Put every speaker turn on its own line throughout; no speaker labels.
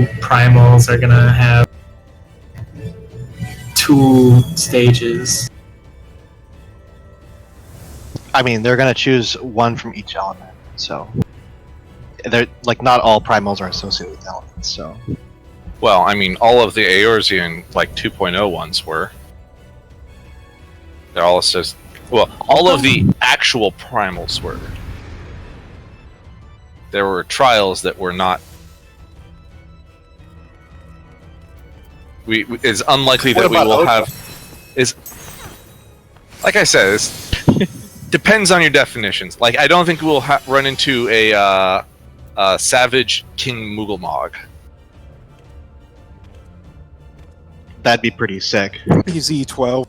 primals are gonna have 2 stages.
I mean, they're gonna choose one from each element, so they're like not all primals are associated with elements. So,
well, I mean, all of the Eorzean like 2.0 ones were. They're all associated. Well, all of the actual primals were. There were trials that were not. It's unlikely that we will have. Is like I said, it's depends on your definitions. Like, I don't think we'll run into a savage King Mugglemog.
that'd be pretty sick.
Easy 12.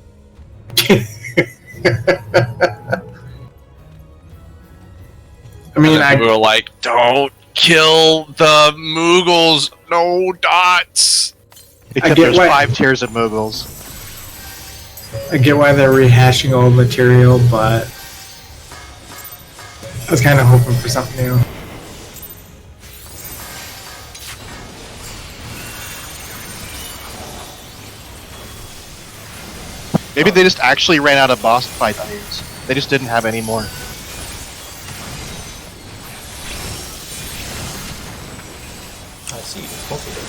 I mean,
we were like, don't kill the Muggles, no dots.
Except there's 5 tiers of Muggles.
I get why they're rehashing old material, but I was kind of hoping for something new.
Maybe they just actually ran out of boss fight tiers. They just didn't have any more.
I see. Hopefully.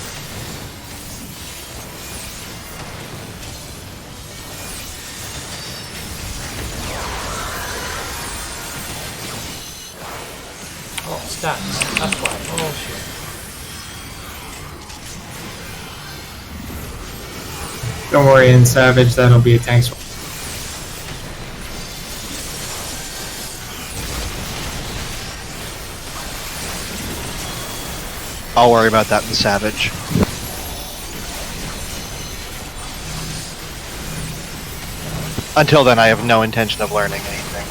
Oh, stats. That's why. Oh, shit.
Don't worry, in Savage, that'll be a tank swap.
I'll worry about that in Savage. Until then, I have no intention of learning anything.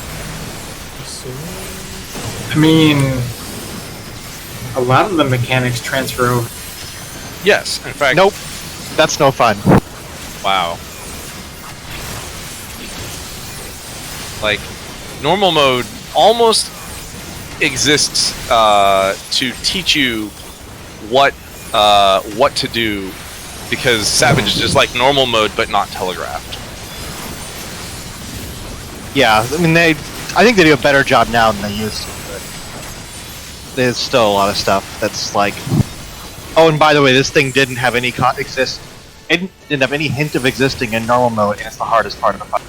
I mean, a lot of the mechanics transfer over.
Yes, in fact.
Nope. That's no fun.
Wow. Like, normal mode almost exists to teach you what to do, because Savage is just like normal mode but not telegraphed.
Yeah, I mean, I think they do a better job now than they used to, but there's still a lot of stuff that's like, oh, and by the way, this thing didn't have any it didn't have any hint of existing in normal mode, and it's the hardest part of the fight.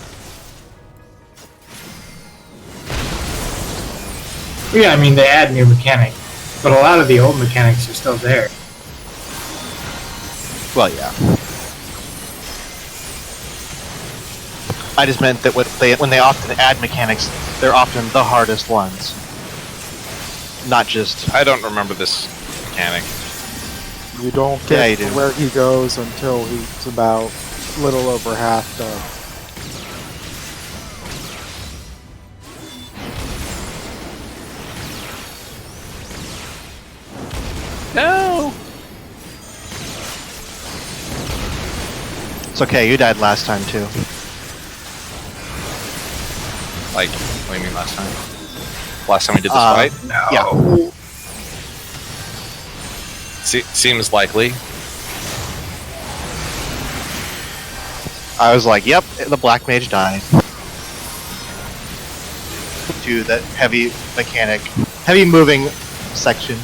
Yeah, I mean, they add new mechanics, but a lot of the old mechanics are still there.
Well, yeah. I just meant that when they often add mechanics, they're often the hardest ones. Not just...
I don't remember this mechanic.
You don't get where he goes until he's about a little over half done.
No!
It's okay, you died last time too.
Like, what do you mean last time? Last time we did this fight?
No.
Yeah.
Seems likely.
I was like, yep, the Black Mage died. To that heavy mechanic, heavy moving section.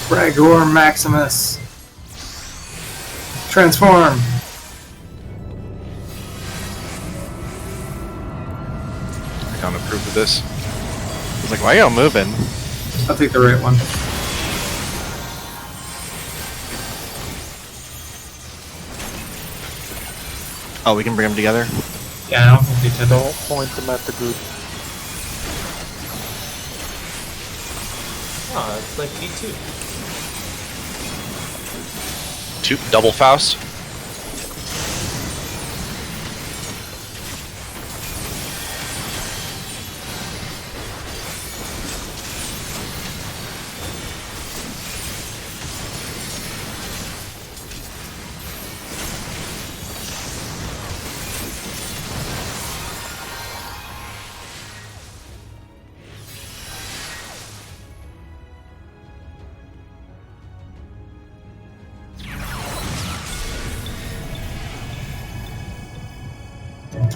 Bragor Maximus. Transform.
I don't approve of this.
I was like, why are you moving?
I'll take the right one.
Oh, we can bring them together?
Yeah, I don't think they did.
Don't point them at the group.
Oh, it's like E2.
Double Faust?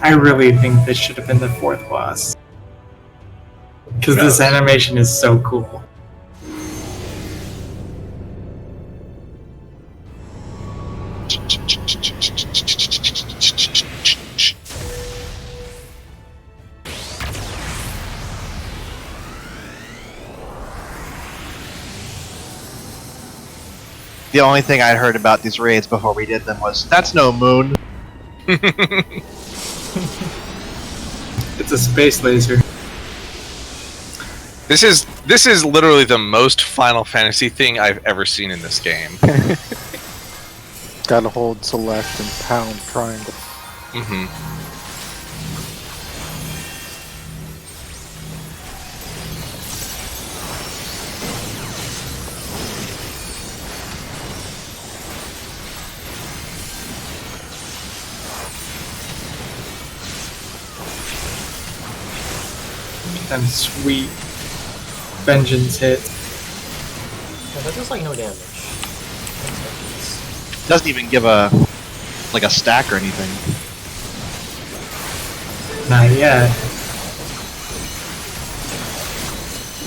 I really think this should have been the fourth boss. Because this animation is so cool.
The only thing I'd heard about these raids before we did them was, that's no moon.
It's a space laser.
This is literally the most Final Fantasy thing I've ever seen in this game.
Gotta hold select and pound triangle.
Mm-hmm.
Them sweet vengeance hit.
Yeah, that does like no damage.
Doesn't even give a stack or anything.
Not yet.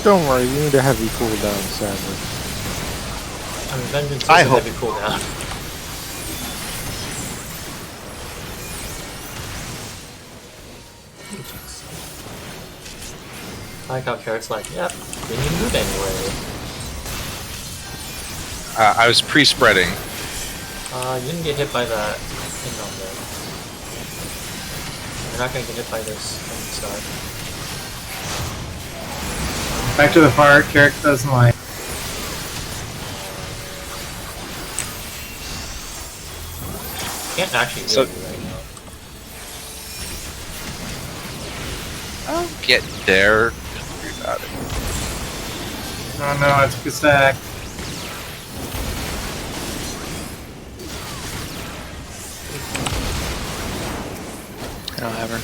Don't worry, you need a heavy cooldown, sadly.
I mean, vengeance is
I
a
hope-
heavy cooldown. I like how Carrot's like, yep, didn't even move anyway.
I was pre-spreading.
You didn't get hit by that thing on there. You're not gonna get hit by this thing stuff.
Back to the far, Carrick doesn't like.
Can't actually
So-
heal you right now.
I'll get there. Don't worry about it.
Oh no, it's Gustak.
I don't have her.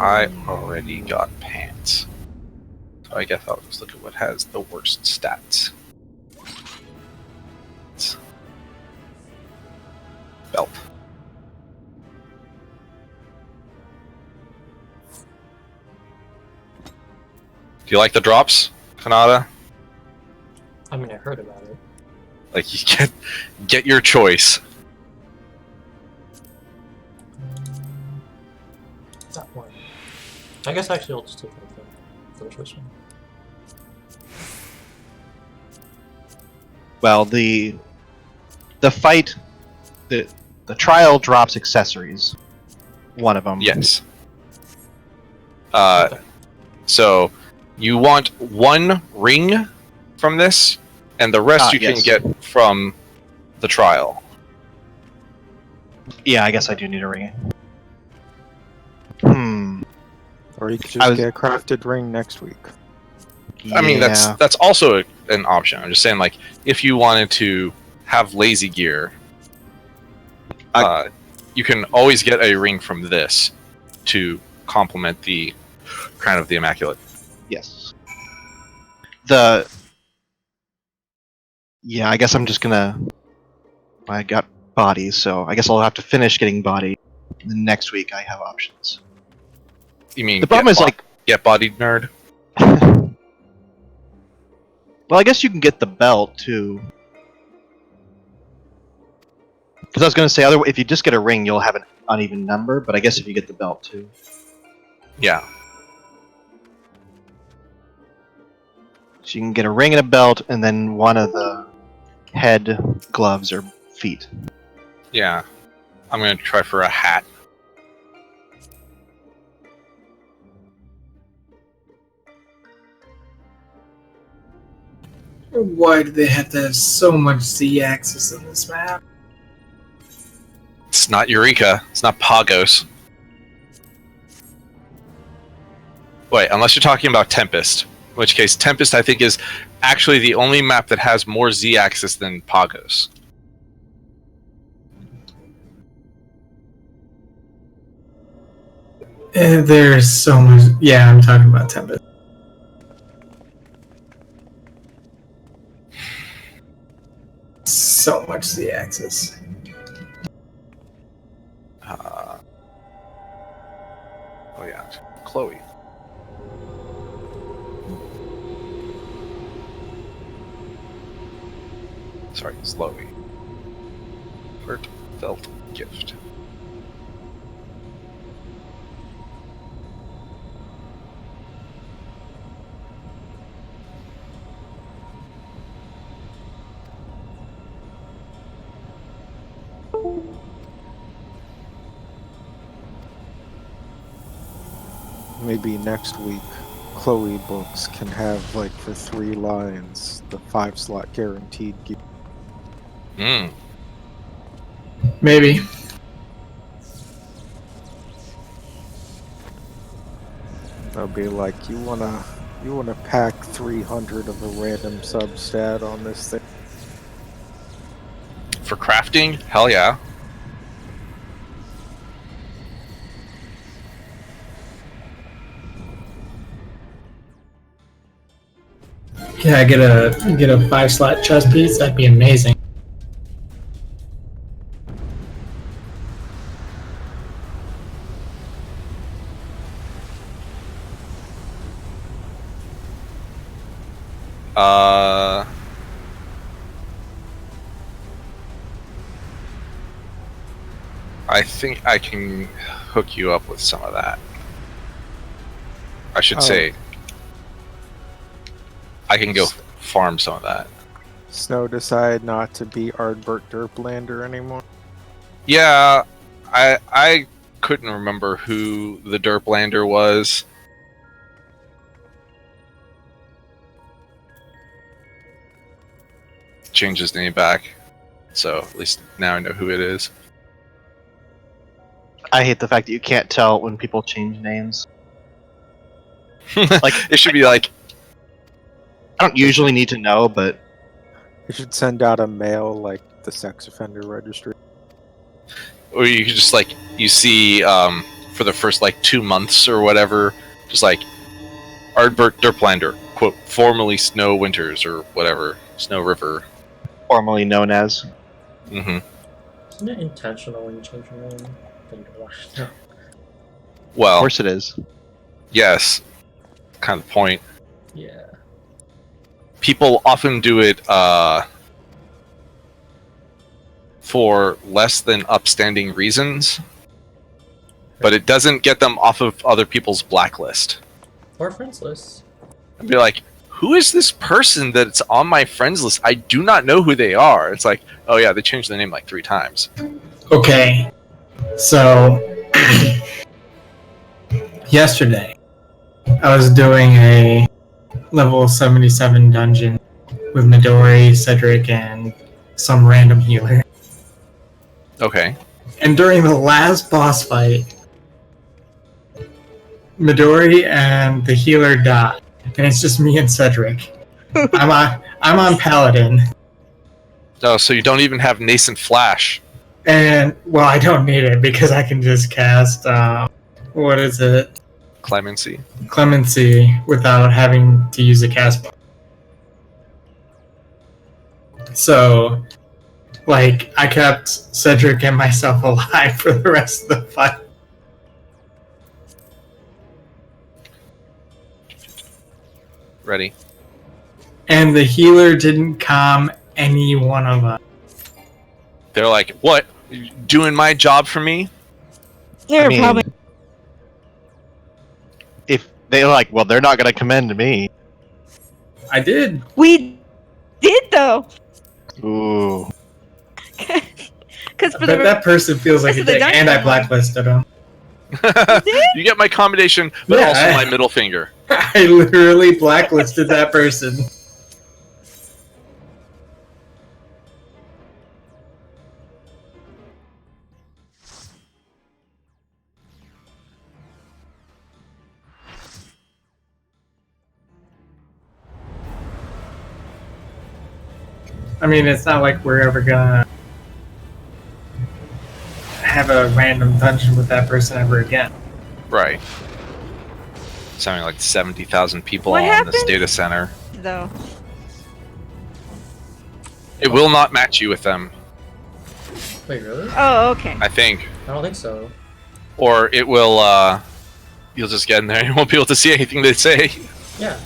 I already got pants. So I guess I'll just look at what has the worst stats. Belt. Do you like the drops, Kanata?
I mean, I heard about it.
Like, you get your choice.
That one. I guess actually I'll just take like the first one.
Well, the fight, the trial drops accessories. One of them.
Yes.
Okay.
So you want one ring from this, and the rest you
yes.
can get from the trial.
Yeah, I guess I do need a ring.
Or you could just get a crafted ring next week.
I mean,
Yeah.
that's also an option. I'm just saying, like, if you wanted to have lazy gear, you can always get a ring from this to complement the Crown of the Immaculate.
Yes. Yeah, I guess I'm just gonna I got bodies, so I guess I'll have to finish getting body. And then next week I have options.
You mean
The problem is like
get bodied nerd?
well, I guess you can get the belt too. Because I was going to say, if you just get a ring, you'll have an uneven number. But I guess if you get the belt too.
Yeah.
So you can get a ring and a belt, and then one of the head gloves or feet.
Yeah. I'm gonna try for a hat.
Why do they have to have so much Z-axis in this map?
It's not Eureka. It's not Pagos. Wait, unless you're talking about Tempest. In which case, Tempest, I think, is actually the only map that has more Z-axis than Pagos.
There's so much... Yeah, I'm talking about Tempest. So much Z-axis.
Oh yeah, Chloe. Sorry, Slowly. Heartfelt gift.
Maybe next week, Chloe books can have, like, for 3 lines, the 5-slot guaranteed.
Hmm.
Maybe.
They'll be like, you wanna pack 300 of a random substat on this thing?
For crafting? Hell yeah.
Yeah, get a 5-slot chest piece. That'd be amazing.
I think I can hook you up with some of that. I should say, I can go farm some of that.
Snow decide not to be Ardbert Derplander anymore?
Yeah, I couldn't remember who the Derplander was. Changed his name back, so at least now I know who it is.
I hate the fact that you can't tell when people change names.
Like it should be like,
I don't usually need to know, but
You should send out a mail like the sex offender registry.
or you could just like you see for the first like 2 months or whatever, just like Ardbert Derplander, quote, formerly Snow Winters or whatever, Snow River.
formerly known as.
Mm-hmm.
Isn't it intentional when you change your name? No.
Well,
Of course it is.
yes, kind of the point.
Yeah.
People often do it for less than upstanding reasons, but it doesn't get them off of other people's blacklist.
Or friends list.
And be like, who is this person that's on my friends list? I do not know who they are. It's like, oh yeah, they changed their name like 3 times.
Okay, so yesterday I was doing a level 77 dungeon with Midori, Cedric, and some random healer.
Okay.
And during the last boss fight, Midori and the healer died, and it's just me and Cedric. I'm on Paladin,
Oh, so you don't even have nascent flash.
and well, I don't need it because I can just cast what is it,
Clemency.
Clemency, without having to use a cast bar. So Like, I kept Cedric and myself alive for the rest of the fight.
Ready.
And the healer didn't calm any one of us.
They're like, what? You doing my job for me?
They're probably.
If they're like, well, they're not going to commend me.
I did.
We did though.
Ooh.
Because for
But that person feels like a dick, and I blacklisted him.
You get my commendation, but
Yeah,
also my middle finger.
I literally blacklisted that person. I mean, it's not like we're ever gonna have a random dungeon with that person ever again.
Right. Something like 70,000 people
What
on
happened?
this data center.
though.
It will not match you with them,
Wait, really?
Oh, okay.
I think.
I don't think so.
Or it will, you'll just get in there and you won't be able to see anything they say.
Yeah.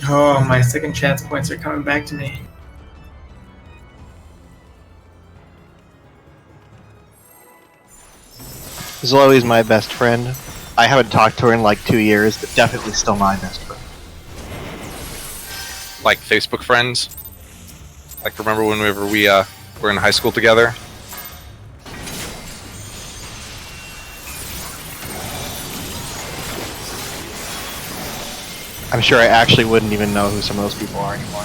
Oh, my second chance points are coming back to me.
Zoe's my best friend. I haven't talked to her in like 2 years, but definitely still my best friend.
Like Facebook friends. Like, remember whenever we, were in high school together?
I'm sure I actually wouldn't even know who some of those people are anymore.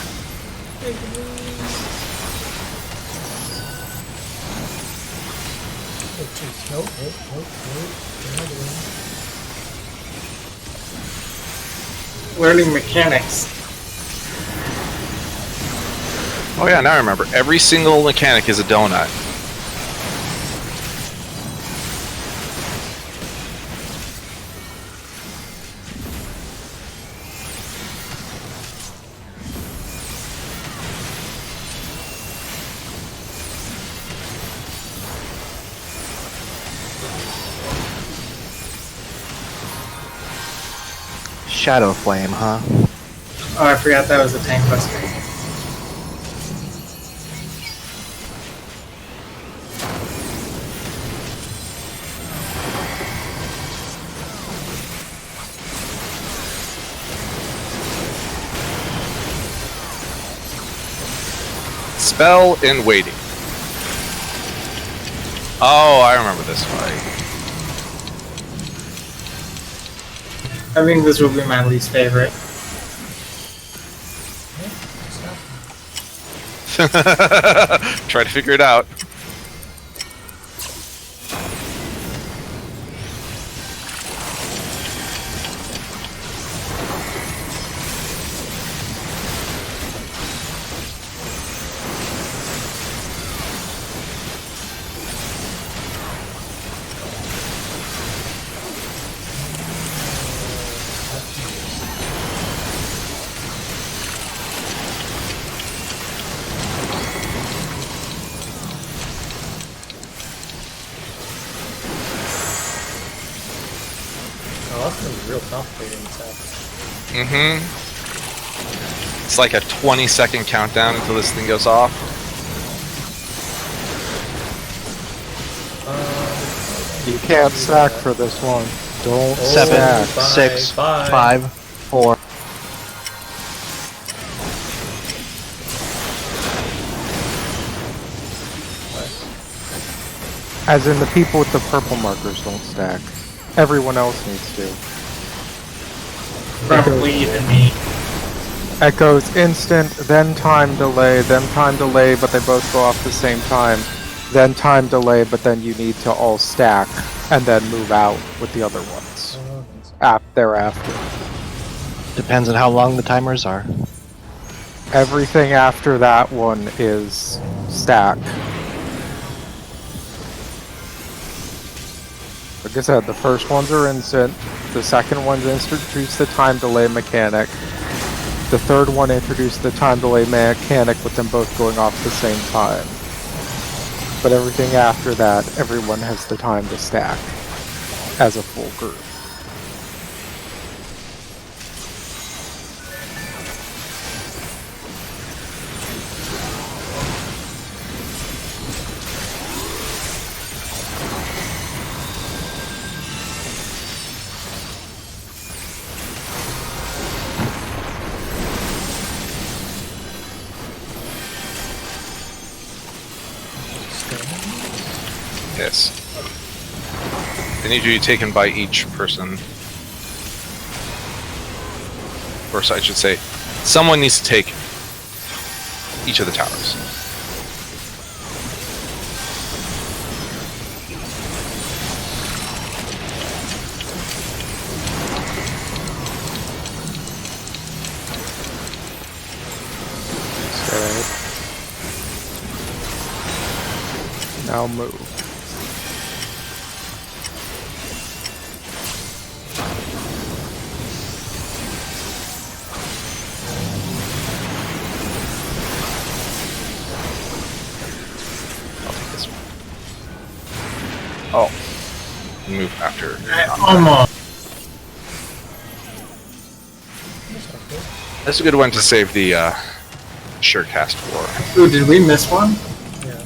Oh, jeez. Nope, nope, nope, nope. What am I doing?
Learning mechanics.
Oh yeah, now I remember. Every single mechanic is a donut.
Shadow Flame, huh?
Oh, I forgot that was a tank buster.
Spell in waiting. Oh, I remember this fight.
I think this will be my least favorite.
Try to figure it out.
Oh, that's gonna be real complicated in this app.
Mm-hmm. It's like a 20-second countdown until this thing goes off.
You can't sack for this one. Don't
Oh,
Seven,
sack.
five,
6,
five.
5, 4.
As in the people with the purple markers don't stack. Everyone else needs to.
Probably even me.
It goes instant, then time delay, but they both go off the same time. Then time delay, but then you need to all stack, and then move out with the other ones. Thereafter.
Depends on how long the timers are.
Everything after that one is stack. Like I said, the first ones are instant, the second one's introduce the time delay mechanic, The third one introduced the time delay mechanic with them both going off at the same time. But everything after that, everyone has the time to stack as a full group.
Yes. They need to be taken by each person. Or so I should say, someone needs to take each of the towers.
Now move.
I'll take this one. Oh. Move after.
Almost.
That's a good one to save the Surecast for.
Ooh, did we miss one?
Yeah.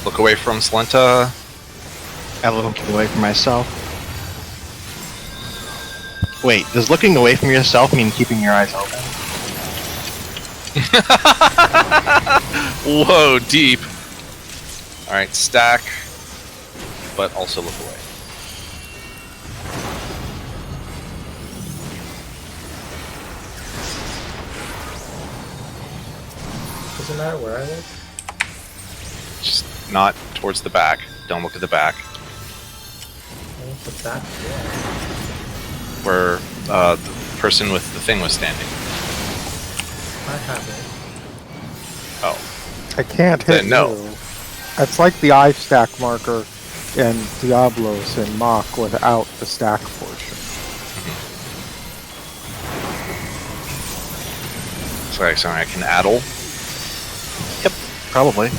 Look away from Slenta.
I look away from myself. Wait, does looking away from yourself mean keeping your eyes open?
Whoa, deep. Alright, stack, but also look away.
Doesn't matter where I look.
Just not towards the back. Don't look at the back.
I look the back wall.
Where the person with the thing was standing.
I have it.
Oh.
I can't hit
Then no.
you. It's like the eye stack marker in Diablos and Mach without the stack portion.
So I can addle.
Yep, probably.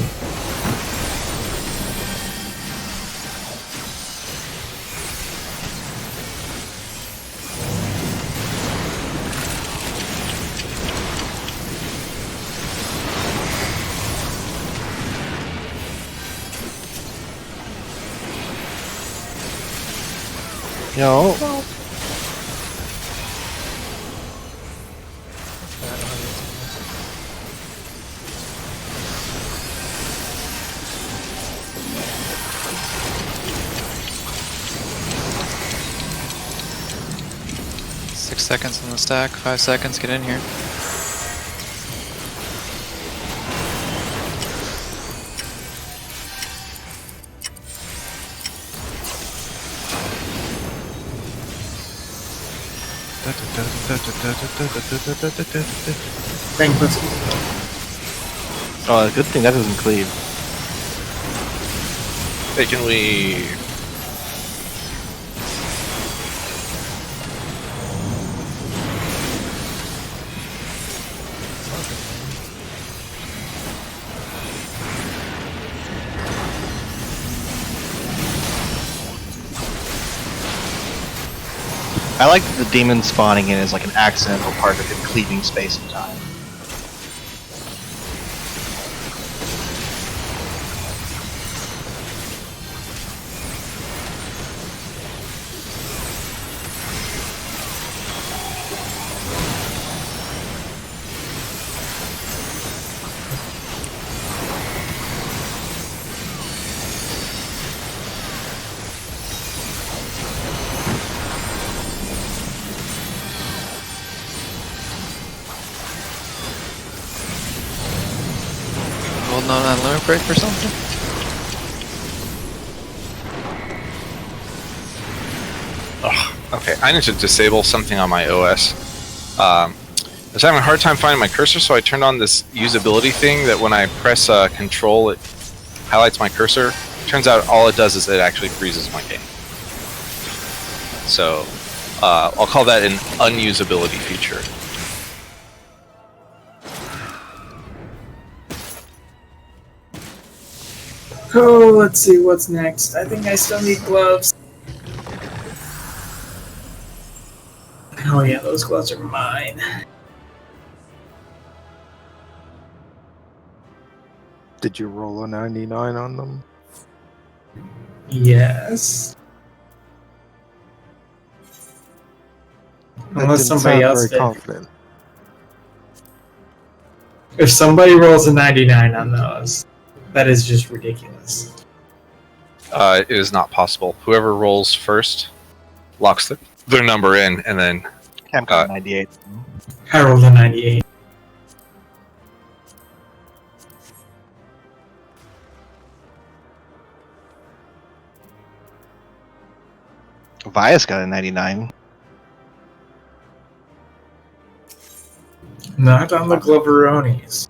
No.
I don't have anything.
6 seconds on the stack, 5 seconds, get in here.
Banquets.
Oh, good thing that doesn't cleave.
Hey, can we...
I like that the demon spawning in is like an accidental part of him cleaving space and time.
Holding on that limit break or something?
Okay, I need to disable something on my OS. I was having a hard time finding my cursor, so I turned on this usability thing that when I press Control, it highlights my cursor. Turns out all it does is it actually freezes my game. So I'll call that an unusability feature.
Oh, let's see what's next. I think I still need gloves. Oh yeah, those gloves are mine.
Did you roll a 99 on them?
Yes.
That
Unless
didn't
somebody
sound
else
very
did.
confident.
If somebody rolls a 99 on those, that is just ridiculous.
It is not possible. Whoever rolls first locks their number in, and then
Cam got 98.
I rolled a 98.
Vias got a 99.
Not on the Gloveronis.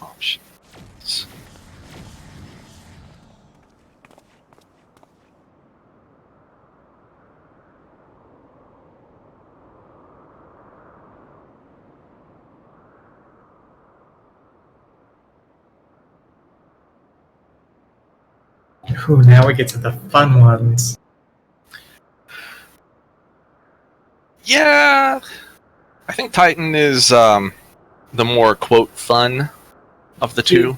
options.
Ooh, now we get to the fun ones.
Yeah, I think Titan is the more quote fun of the two.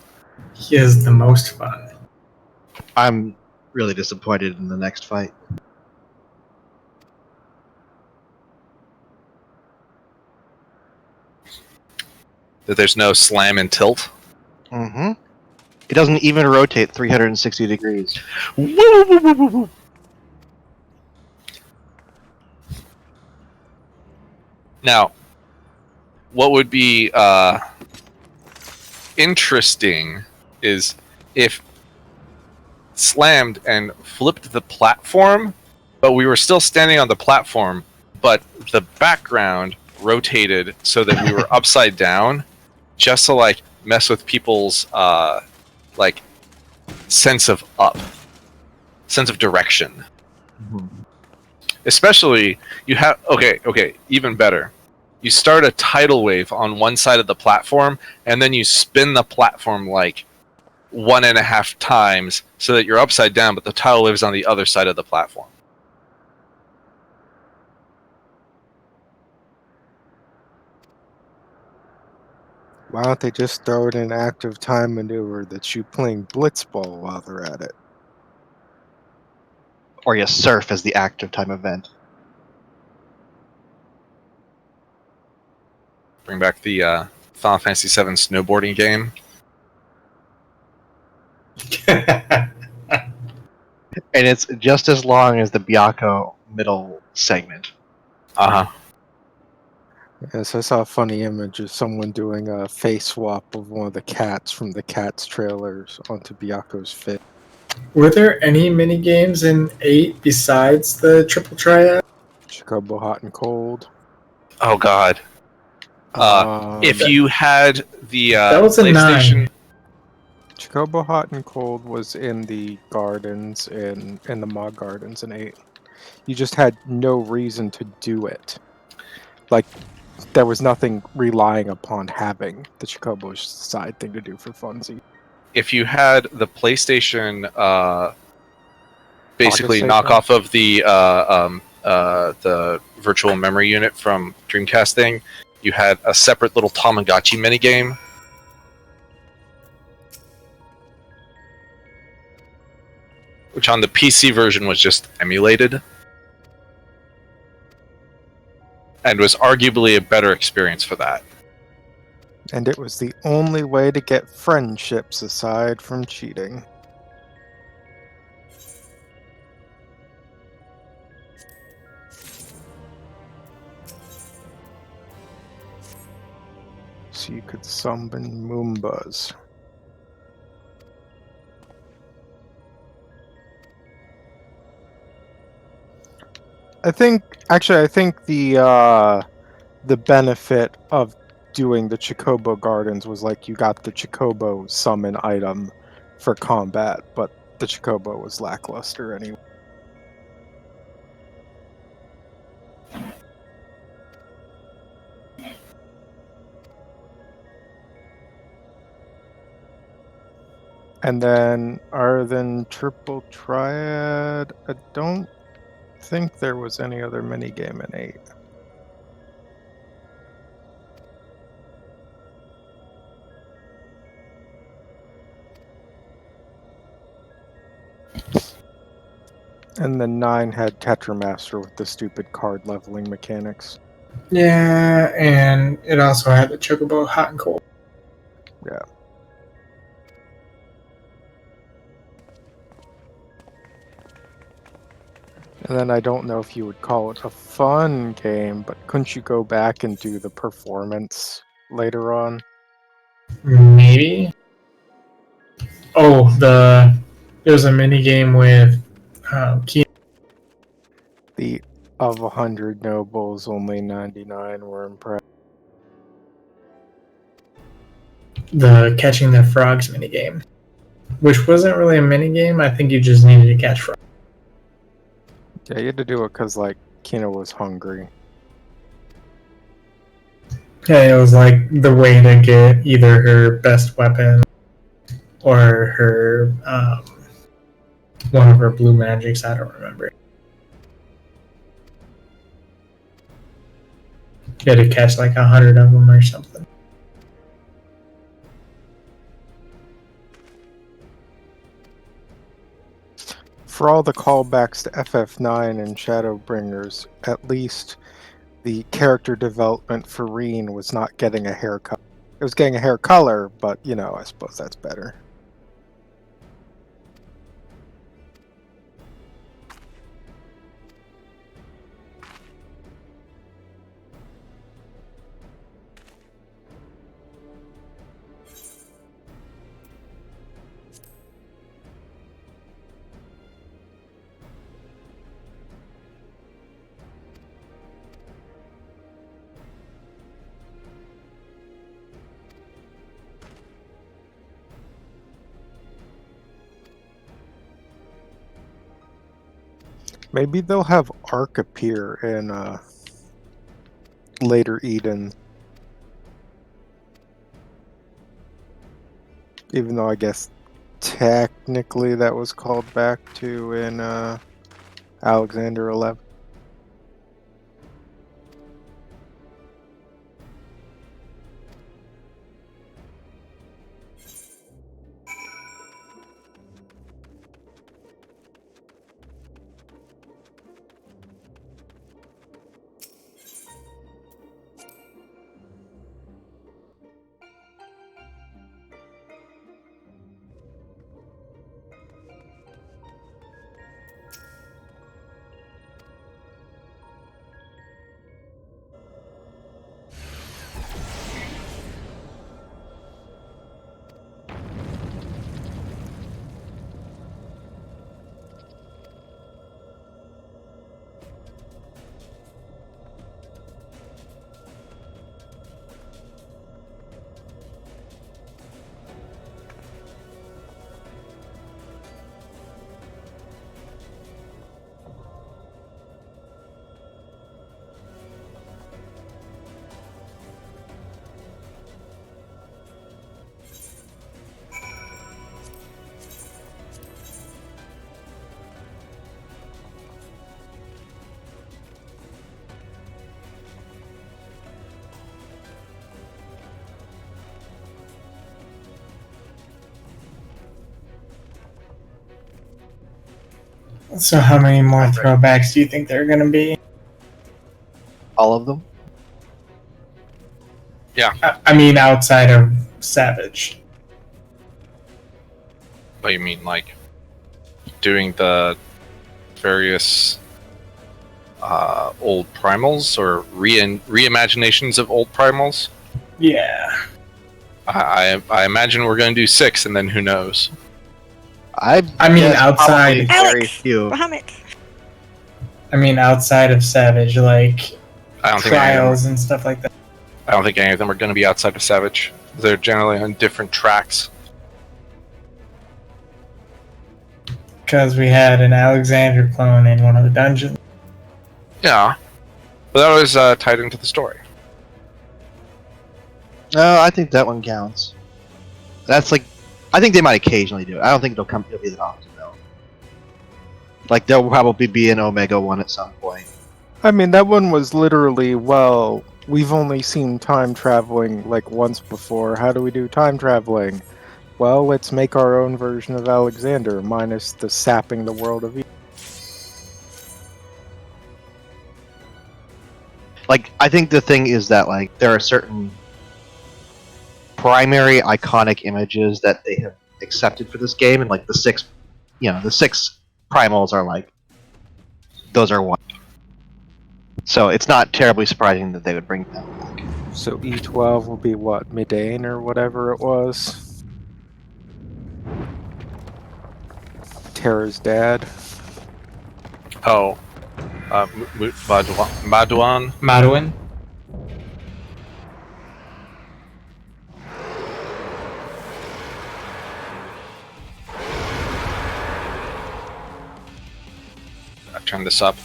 He is the most fun.
I'm really disappointed in the next fight.
That there's no slam and tilt.
Mm-hmm. It doesn't even rotate 360 degrees.
Now, what would be interesting is if slammed and flipped the platform, but we were still standing on the platform, but the background rotated so that we were upside down, just to like mess with people's like sense of direction.
Mm-hmm.
Especially, you have okay, even better. You start a tidal wave on one side of the platform, and then you spin the platform like 1.5 times so that you're upside down, but the tidal wave is on the other side of the platform.
Why don't they just throw in an active time maneuver that's you playing blitzball while they're at it?
Or you surf as the active time event.
Bring back the Final Fantasy VII snowboarding game.
And it's just as long as the Byakko middle segment.
Uh huh.
Yes, I saw a funny image of someone doing a face swap of one of the cats from the Cats trailers onto Byakko's face.
Were there any mini games in 8 besides the triple triad?
Chocobo Hot and Cold.
Oh God. If you had the
That was a
PlayStation,
9.
Chocobo Hot and Cold was in the gardens in the Mog Gardens in 8. You just had no reason to do it. Like, there was nothing relying upon having the Chocobo side thing to do for funsies.
if you had the PlayStation, basically
Pocket
knockoff of the virtual memory unit from Dreamcast thing, you had a separate little Tamagotchi minigame. Which on the PC version was just emulated. And was arguably a better experience for that.
And it was the only way to get friendships aside from cheating. So you could summon Moombas. I think the benefit of doing the Chocobo Gardens was like you got the Chocobo summon item for combat, but the Chocobo was lackluster anyway. And then, other than Triple Triad, I don't think there was any other minigame in 8. And then 9 had Tetramaster with the stupid card leveling mechanics.
Yeah, and it also had the Chocobo Hot and Cold.
Yeah. And then I don't know if you would call it a fun game, but couldn't you go back and do the performance later on?
Maybe. Oh, there was a mini game with
The of 100 nobles, only 99 were impressed.
the catching the frogs mini game, which wasn't really a mini game. I think you just needed to catch frogs.
Yeah, you had to do it because, like, Kina was hungry.
Yeah, it was like the way to get either her best weapon or her one of her blue magics. I don't remember. You had to catch like 100 of them or something.
For all the callbacks to FF9 and Shadowbringers, at least the character development for Reen was not getting a haircut. It was getting a hair color, but, you know, I suppose that's better. Maybe they'll have Ark appear in later Eden. Even though I guess technically that was called back to in Alexander 11.
So, how many more throwbacks do you think there are going to be?
All of them?
I mean, outside of Savage.
What do you mean, like doing the various old primals or reimaginations of old primals?
Yeah.
I imagine we're going to do 6, and then who knows?
I
mean,
guess
outside-
probably very
Alex!
few.
Bahamut.
I mean, outside of Savage, like
I don't think any of them,
Trials and stuff like that.
I don't think any of them are going to be outside of Savage. They're generally on different tracks.
Because we had an Alexander clone in one of the dungeons.
Yeah, but that was tied into the story.
No, I think that one counts. That's like, I think they might occasionally do it. I don't think it'll be that often though. Like there'll probably be an Omega one at some point.
I mean, that one was literally, well, we've only seen time traveling like once before. How do we do time traveling? Well, let's make our own version of Alexander, minus the sapping the world of.
Like, I think the thing is that like there are certain primary iconic images that they have accepted for this game, and like the six primals are like those are one. So it's not terribly surprising that they would bring them back.
So E12 will be what, Midane or whatever it was? Terra's dad.
Oh, Maduan.
Maduin?
I've turned this up.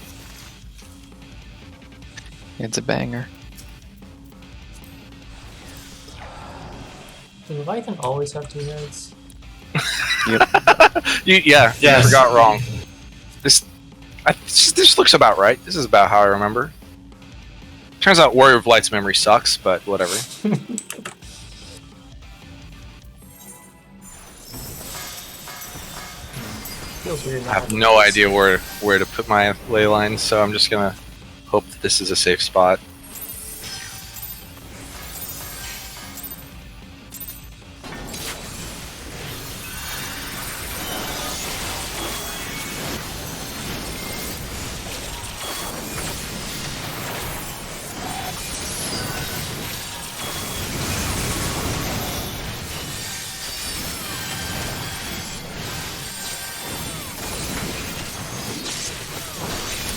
It's a banger.
Does Leviathan always have 2 heads?
You
Yes.
forgot wrong. This looks about right. This is about how I remember. Turns out Warrior of Light's memory sucks, but whatever.
Feels weird.
I have no idea where to put my ley lines, so I'm just gonna hope that this is a safe spot.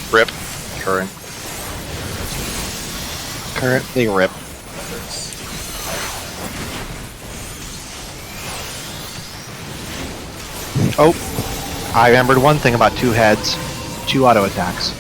Rip. Current.
Currently rip. Oh, I remembered one thing about 2 heads, 2 auto attacks.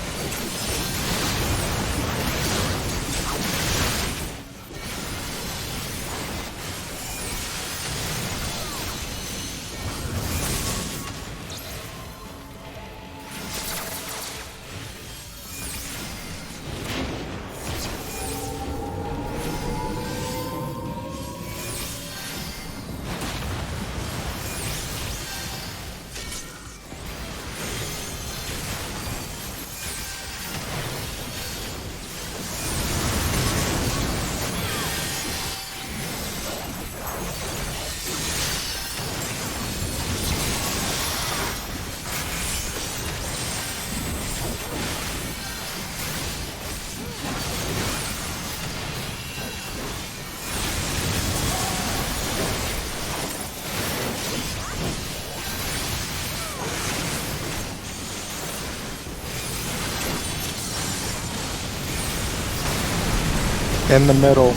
In the middle.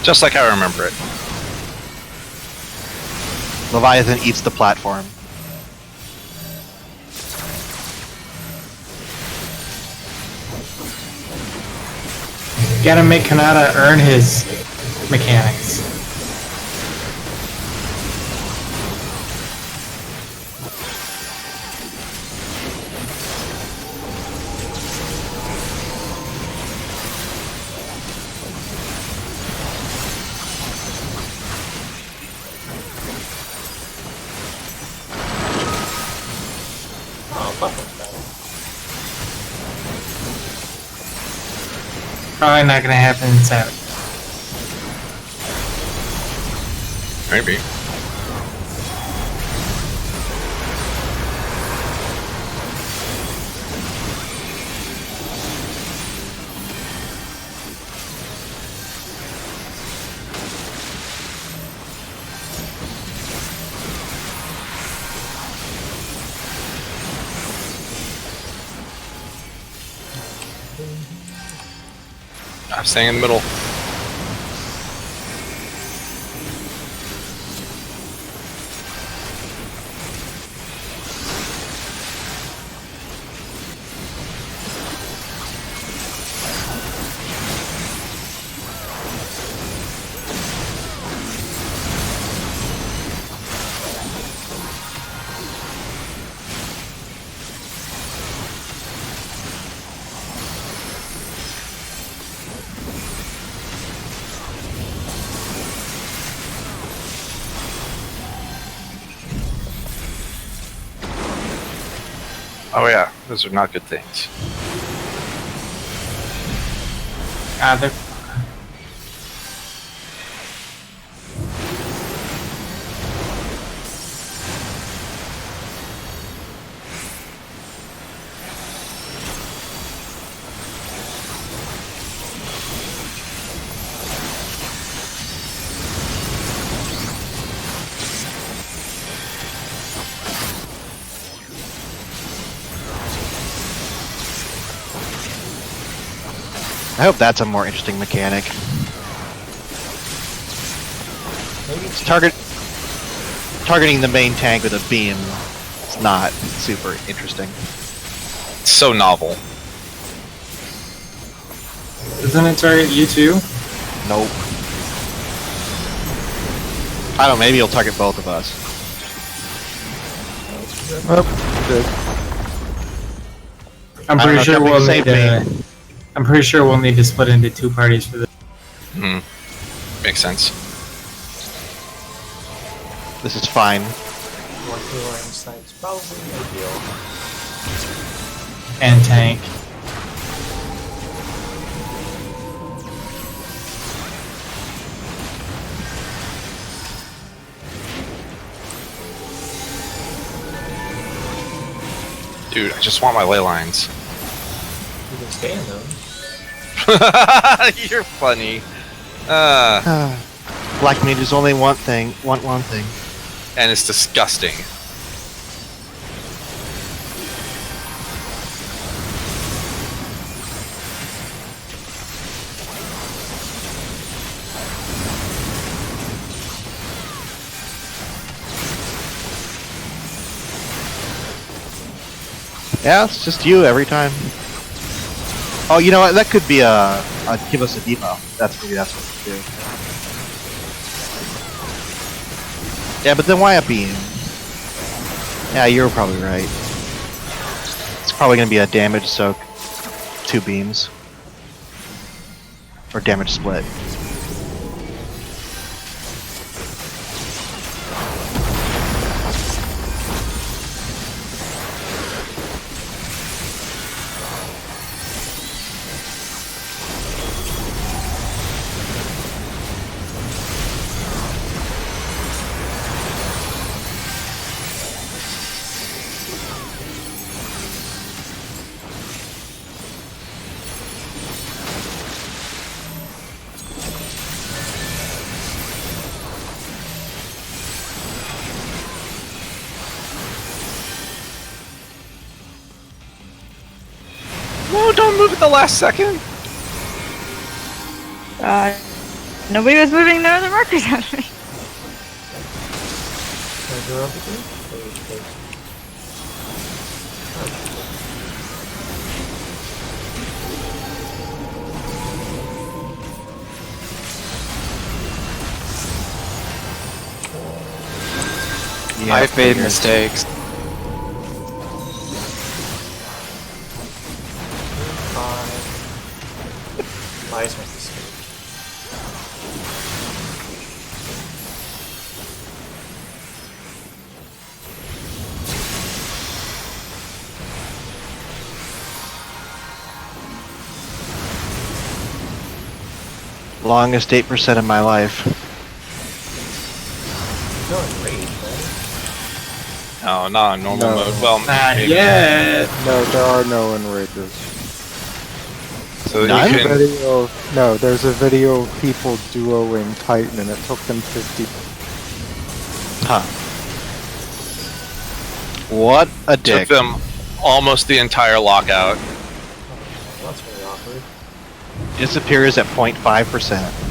Just like I remember it.
Leviathan eats the platform.
Gotta make Kanata earn his mechanics.
Oh, platform's bad.
Probably not gonna happen in Savage.
Maybe. I'm staying in the middle. Oh yeah, those are not good things.
They're
I hope that's a more interesting mechanic.
Maybe
It's targeting the main tank with a beam. It's not super interesting.
It's so novel.
Doesn't it target you too?
Nope. I don't know, maybe he'll target both of us.
Oh, good.
I'm
I don't
pretty
know,
sure
jumping
we'll
saved
need to.
me.
I'm pretty sure we'll need to split into 2 parties for this.
Hmm. Makes sense.
This is fine.
one healer inside is probably ideal.
And tank.
Dude, I just want my ley lines.
You can stay in them.
You're funny.
Black mages only want one thing.
And it's disgusting.
Yeah, it's just you every time. Oh, you know what? That could be a give us a debuff. That's what to do. Yeah, but then why a beam? Yeah, you're probably right. It's probably gonna be a damage soak, 2 beams, or damage split.
No, don't move at the last second.
Nobody was moving their other markers out of me.
Can I go up with you?
Yeah,
I've made
figures.
mistakes.
Why is my mistake?
Longest 8% of my life.
You're going rage, right?
No, not in normal
No.
mode. Well,
Not
maybe.
yet.
No, there are no enrages.
So
None?
you can.
Video, no, there's a video of people duoing Titan and it took them 50.
Huh. What a
Took
dick.
them almost the entire lockout.
Well, that's really awkward.
Disappears at 0.5%.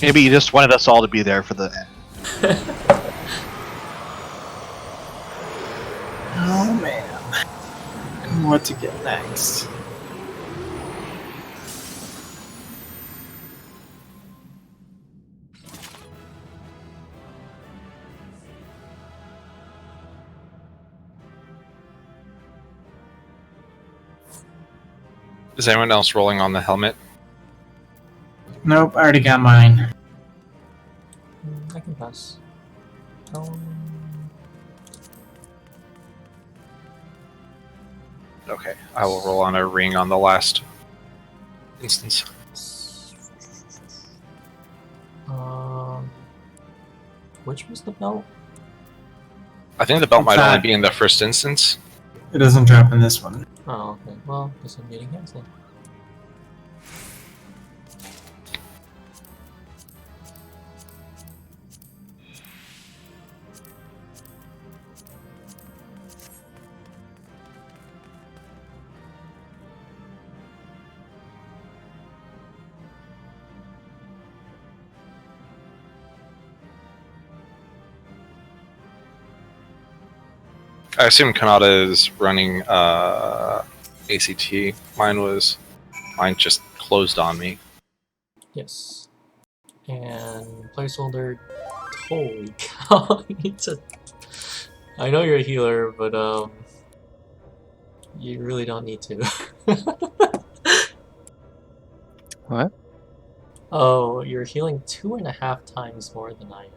Maybe you just wanted us all to be there for the end.
Oh man. What to get next?
Is anyone else rolling on the helmet?
Nope, I already got mine.
I can pass.
Okay, I will roll on a ring on the last instance.
Which was the belt?
I think the belt might only
Attack.
be in the first instance.
It doesn't drop in this one.
Oh, okay. Well, guess I'm getting hands then.
I assume Kanata is running ACT. Mine just closed on me.
Yes. And placeholder. Holy cow! I need to. I know you're a healer, but you really don't need to.
What?
Oh, you're healing 2.5 times more than I am.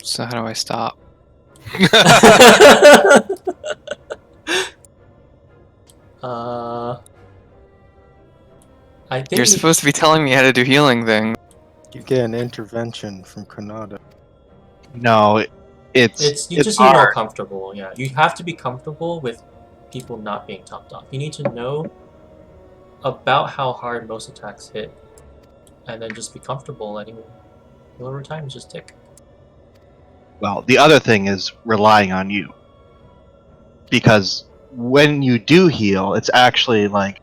So how do I stop?
I think
You're supposed to be telling me how to do healing things.
You get an intervention from Kanata.
No,
it's you just need more comfortable. Yeah, you have to be comfortable with people not being topped off. You need to know about how hard most attacks hit, and then just be comfortable letting lower times just tick.
Well, the other thing is relying on you. Because when you do heal, it's actually like,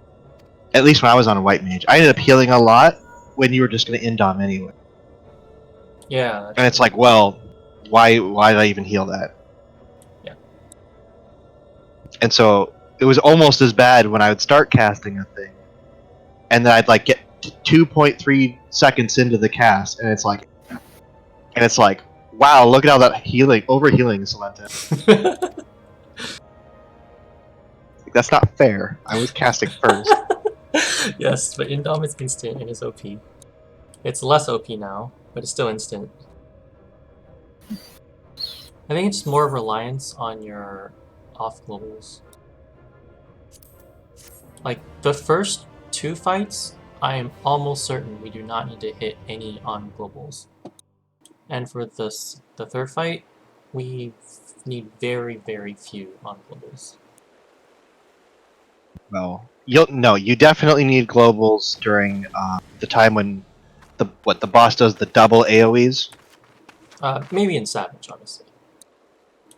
at least when I was on a white mage, I ended up healing a lot when you were just going to end on anyway.
Yeah,
And it's like, well, why did I even heal that?
Yeah.
And so it was almost as bad when I would start casting a thing, and then I'd like get 2.3 seconds into the cast, and it's like, wow, look at all that healing, overhealing, Salenta. That's not fair. I was casting first.
Yes, but Indom is instant and is OP. It's less OP now, but it's still instant. I think it's more reliance on your off globals. Like, the first 2 fights, I am almost certain we do not need to hit any on globals. And for the third fight, we need very, very few on globals.
Well, you definitely need globals during the time when the boss does the double AoEs.
Maybe in Savage, honestly.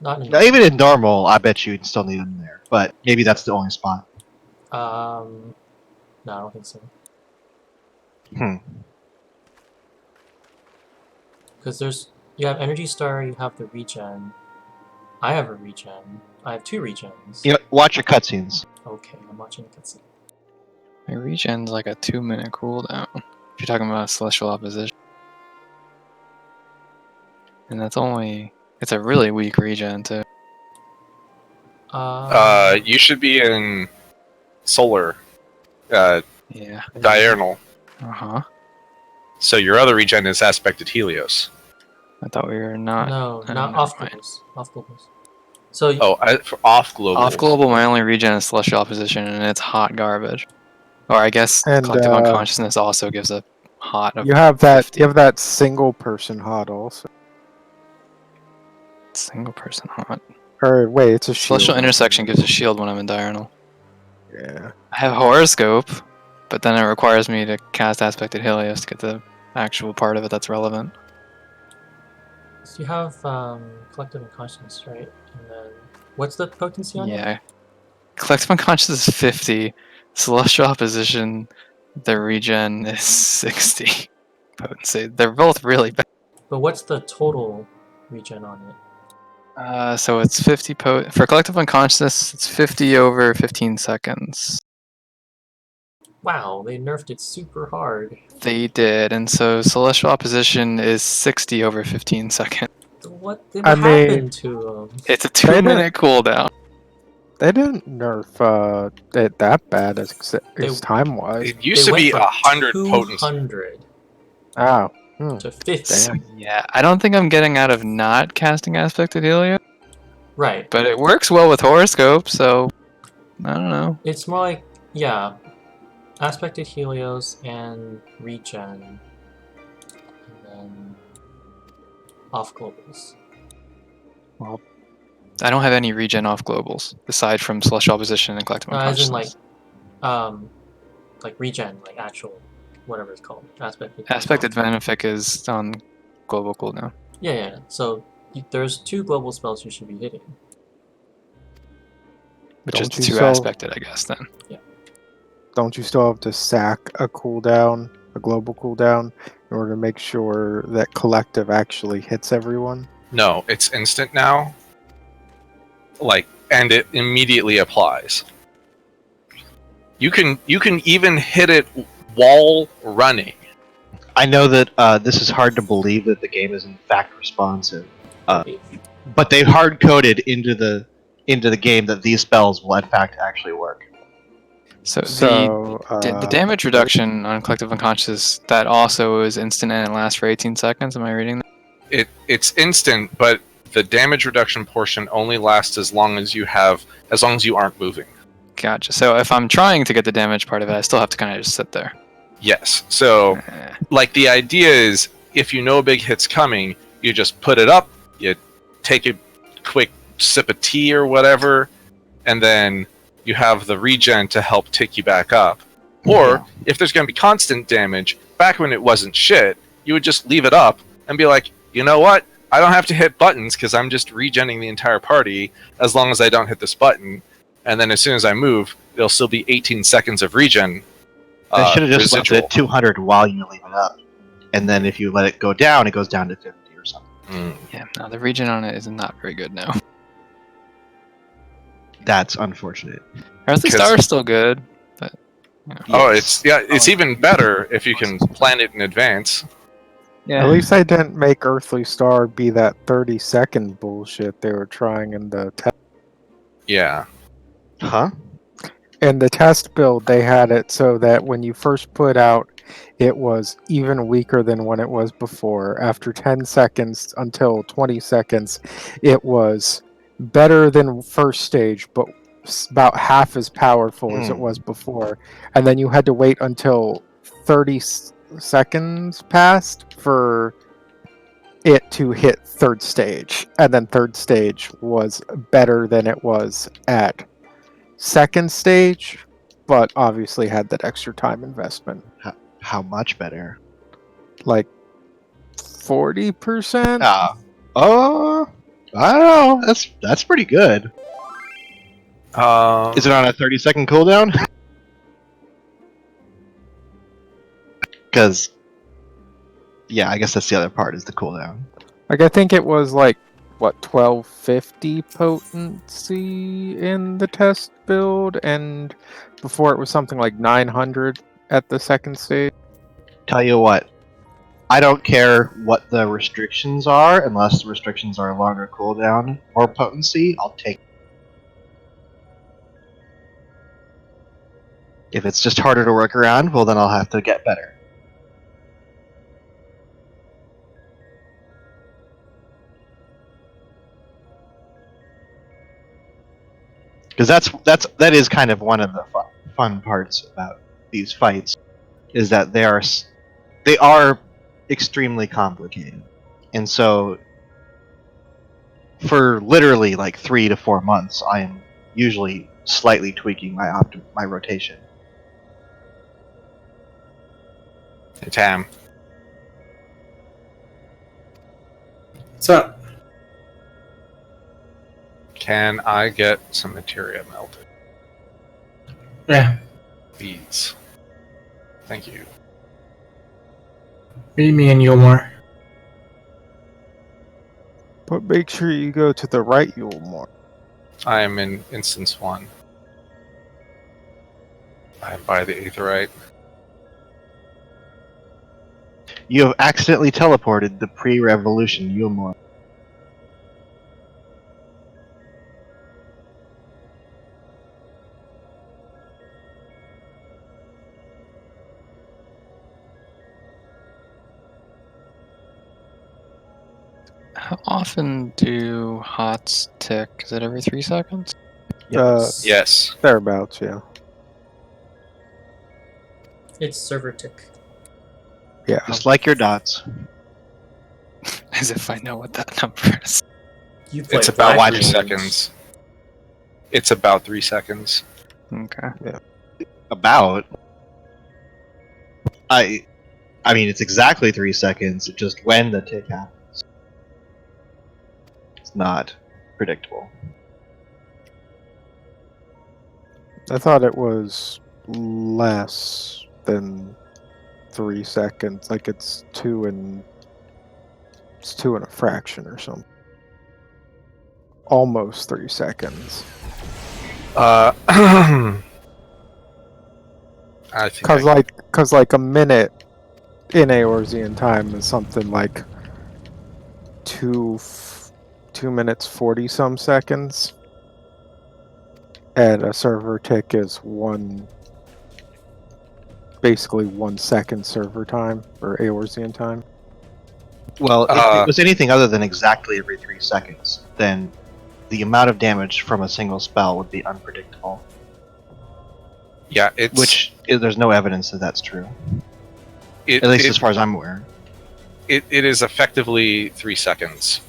Not in
Now, even in normal, I bet you'd still need them there, but maybe that's the only spot.
No, I don't think so. Because you have Energy Star, you have the regen. I have a regen. I have 2 regens.
You know, watch your cutscenes.
Okay, I'm watching the cutscene.
My regen's like a 2-minute cooldown. If you're talking about Celestial Opposition. And that's it's a really weak regen too.
You should be in solar,
Yeah.
diurnal.
Uh-huh.
So your other regen is aspected Helios.
I thought we were not.
No,
Oh,
not
never
off
mind.
globals. Off globals. So
For off global.
Off global, my only regen is Celestial Opposition, and it's hot garbage. Or I guess
And,
Collective Unconsciousness also gives a hot of
You have that.
50.
You have that single person hot also.
Single person hot.
Or wait, it's a shield.
Celestial Intersection gives a shield when I'm in Diurnal.
Yeah.
I have Horoscope, but then it requires me to cast Aspected Helios to get the actual part of it that's relevant.
So you have Collective Unconscious, right? And then what's the potency on it?
Yeah. Collective Unconscious is 50. Celestial Opposition, the regen is 60. Potency. They're both really bad.
But what's the total regen on it?
So it's 50 for Collective Unconsciousness, it's 50 over 15 seconds.
Wow, they nerfed it super hard.
They did, and so Celestial Opposition is 60 over 15 seconds.
What
I mean,
happened to them?
It's a 2-minute cooldown.
They didn't nerf it that bad as time-wise.
It used to be 100 potency.
200
Oh.
to 50.
Damn.
Yeah, I don't think I'm getting out of not casting Aspected Helios,
Right.
but it works well with Horoscope, so I don't know.
It's more like, yeah, Aspected Helios and regen. And then off globals.
Well, I don't have any regen off globals aside from Celestial Opposition and Collective
As in
Unconsciousness.
like regen, like actual, whatever it's called.
Aspected Benefic is on global cooldown.
Yeah. So there's 2 global spells you should be hitting.
Which is
Don't you
2
still-
aspected, I guess, then.
Don't you still have to sack a cooldown, a global cooldown, in order to make sure that collective actually hits everyone?
No, it's instant now. And it immediately applies. You can even hit it while running.
I know that this is hard to believe that the game is in fact responsive, but they hard coded into the game that these spells will in fact actually work.
So
So,
the damage reduction on Collective Unconscious, that also is instant and it lasts for 18 seconds. Am I reading that?
It's instant, but the damage reduction portion only lasts as long as you aren't moving.
Gotcha. So if I'm trying to get the damage part of it, I still have to kind of just sit there.
Yes. So, the idea is, if you know a big hit's coming, you just put it up, you take a quick sip of tea or whatever, and then you have the regen to help take you back up. Or, if there's going to be constant damage, back when it wasn't shit, you would just leave it up and be like, you know what? I don't have to hit buttons because I'm just regenning the entire party as long as I don't hit this button. And then as soon as I move, there'll still be 18 seconds of regen.
They should have just left
residual.
it at 200 while you leave it up. And then if you let it go down, it goes down to 50 or something.
Yeah, no, the regen on it is not very good now.
That's unfortunate.
Earthly Star is still good, but you know.
Oh, it's even better if you can plan it in advance.
Yeah.
At least I didn't make Earthly Star be that 30-second bullshit they were trying in the test.
Yeah.
Huh?
In the test build, they had it so that when you first put out, it was even weaker than when it was before. After 10 seconds until 20 seconds, it was better than first stage, but about half as powerful as it was before. And then you had to wait until 30 seconds passed for it to hit third stage. And then third stage was better than it was at second stage, but obviously had that extra time investment.
How much better?
Like 40%?
I don't know. That's pretty good. Is it on a 30-second cooldown? Because, yeah, I guess that's the other part, is the cooldown.
Like, I think it was like, what, 1250 potency in the test build, and before it was something like 900 at the second stage.
Tell you what, I don't care what the restrictions are, unless the restrictions are longer cooldown or potency, I'll take it. If it's just harder to work around, well then I'll have to get better. Because that is kind of one of the fun parts about these fights, is that they are extremely complicated, and so for literally like 3 to 4 months, I am usually slightly tweaking my rotation.
Hey, Tam.
What's up?
Can I get some materia melted?
Yeah.
Please. Thank you.
Meet me in Yulmore.
But make sure you go to the right Yulmore.
I am in instance 1. I am by the aetherite.
You have accidentally teleported the pre-revolution Yulmore.
How often do HOTS tick? Is it every 3 seconds?
Yes.
Yes.
Thereabouts, yeah.
It's server tick.
Yeah.
Just like your dots.
As if I know what that number is.
You play
It's about
Black
3
games.
seconds. It's about 3 seconds.
Okay.
About. I mean, it's exactly 3 seconds. It's just when the tick happens. It's not predictable.
I thought it was less than 3 seconds. Like it's 2 and a fraction or something. Almost 3 seconds.
I think
Cause like a minute in Eorzean time is something like 2 minutes 40 some seconds. And a server tick is basically 1 second server time or Eorzean time.
Well, if it was anything other than exactly every 3 seconds, then the amount of damage from a single spell would be unpredictable.
yeah, it's
Which there's no evidence that that's true. At least as far as I'm aware.
It is effectively 3 seconds.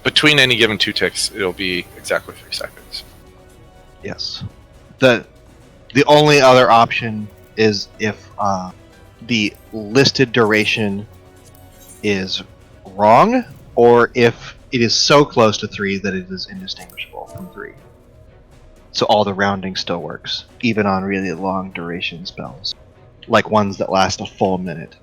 Between any given 2 ticks, it'll be exactly 3 seconds.
Yes. The only other option is if the listed duration is wrong, or if it is so close to 3 that it is indistinguishable from 3. So all the rounding still works, even on really long duration spells, like ones that last a full minute.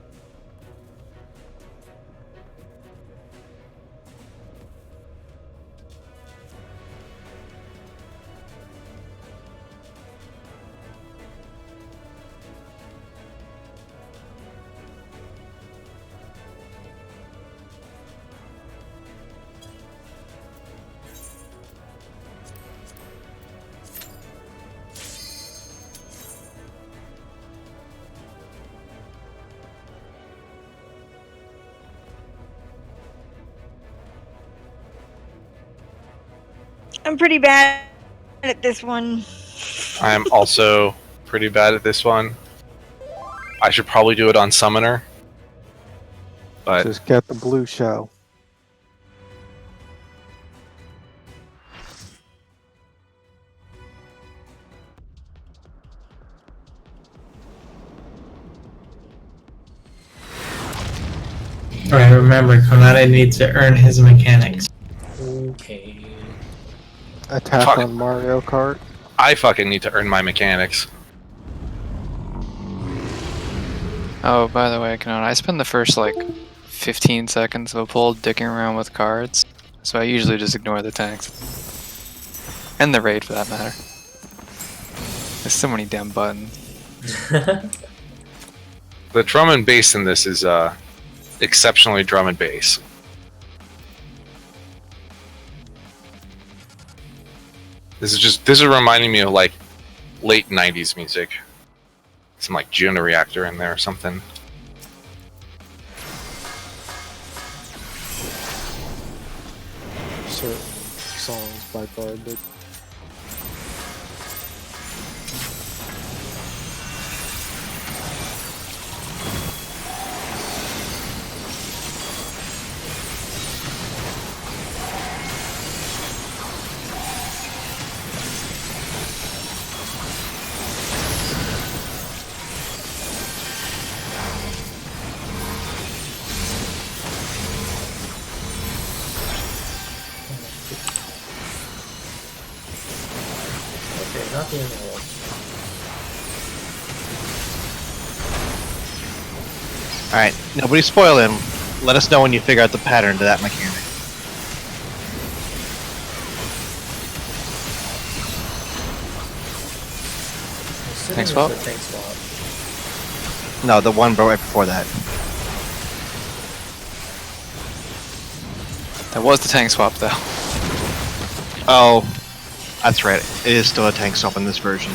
I'm pretty bad at this one.
I am also pretty bad at this one. I should probably do it on Summoner. But
Just get the blue shell.
Alright, remember, Konade needs to earn his mechanics.
Okay.
Attack
Fuck.
on Mario Kart.
I fucking need to earn my mechanics.
Oh, by the way, Kanona, I spend the first like 15 seconds of a pull dicking around with cards, so I usually just ignore the tanks. And the raid for that matter. There's so many damn buttons.
The drum and bass in this is exceptionally drum and bass. This is reminding me of like late 90s music. Some like Juno Reactor in there or something.
Certain songs by Garbage.
not being old.
Alright, nobody spoil him. Let us know when you figure out the pattern to that mechanic.
Tank swap?
Tank swap.
No, the one right before that.
That was the tank swap, though.
Oh, that's right. It is still a tank swap in this version.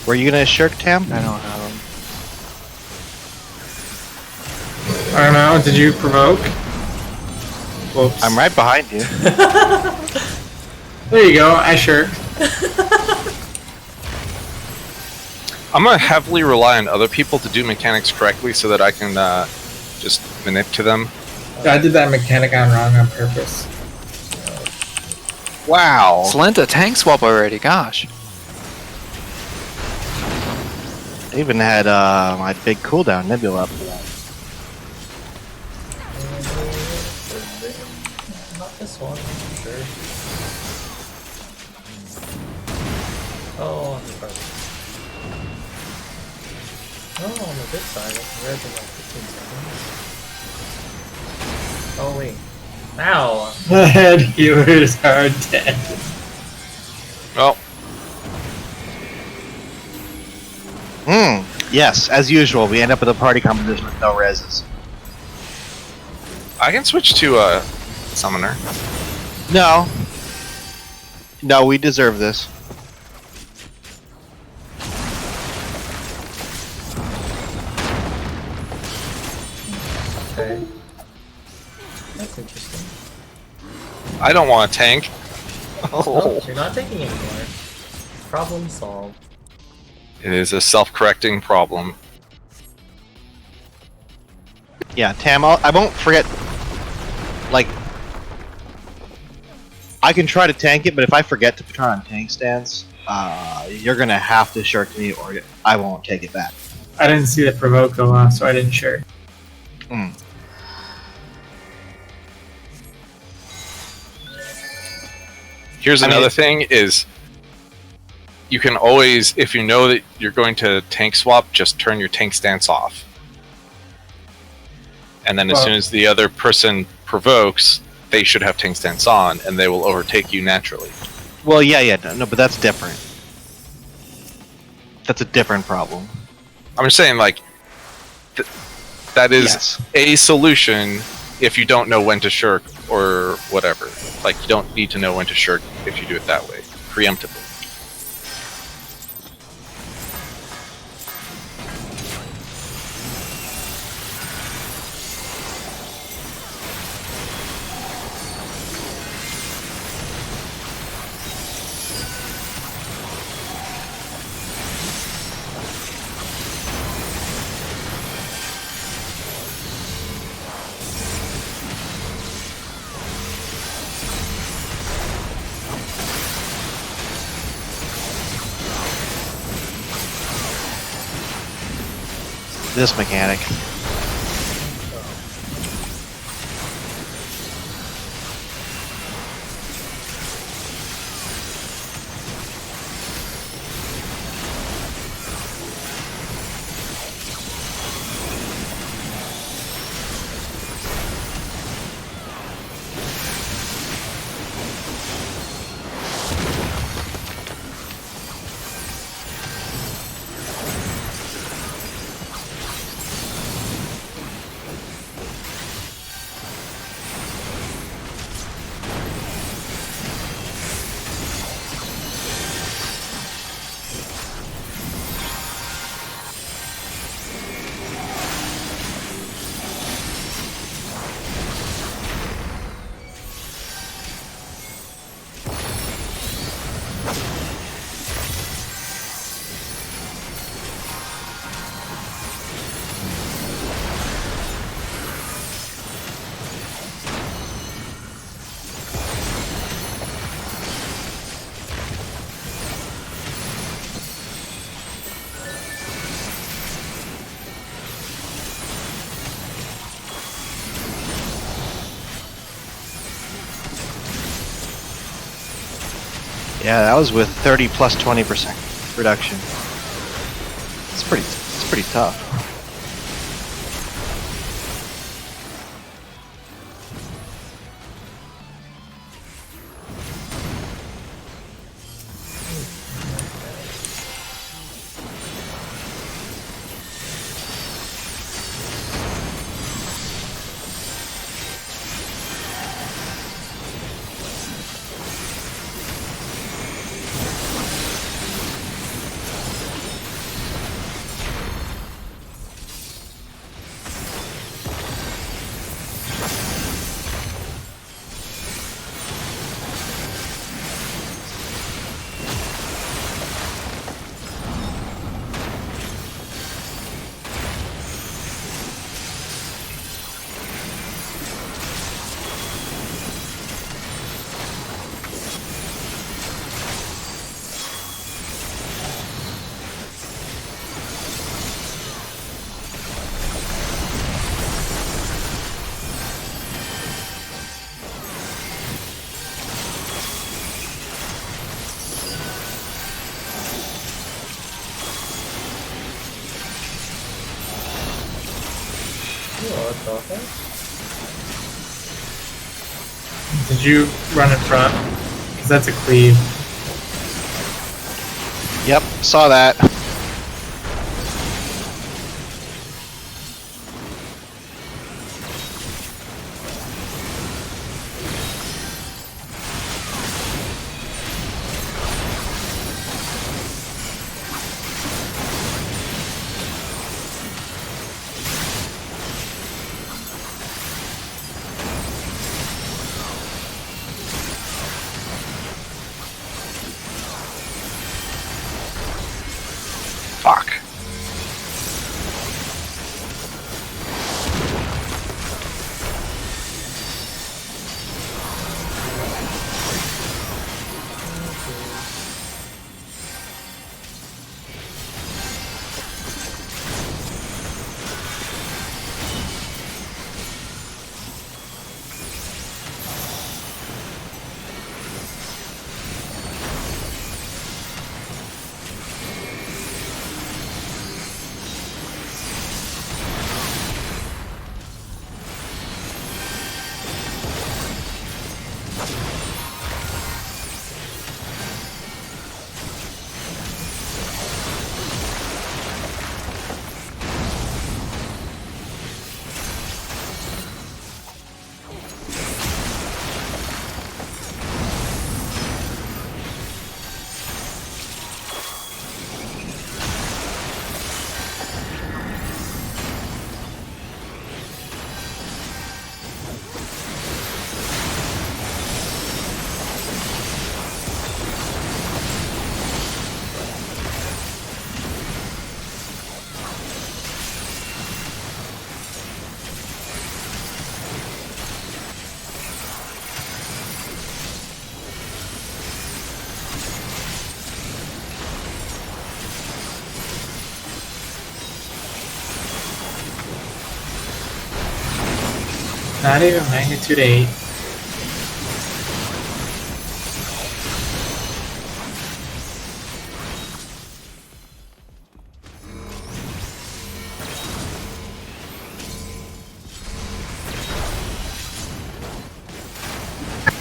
Were you gonna shirk, Tam?
I don't have them.
I don't know. Did you provoke? Whoops.
I'm right behind you.
There you go. I shirked.
I'm gonna heavily rely on other people to do mechanics correctly so that I can just manip to them.
I did that mechanic on wrong on purpose.
Wow.
Slenta tank swap already, gosh.
I even had my big cooldown nebula up for that.
Not this one, sure. Oh, on the card. Oh, on the good side, compared to like 15 seconds. Oh wait. Ow!
The head healers are dead.
Well,
Yes, as usual, we end up with a party composition with no reses.
I can switch to a summoner.
No. No, we deserve this.
Okay. That's interesting.
I don't want a tank.
Oh, you're not taking anymore. Problem solved.
It is a self-correcting problem.
Yeah, Tam, I won't forget. Like, I can try to tank it, but if I forget to turn on tank stance, you're gonna have to shirk me, or I won't take it back.
I didn't see the provoke go off, so I didn't shirk.
Here's another thing is you can always, if you know that you're going to tank swap, just turn your tank stance off. And then as soon as the other person provokes, they should have tank stance on, and they will overtake you naturally.
Well, yeah, no, but that's different. That's a different problem.
I'm just saying, like, that is
Yes.
a solution if you don't know when to shirk or whatever. Like, you don't need to know when to shirk if you do it that way, preemptively.
This mechanic. Yeah, that was with 30 plus 20% reduction. It's pretty tough.
Did you run in front? Because that's a cleave.
Yep, saw that. Fuck.
Not even magnitude 8.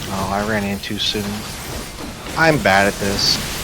Oh, I ran in too soon. I'm bad at this.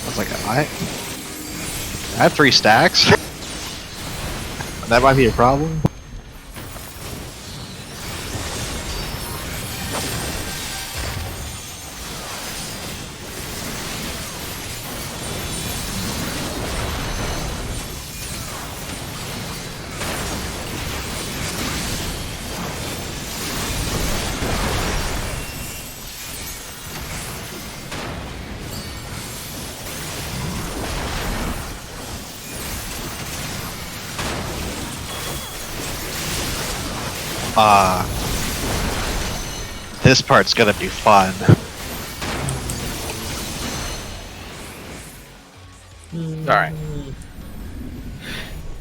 I was like, I have 3 stacks? That might be a problem. This part's gonna be fun.
Alright.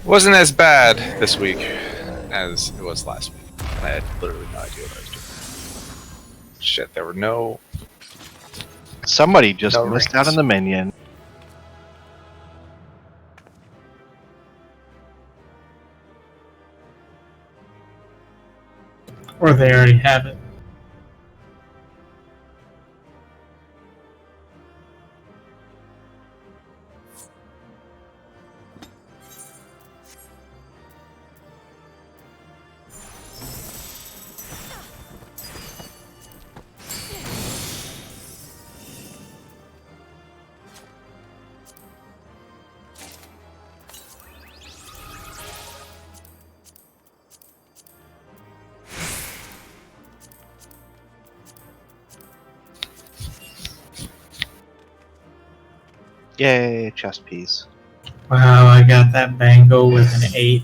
Wasn't as bad this week as it was last week. I had literally no idea what I was doing. Shit, there were no...
Somebody just
No
missed
rings.
out on the minion.
Or they already have it.
Yay, chest piece.
Wow, I got that bango with an 8.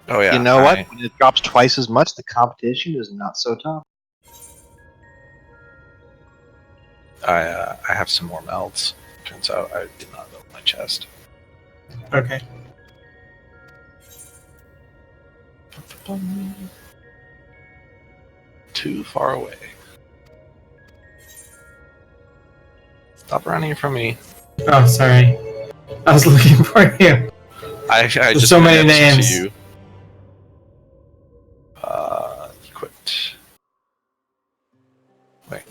Oh yeah.
You know what? When it drops twice as much, the competition is not so tough.
I have some more melts. Turns out I did not melt my chest.
Okay.
Too far away. Stop running from me.
Oh, sorry. I was looking for you.
I just
so many
glanced
names.
to you. Equipped. Wait.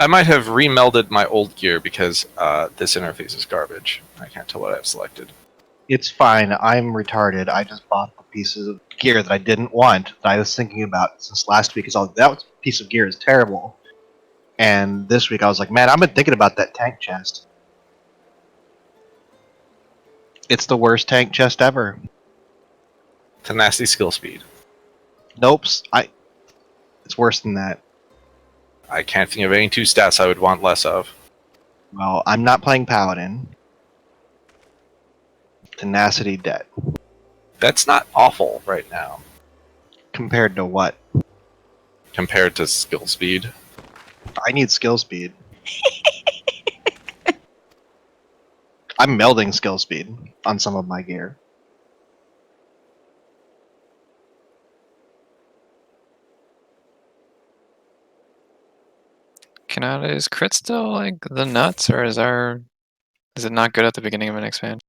I might have remelded my old gear because this interface is garbage. I can't tell what I've selected.
It's fine. I'm retarded. I just bought the pieces of gear that I didn't want, that I was thinking about since last week. That piece of gear is terrible. And this week I was like, man, I've been thinking about that tank chest. It's the worst tank chest ever.
Tenacity, skill, speed.
Nope. It's worse than that.
I can't think of any two stats I would want less of.
Well, I'm not playing Paladin. Tenacity debt.
That's not awful right now
Compared to what?
compared to skill speed.
I need skill speed. I'm melding skill speed on some of my gear.
Kanata, is crit still like the nuts, or is it not good at the beginning of an expansion?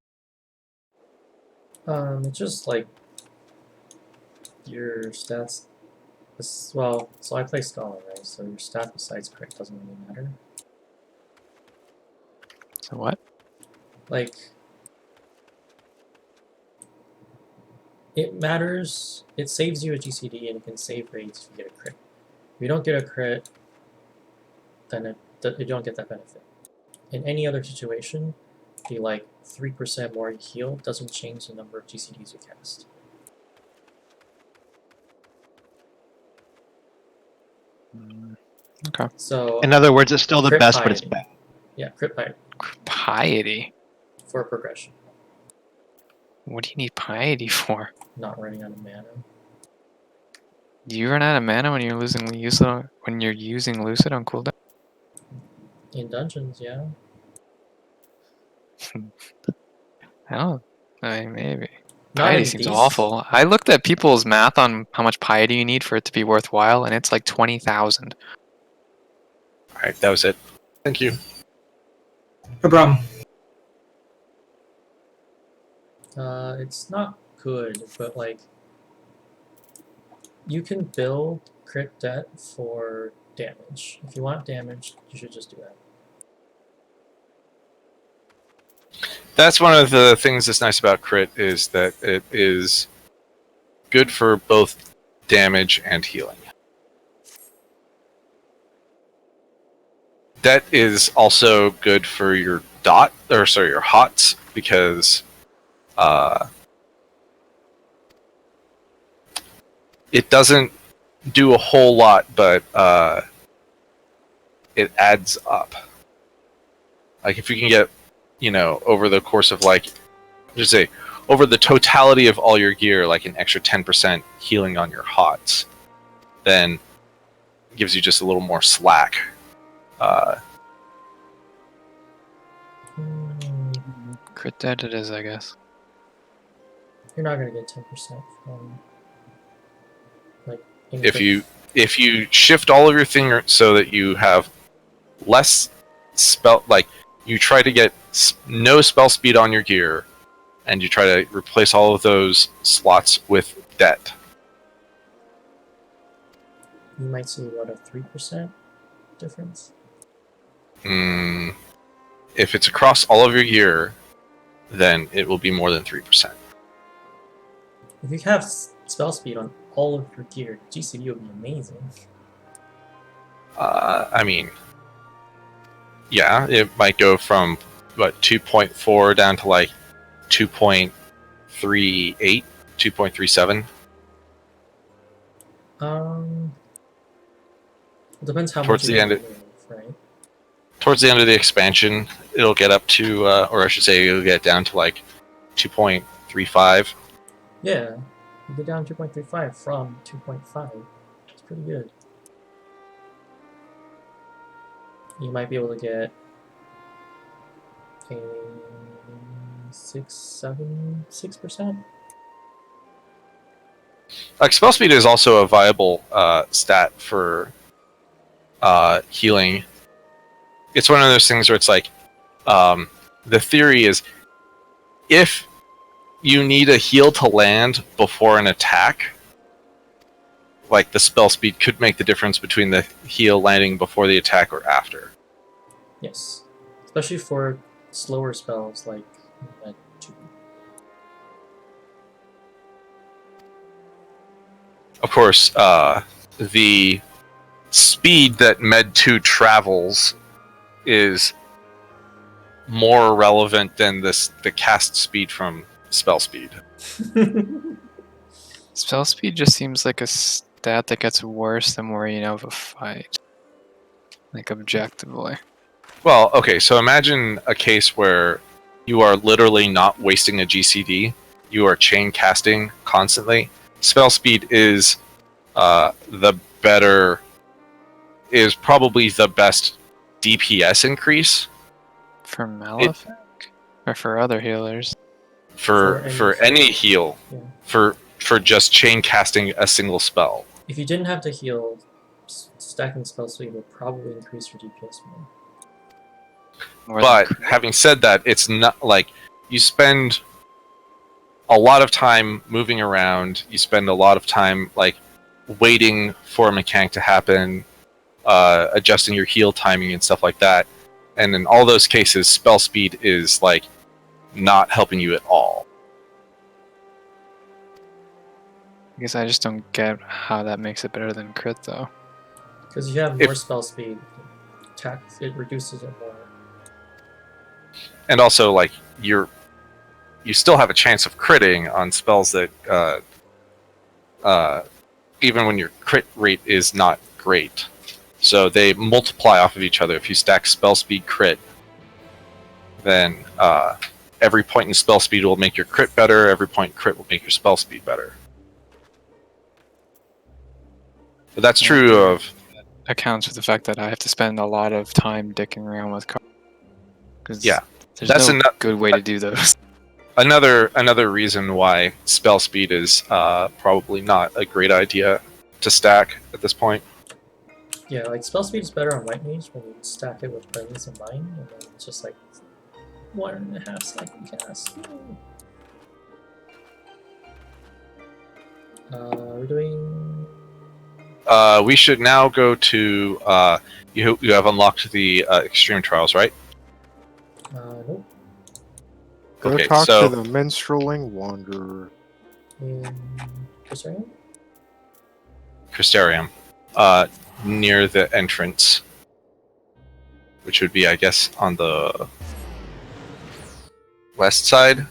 It's just like your stats. Well, so I play Scholar, right? So your stat besides crit doesn't really matter.
So what?
Like, it matters. It saves you a GCD and it can save rates if you get a crit. If you don't get a crit, then you don't get that benefit. In any other situation, the like 3% more you heal doesn't change the number of GCDs you cast.
Okay.
So
In other words, it's still the
crit
best, but it's
piety.
bad.
Yeah, crit piety
Piety.
for progression,
What do you need piety for?
not running out of mana.
Do you run out of mana when you're using Lucid on cooldown?
In dungeons, yeah.
I don't. I mean, maybe.
Not
Piety
in
seems
these.
awful. I looked at people's math on how much piety you need for it to be worthwhile, and it's like 20,000.
Alright, that was it. Thank you.
No problem.
It's not good, but like you can build crit debt for damage. If you want damage, you should just do that.
That's one of the things that's nice about crit is that it is good for both damage and healing. That is also good for your your hots, because it doesn't do a whole lot, but it adds up. Like if you can get, over the course of just say, over the totality of all your gear, like an extra 10% healing on your hots, then it gives you just a little more slack.
Crit dead it is, I guess.
You're not gonna get 10% from
If you shift all of your thing so that you have less spell, like you try to get no spell speed on your gear, and you try to replace all of those slots with debt.
You might see what, a 3% difference?
If it's across all of your gear, then it will be more than 3%.
If you have spell speed on all of your gear, GCD would be amazing.
I mean, yeah, it might go from 2.4 down to 2.38, 2.37.
It depends how
Towards
much
the
you
end,
move, right?
Towards the end of the expansion, it'll get up to, or I should say, it'll get down to 2.35.
Yeah, you get down 2.35 from 2.5. It's pretty good. You might be able to get a 6%.
Spell speed is also a viable stat for healing. It's one of those things where it's the theory is if you need a heal to land before an attack, the spell speed could make the difference between the heal landing before the attack or after.
Yes, especially for slower spells like Med 2.
Of course, the speed that Med 2 travels is more relevant than the cast speed from spell speed.
Spell speed just seems like a stat that gets worse the more you know of a fight. Objectively.
Well, okay, so imagine a case where you are literally not wasting a GCD. You are chain casting constantly. Spell speed is probably the best DPS increase.
For Malefic? Or for other healers?
For any heal.
Yeah.
For just chain casting a single spell.
If you didn't have to heal, stacking spell speed would probably increase your DPS more.
But having said that, it's not you spend a lot of time moving around. You spend a lot of time waiting for a mechanic to happen, adjusting your heal timing and stuff like that. And in all those cases, spell speed is not helping you at all.
I guess I just don't get how that makes it better than crit, though.
Because you have more spell speed, it reduces it more.
And also, you still have a chance of critting on spells that, even when your crit rate is not great. So they multiply off of each other. If you stack spell speed crit, then every point in spell speed will make your crit better, every point in crit will make your spell speed better. But that's true of...
Accounts for the fact that I have to spend a lot of time dicking around with cards.
Yeah.
There's no good way to do those.
Another reason why spell speed is probably not a great idea to stack at this point.
Yeah, spell speed is better on White Mage when you stack it with Presence of Mind, and then it's just 1.5 second cast. We're doing...
we should now go to... you have unlocked the Extreme Trials, right?
Nope.
Go talk to the Minstraling Wanderer.
In Crystarium?
Crystarium. Near the entrance. Which would be, I guess, on the west side.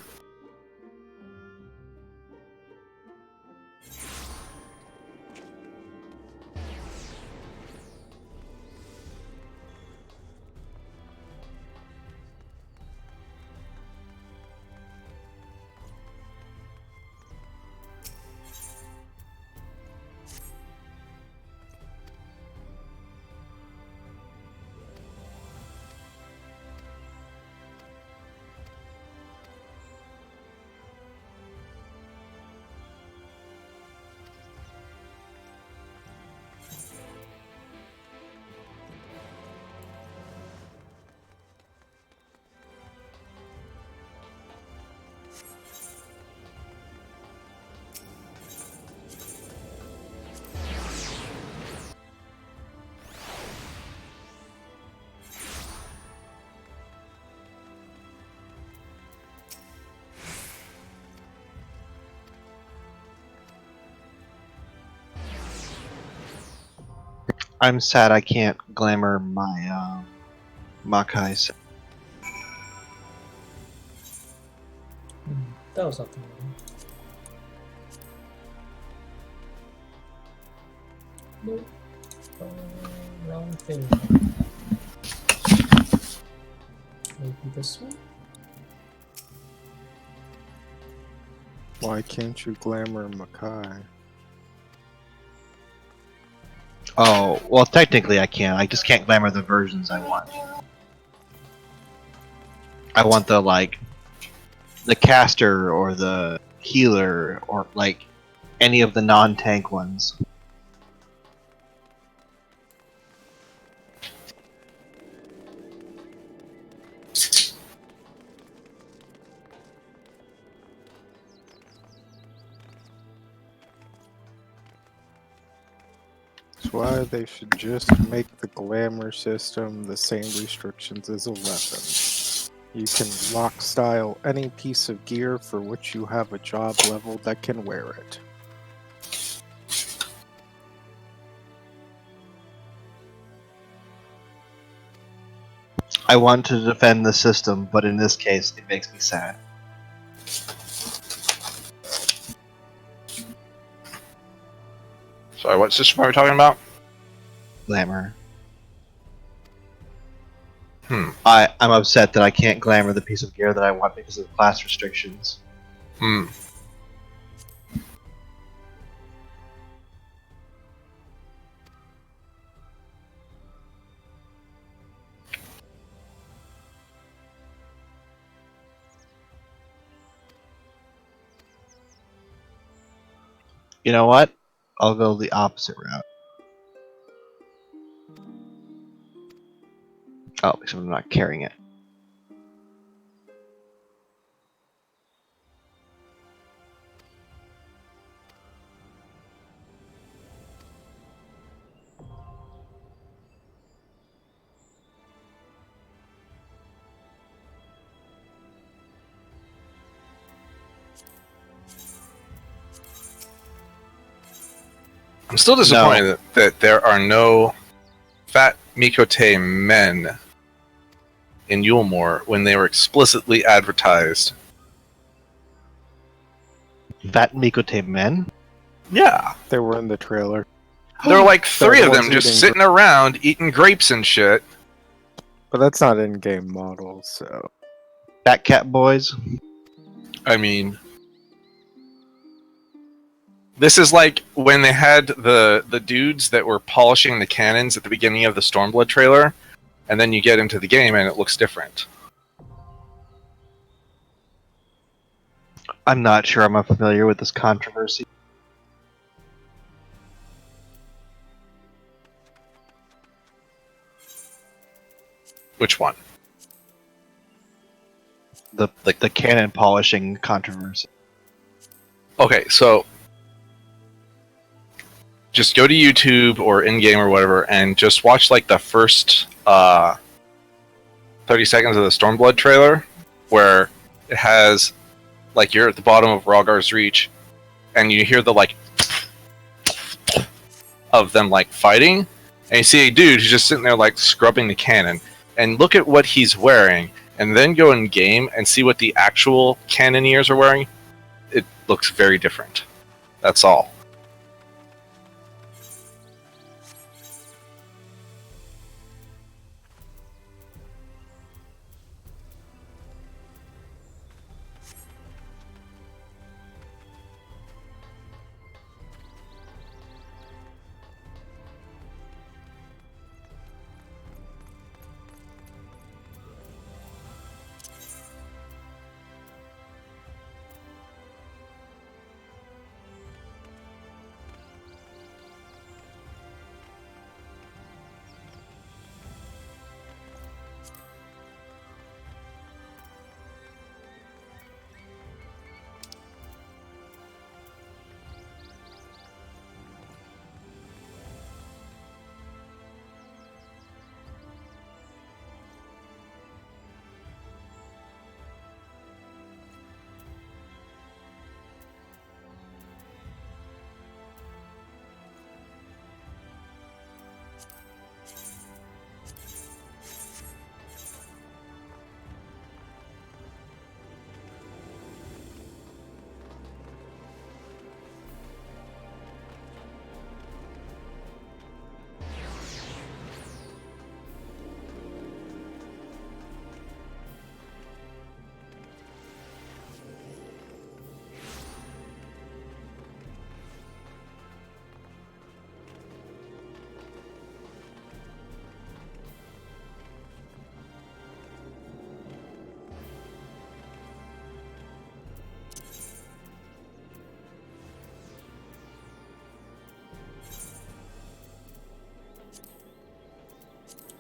I'm sad I can't glamour my Makai.
That was nothing. Nope. Wrong thing. Maybe this one?
Why can't you glamour Makai?
Oh, well, technically I can. I just can't glamour the versions I want. I want the caster or the healer or like any of the non-tank ones.
That's why they should just make the glamour system the same restrictions as a weapon. You can lock style any piece of gear for which you have a job level that can wear it.
I want to defend the system, but in this case, it makes me sad.
Sorry, what system are we talking about?
Glamour.
Hmm.
I'm upset that I can't glamour the piece of gear that I want because of class restrictions.
Hmm.
You know what? I'll go the opposite route. Oh, because I'm not carrying it.
I'm still disappointed that there are no fat Mikote men in Yulemore when they were explicitly advertised.
Fat Mikote men?
Yeah.
They were in the trailer.
There were like three of them
one's
just
eating
sitting around eating grapes and shit.
But that's not in-game model, so...
Fat Cat Boys?
I mean, this is like when they had the dudes that were polishing the cannons at the beginning of the Stormblood trailer, and then you get into the game and it looks different.
I'm not sure I'm familiar with this controversy.
Which one?
The cannon polishing controversy.
Okay, so just go to YouTube or in-game or whatever and just watch like the first 30 seconds of the Stormblood trailer where it has like you're at the bottom of Rhaegar's Reach and you hear the like of them like fighting and you see a dude who's just sitting there like scrubbing the cannon and look at what he's wearing and then go in game and see what the actual cannoneers are wearing. It looks very different. That's all.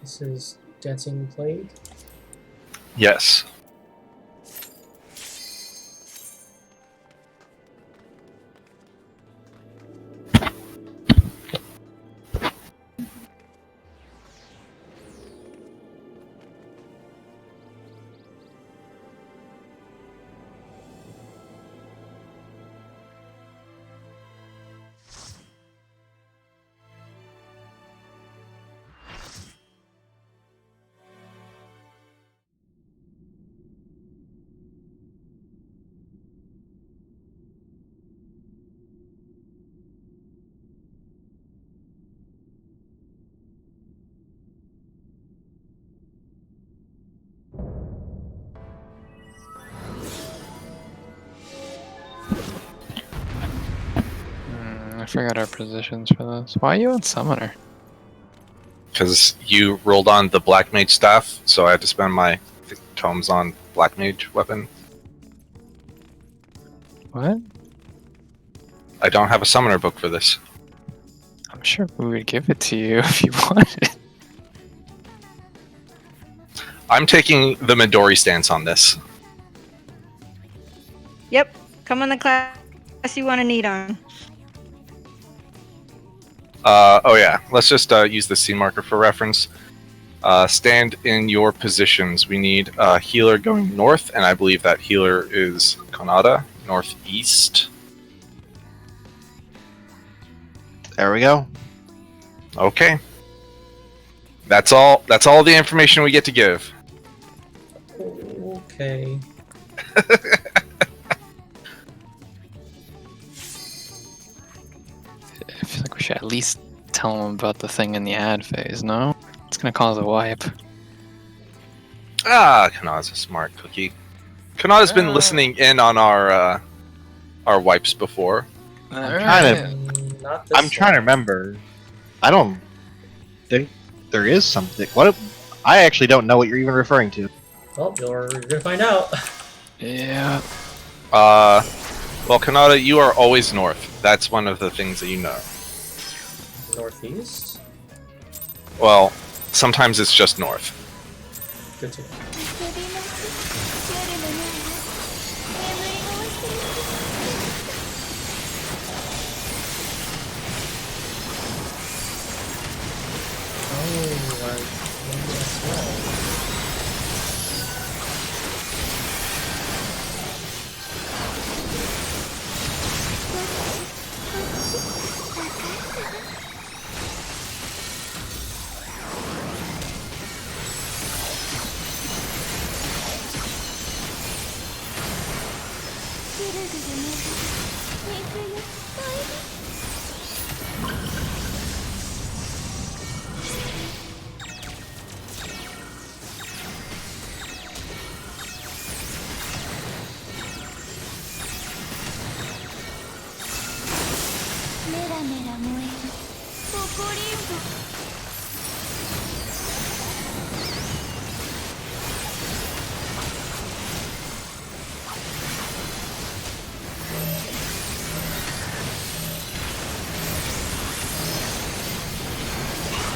This is Dancing Plague.
Yes.
I forgot our positions for this. Why are you on Summoner?
Because you rolled on the Black Mage staff, so I had to spend my tomes on Black Mage weapon.
What?
I don't have a summoner book for this.
I'm sure we would give it to you if you wanted.
I'm taking the Midori stance on this.
Yep. Come on the class you want to need on.
Oh yeah, let's just use the scene marker for reference. Stand in your positions. We need a healer going north, and I believe that healer is Kanata, northeast.
There we go.
Okay. That's all the information we get to give.
Okay.
I feel like we should at least tell them about the thing in the ad phase, no? It's gonna cause a wipe.
Kanata's a smart cookie. Kanata's been listening in on our wipes before.
Not this
I'm trying to remember. I don't think there is something. What? I actually don't know what you're even referring to.
Well, you're gonna find out.
Yeah.
Well, Kanata, you are always north. That's one of the things that you know.
Northeast?
Well, sometimes it's just north.
Good to know. Oh, right. Maybe as well.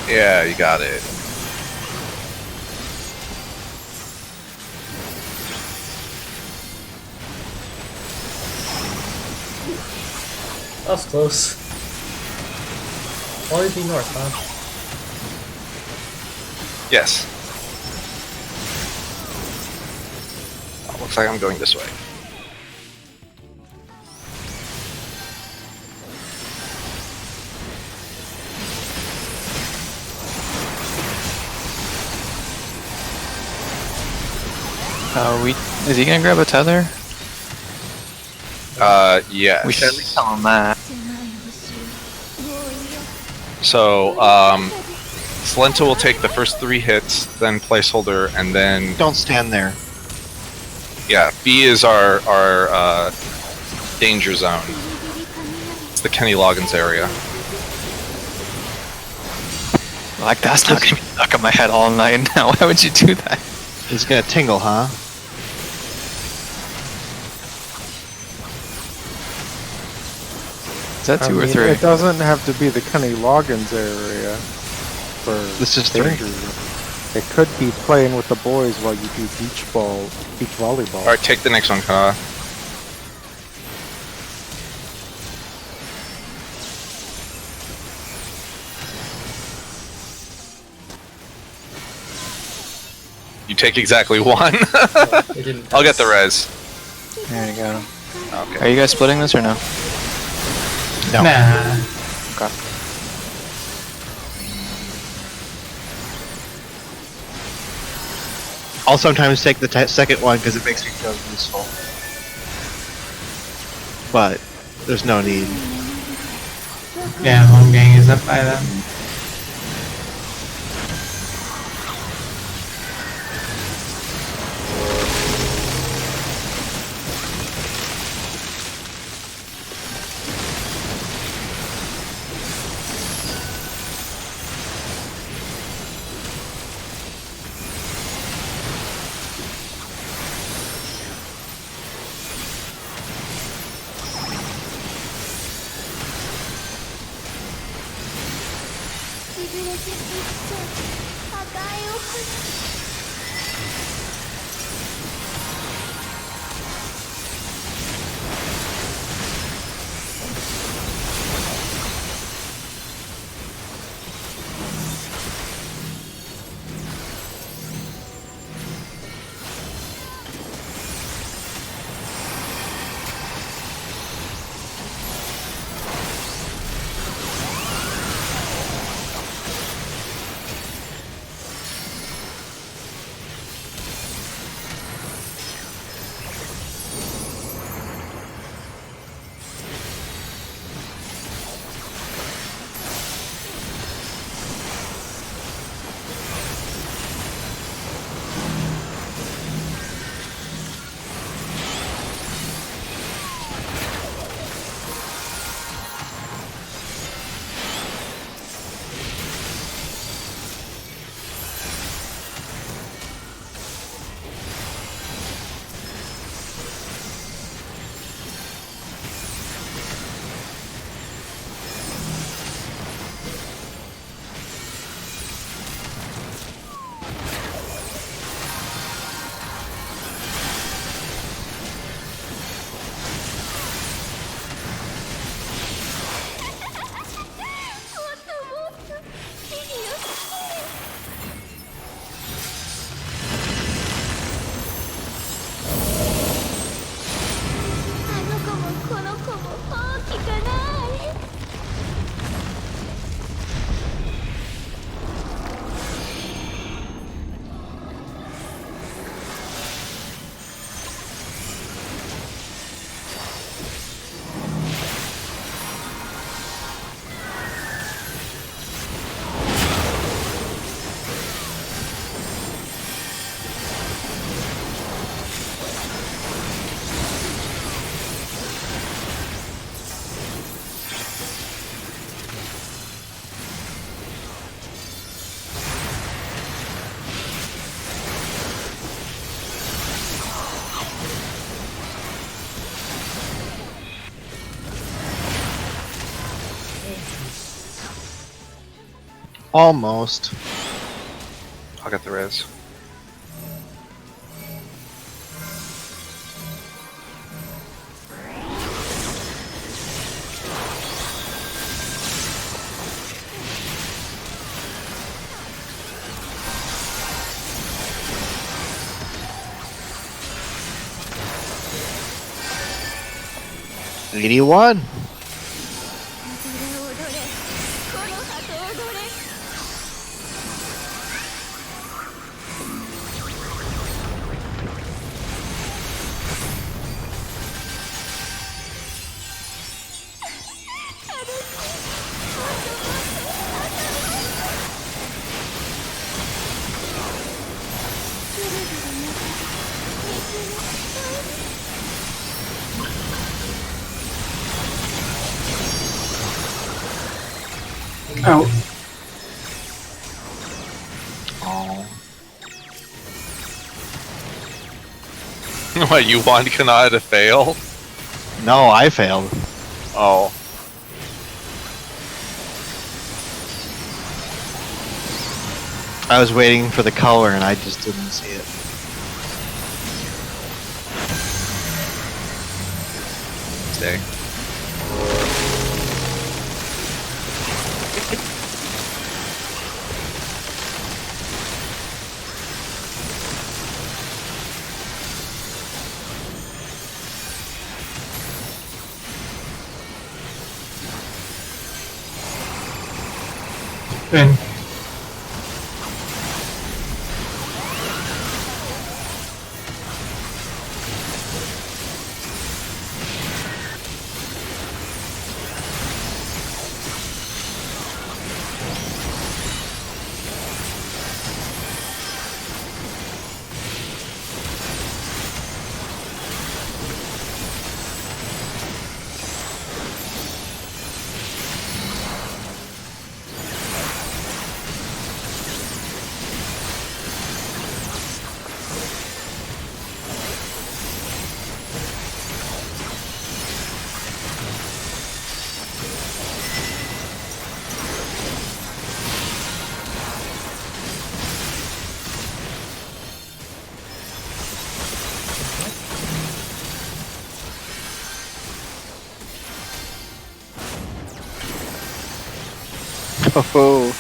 Yeah, you got it.
That was close. Always be north, huh?
Yes. Oh, looks like I'm going this way.
Is he gonna grab a tether?
Yes.
We should at least tell him that.
So, Salenta will take the first 3 hits, then placeholder, and then...
Don't stand there.
Yeah, B is our danger zone. It's the Kenny Loggins area.
Like, that's not gonna be stuck in my head all night now. Why would you do that?
It's gonna tingle, huh?
Is that 2 or 3?
It doesn't have to be the Kenny Loggins area for
This is 3.
danger. It could be playing with the boys while you do beach volleyball.
Alright, take the next one, Kana. You take exactly one.
It didn't
I'll get
pass.
the res.
There you go.
Okay.
Are you guys splitting this or no?
No.
Nah.
Okay.
I'll sometimes take the second one because it makes me feel useful. But there's no need.
Yeah, home gang is up by them.
Almost.
I'll get the res.
$81.
Oh,
Oh.
What, you want Kanata to fail?
No, I failed.
Oh.
I was waiting for the color and I just didn't see it.
Stay.
And
Oh.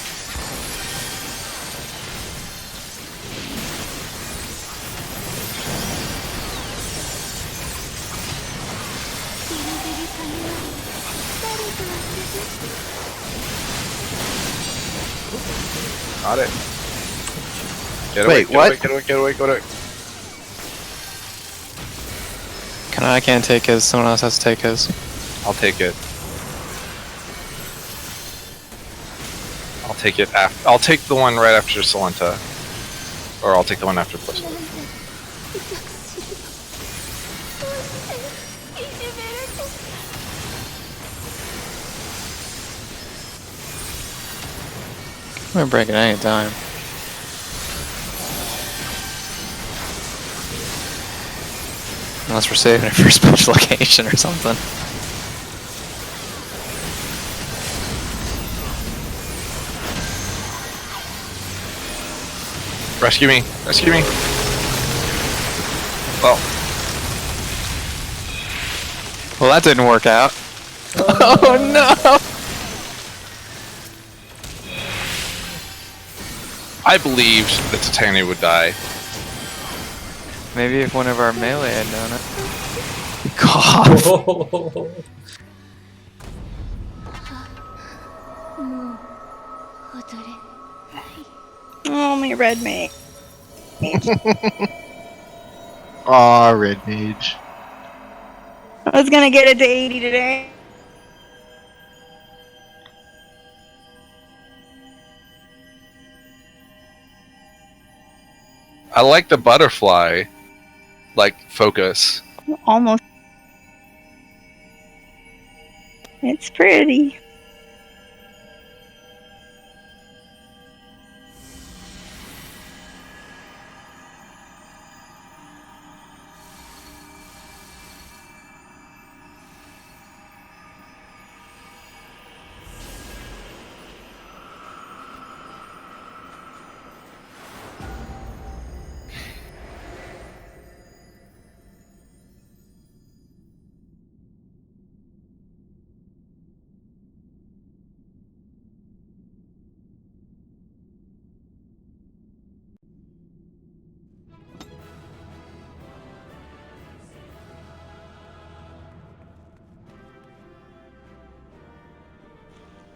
Got it. Get away,
Wait,
get
what?
away, get away, get away, get away.
I can't take his, someone else has to take his.
I'll take it. I'll take it after. I'll take the one right after Solenta. Or I'll take the one after Blizzard.
I'm gonna break it any time. Unless we're saving it for a special occasion or something.
Rescue me! Rescue me! Well,
Well, that didn't work out. Oh no!
I believed that Titania would die.
Maybe if one of our melee had done it. Cough!
Oh, my red mate.
Aw, Red Mage.
I was gonna get it to 80 today.
I like the butterfly, like, focus.
Almost. It's pretty.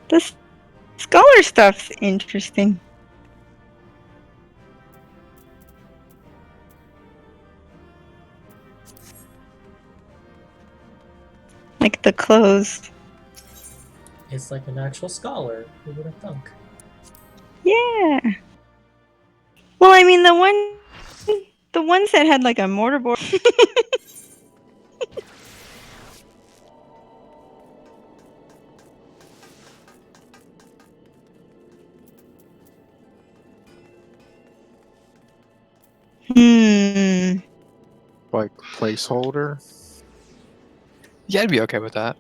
This scholar stuff's interesting. Like the clothes.
It's like an actual scholar. Who would have thunk?
Yeah. Well, I mean, the ones that had like a mortarboard.
Like placeholder.
Yeah, I'd be okay with that.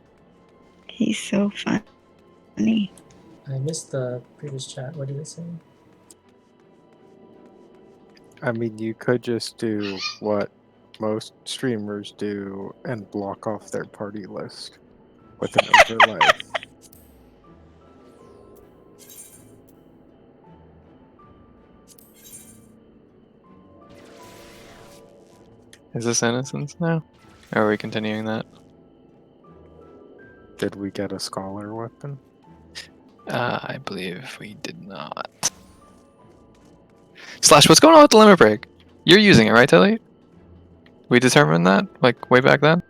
He's so funny.
I missed the previous chat. What did it say?
I mean, you could just do what most streamers do and block off their party list with an overlay.
Is this Innocence now? Or are we continuing that?
Did we get a scholar weapon?
I believe we did not. Slash, what's going on with the limit break? You're using it, right, Tilly? We determined that, like, way back then?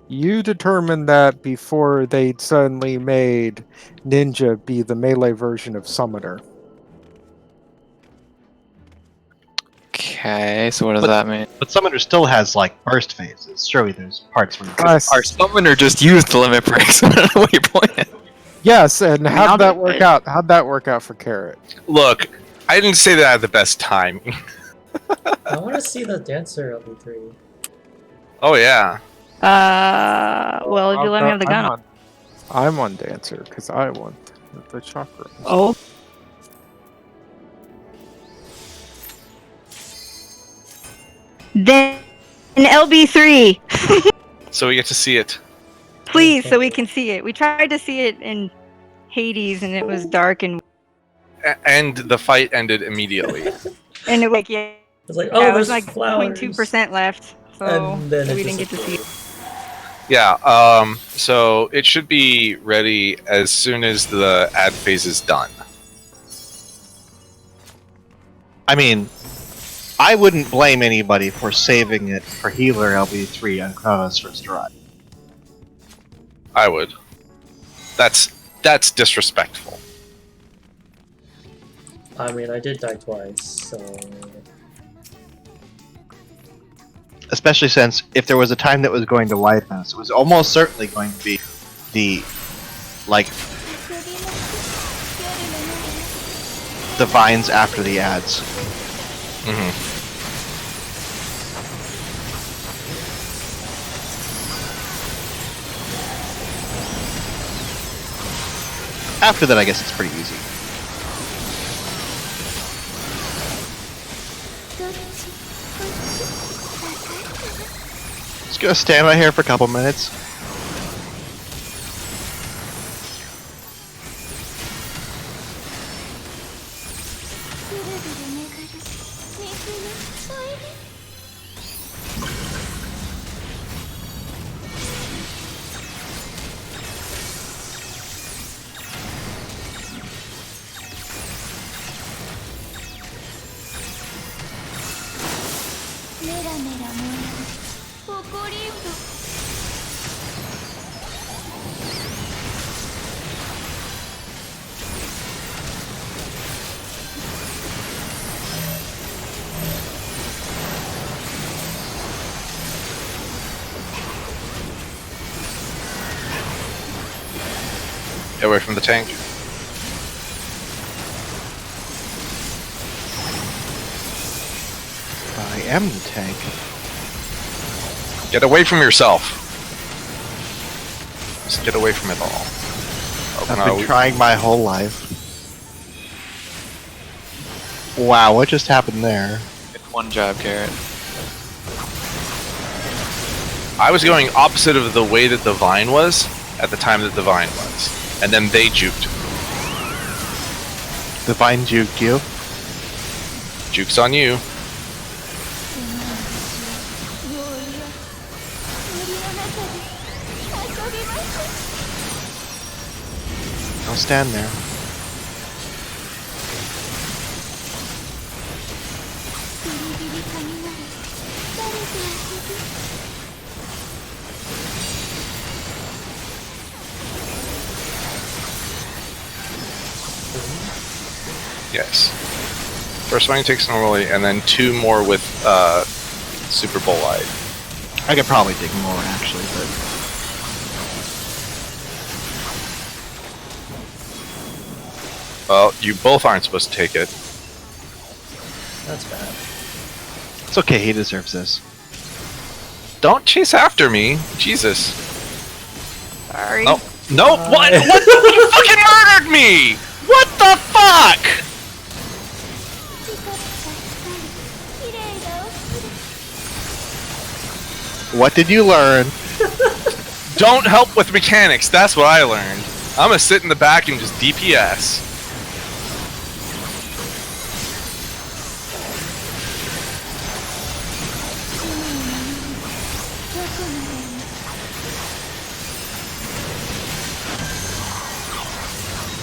You determined that before they'd suddenly made Ninja be the melee version of Summoner.
Okay, so what does that mean?
But Summoner still has like burst phases. Surely there's parts where you could
Yes,
Our summoner just used the limit break, so I don't know what your point is.
yes, and how'd
I'll
that
do
work
it.
out? How'd that work out for Carrot?
Look, I didn't say that I had the best time.
I want to see the dancer LB3.
Oh yeah.
Well, if you let me have the gun.
I'm on Dancer because I want the chakra.
Oh. Then LB3,
So we get to see it.
please, so we can see it. We tried to see it in Hades, and it was dark, and
And the fight ended immediately.
it was like, yeah,
It's like,
yeah,
oh,
it was
there's
like
flowers.
0.2% left, so
And then it
we didn't get to see it.
Yeah, so it should be ready as soon as the ad phase is done.
I mean, I wouldn't blame anybody for saving it for Healer LB3 on Chrono's first run.
I would. That's disrespectful.
I mean, I did die twice, so...
Especially since if there was a time that was going to wipe us, it was almost certainly going to be the, like, the vines after the ads.
Mm-hmm.
After that, I guess it's pretty easy. Just gonna stand right here for a couple minutes.
Get away from the tank.
I am the tank.
Get away from yourself. Just get away from it all. Oh,
I've
no,
been trying my whole life. Wow, what just happened there?
Good one job, Carrot.
I was going opposite of the way that the vine was at the time that the vine was. And then they juked.
The vine juked you.
Juke's on you.
Don't stand there.
Yes. First one he takes normally, and then two more with Super Bolide.
I could probably dig more actually, but
Well, you both aren't supposed to take it.
That's bad.
it's okay. He deserves this.
Don't chase after me. Jesus.
Sorry.
Oh. No, what? You fucking murdered me! What the fuck?
What did you learn?
Don't help with mechanics. That's what I learned. I'm gonna sit in the back and just DPS.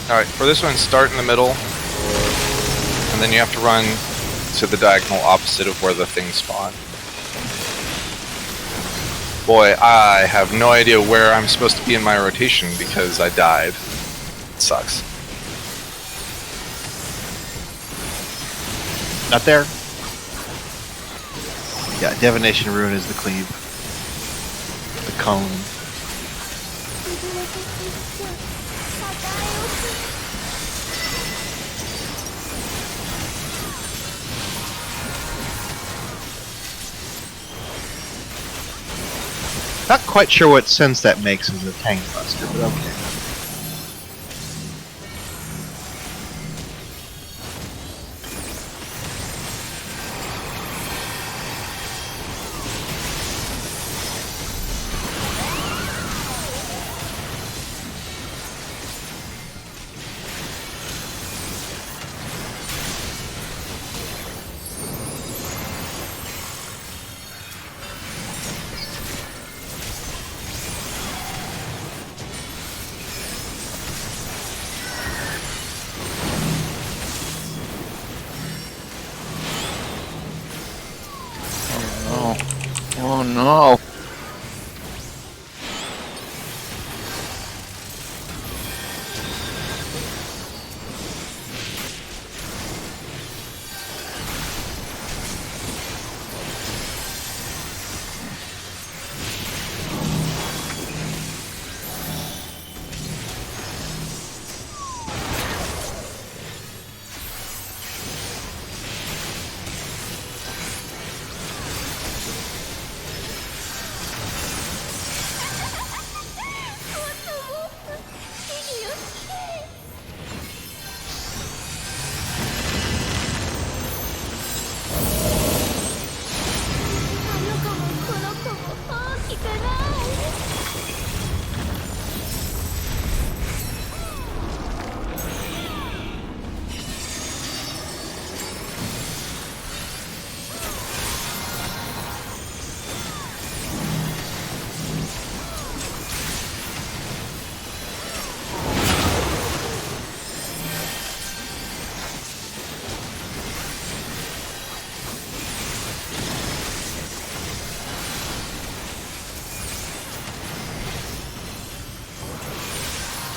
Alright, for this one, start in the middle, and then you have to run to the diagonal opposite of where the things spawn. Boy, I have no idea where I'm supposed to be in my rotation because I died. It sucks.
Not there? Yeah, Divination Rune is the cleave. The cone. Not quite sure what sense that makes as a tank buster, but okay.
Oh no.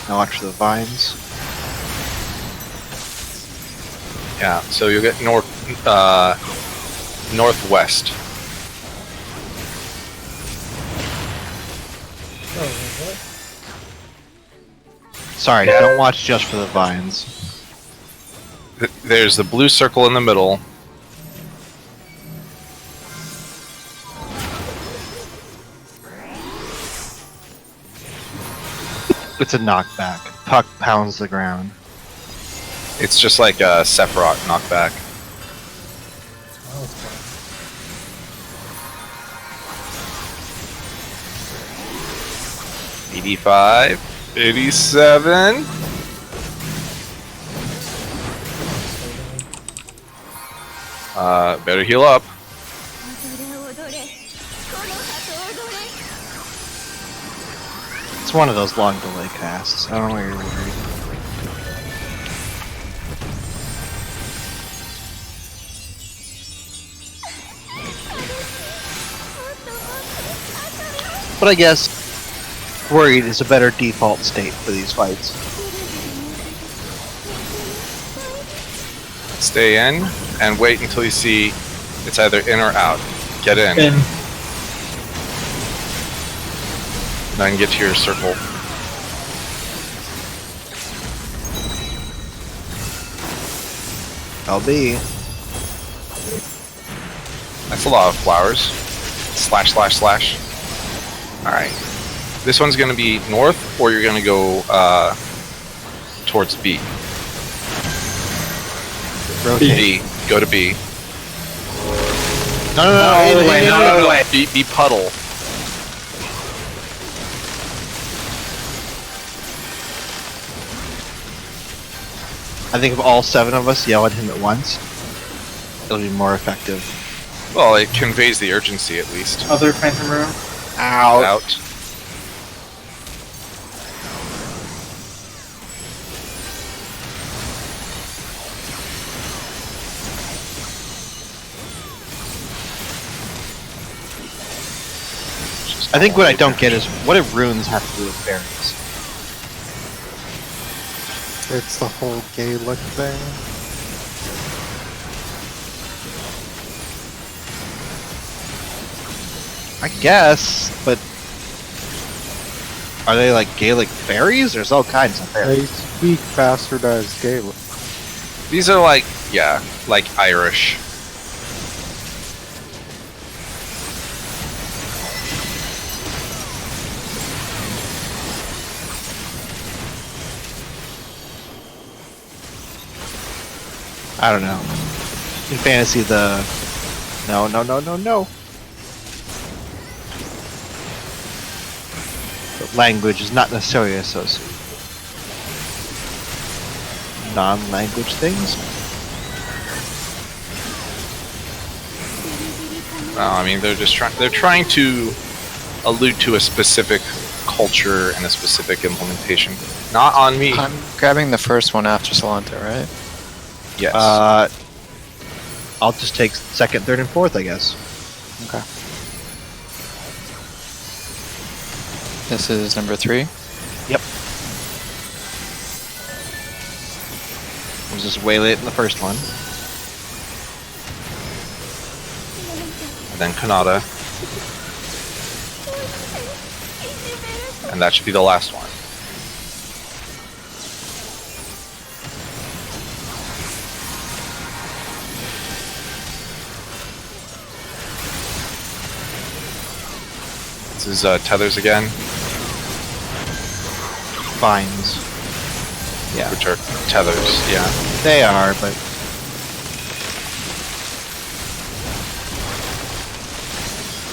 Now watch the vines.
Yeah, so you'll get northwest.
Sorry, don't watch just for the vines.
There's the blue circle in the middle.
It's a knockback. Puck pounds the ground.
It's just like a Sephiroth knockback. 85, 87. Better heal up.
It's one of those long delay casts. I don't know why you're worried. But I guess worried is a better default state for these fights.
Stay in and wait until you see it's either in or out. Get in. Then get to your circle.
LB.
That's a lot of flowers. Slash, slash, slash. Alright. This one's going to be north, or you're going to go towards B.
Rotate.
B. Go to B.
No,
Be puddle.
I think if all 7 of us yell at him at once, it'll be more effective.
Well, it conveys the urgency at least.
Other Phantom Room.
Out.
I think what I don't get is, what do runes have to do with fairies?
It's the whole Gaelic thing.
I guess, but are they like Gaelic fairies? There's all kinds of
They
fairies.
speak bastardized Gaelic.
These are like, yeah, like Irish.
I don't know. In fantasy, no. The language is not necessarily associated with non-language things.
I mean, they're just they're trying to allude to a specific culture and a specific implementation. Not on me.
I'm grabbing the first one after Solanta, right?
Yes.
I'll just take 2nd, 3rd, and 4th, I guess.
Okay. This is number 3.
Yep. I was just way late in the first one.
And then Kanata. And that should be the last one. This is tethers again.
Vines. Yeah.
Which are tethers, yeah.
They are, but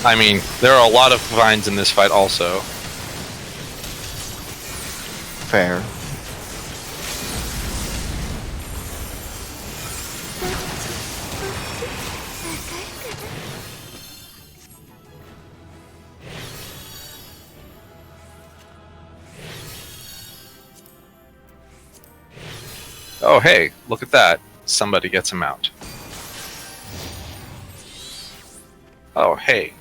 I mean, there are a lot of vines in this fight also.
fair.
Oh, hey, look at that. Somebody gets him out. Oh, hey.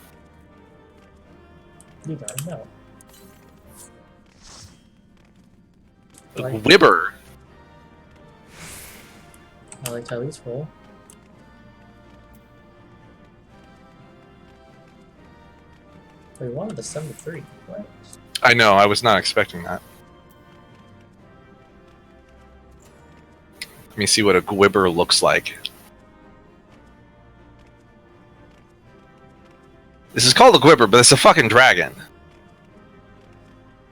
You gotta know.
Wibber.
I like Tylee's roll. We wanted a 73, right?
I know, I was not expecting that. Let me see what a Gwibber looks like. This is called a Gwibber, but it's a fucking dragon.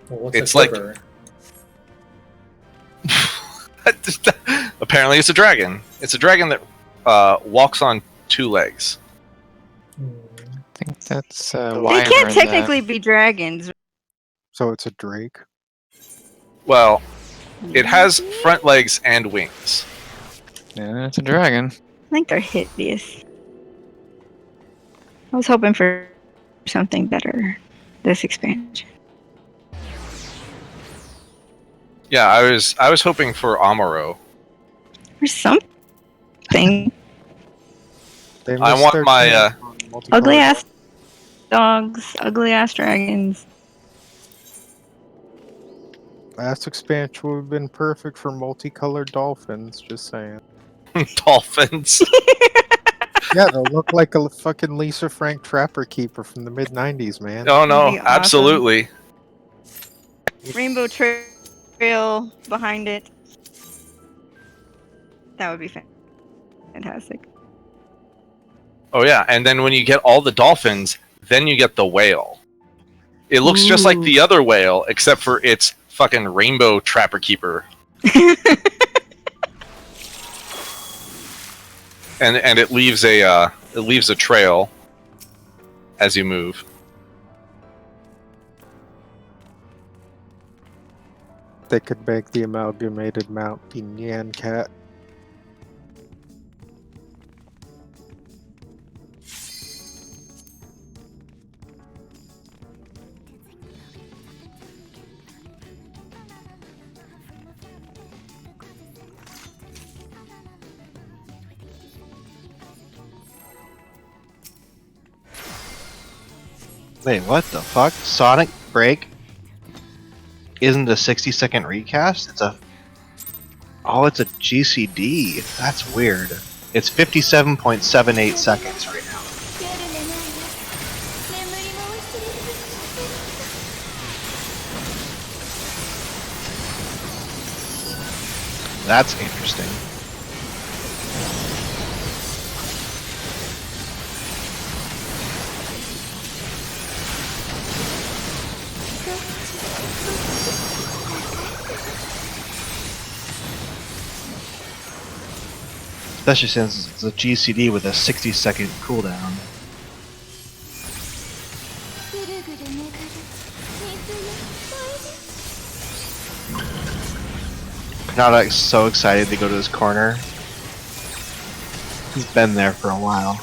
Well, what's
It's
a
like-
Gwibber?
Apparently it's a dragon. It's a dragon that walks on 2 legs.
Hmm.
I think that's
They
wyvern.
can't technically be dragons.
So it's a drake.
Well, it has front legs and wings.
Yeah, it's a dragon.
I think they're hideous. I was hoping for something better this expansion.
Yeah, I was hoping for Amuro.
Or something.
They
I
missed
want
their
my,
chance on multicolored.
Ugly ass dogs, ugly ass dragons.
Last expansion would have been perfect for multicolored dolphins. Just saying.
Dolphins.
Yeah, they'll look like a fucking Lisa Frank Trapper Keeper from the mid '90s, man.
Oh no,
That'd be awesome.
absolutely.
Rainbow trail behind it. That would be fantastic.
Oh yeah, and then when you get all the dolphins, then you get the whale. It looks just like the other whale, except for it's fucking rainbow trapper keeper. And it leaves a trail as you move.
They could make the amalgamated Mount Pinyan Cat.
Wait, what the fuck? Sonic Break isn't a 60-second recast? It's a... Oh, it's a GCD. That's weird. It's 57.78 seconds right now. That's interesting. Especially since it's a GCD with a 60-second cooldown. Kanata's so excited to go to this corner. He's been there for a while.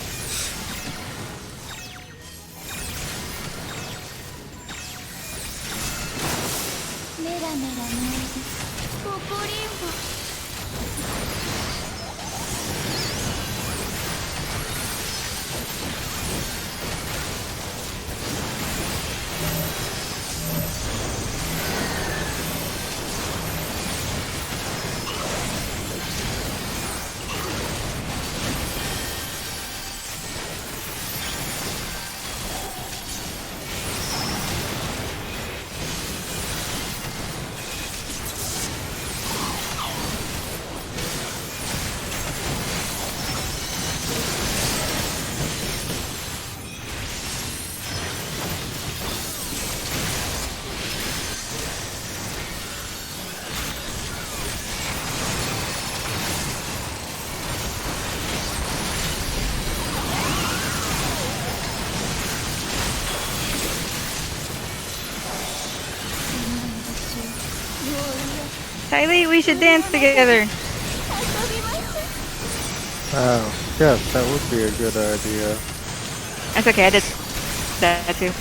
Tylee, we should dance together.
Oh, yes, that would be a good idea.
That's okay, I did that too.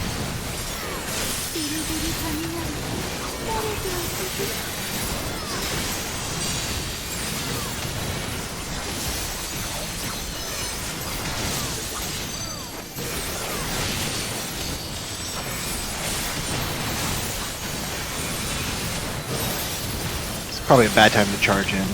Probably a bad time to charge in.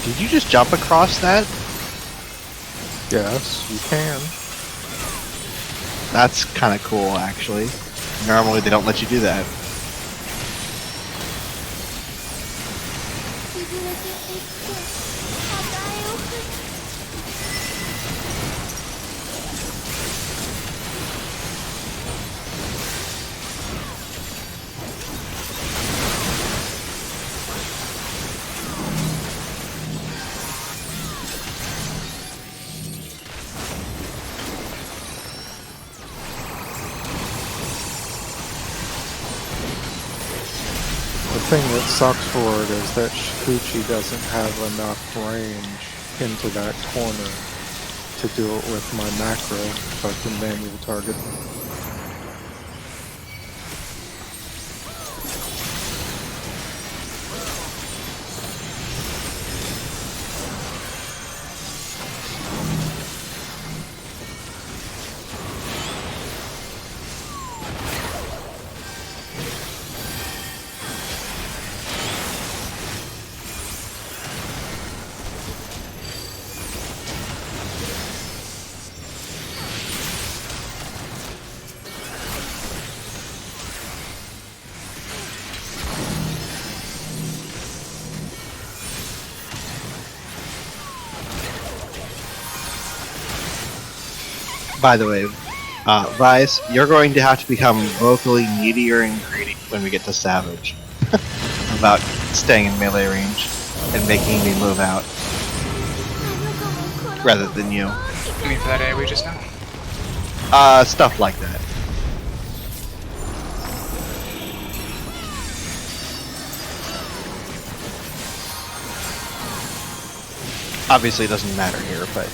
Did you just jump across that?
Yes, you can.
That's kind of cool, actually. Normally they don't let you do that.
The thing that sucks for it is that Shikuchi doesn't have enough range into that corner to do it with my macro, so I can manual target.
By the way, Vice, you're going to have to become vocally needier and greedy when we get to Savage about staying in melee range and making me move out rather than you.
You mean for that AoE just now?
Stuff like that. Obviously, it doesn't matter here, but.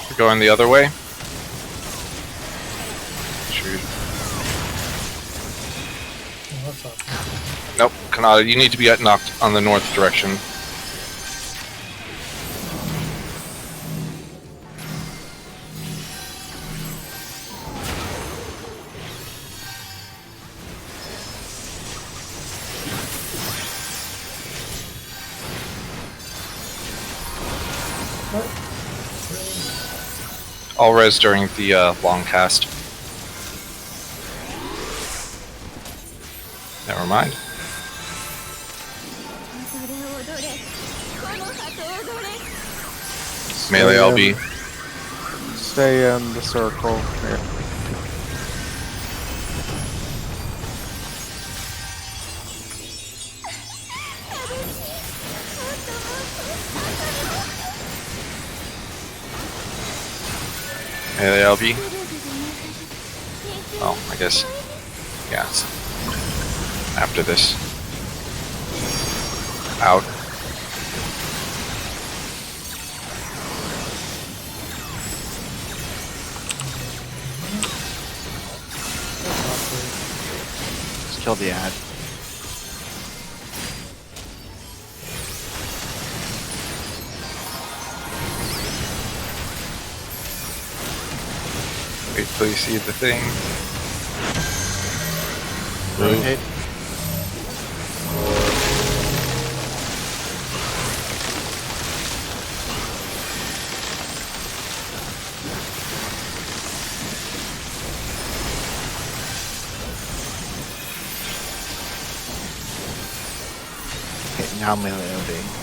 We're going the other way. Shoot. Nope, Kanata, you need to be knocked on the north direction. I'll res during the long cast. Never mind. Melee LB.
Stay in the circle. Yeah.
Melee LB. Oh, I guess. Yeah. It's after this. Out.
Just kill the ad.
Wait till you see the thing.
Rotate. Okay, now melee LB.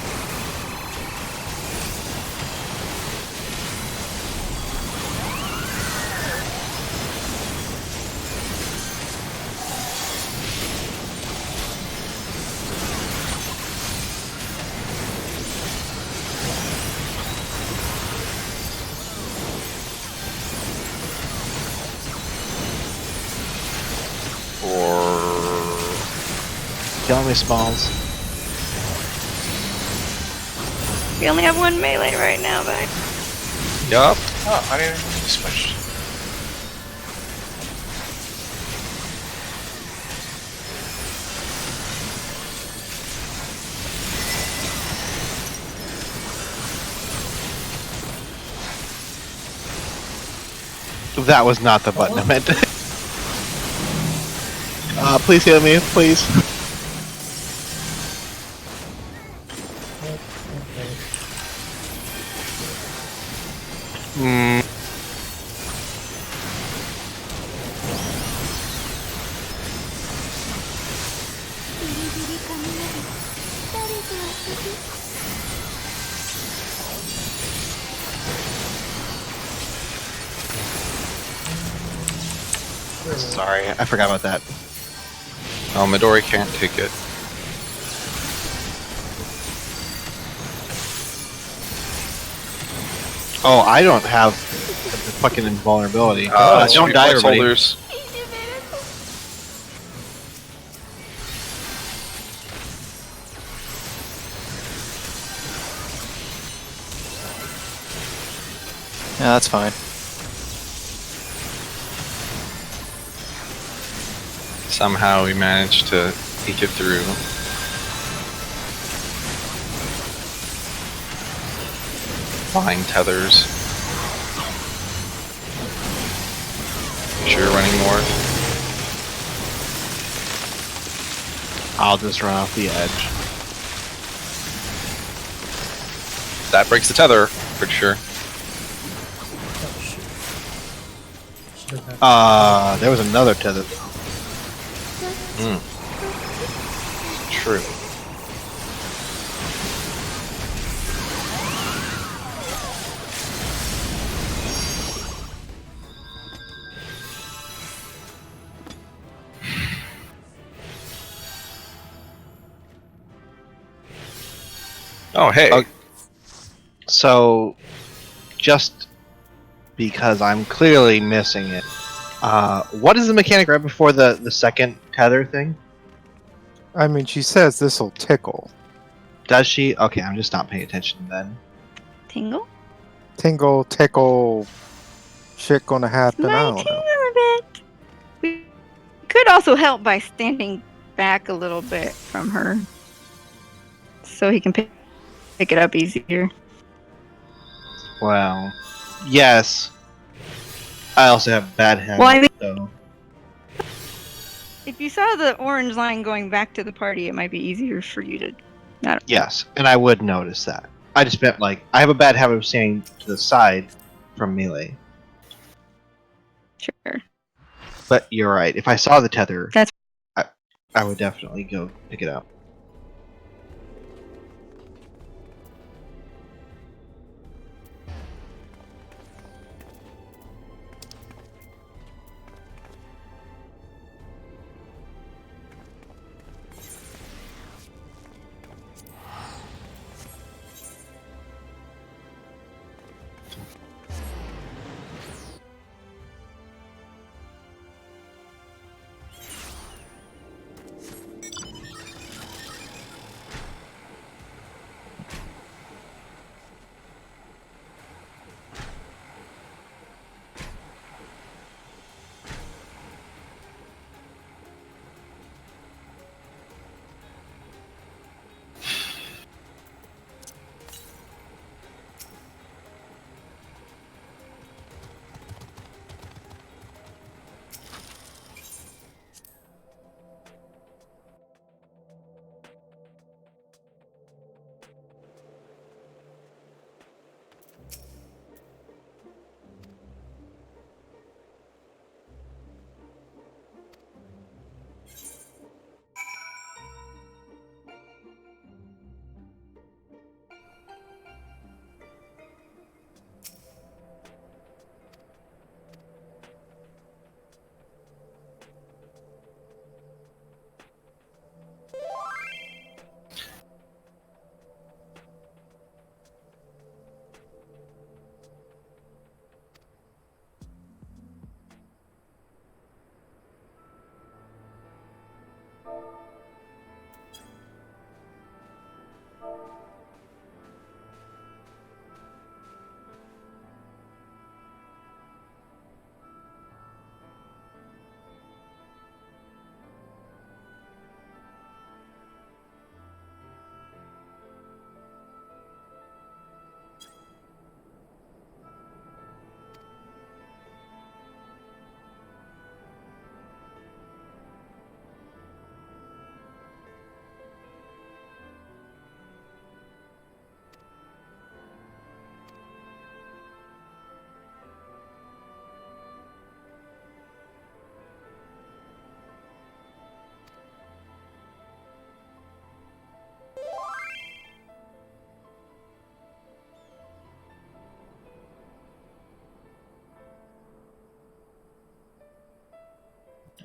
Kill me, Smalls.
We only have one melee right now, but
Yup.
Oh, I didn't even switch.
That was not the button I meant. Please heal me, please. Sorry, I forgot about that.
Oh, Midori can't take it.
Oh, I don't have the fucking invulnerability. Don't die, everybody.
Holders.
Yeah, that's fine.
Somehow we managed to eke it through. Flying tethers. Make sure you're running north.
I'll just run off the edge.
That breaks the tether, pretty sure.
Oh shit. Should've had-
There was another tether.
Mm.
True.
Oh, hey.
Okay. So, just because I'm clearly missing it, what is the mechanic right before the second tether thing?
I mean, she says this'll tickle.
Does she? Okay, I'm just not paying attention then.
Tingle?
Tingle, tickle, shit gonna happen. I
Might
don't
tingle
know.
a bit. We could also help by standing back a little bit from her, so he can pick it up easier.
Well, yes. I also have bad habits,
Well, I mean,
so
if you saw the orange line going back to the party, it might be easier for you to. I don't know.
yes, and I would notice that. I just meant like I have a bad habit of staying to the side from melee.
Sure.
But you're right. If I saw the tether,
That's
I would definitely go pick it up.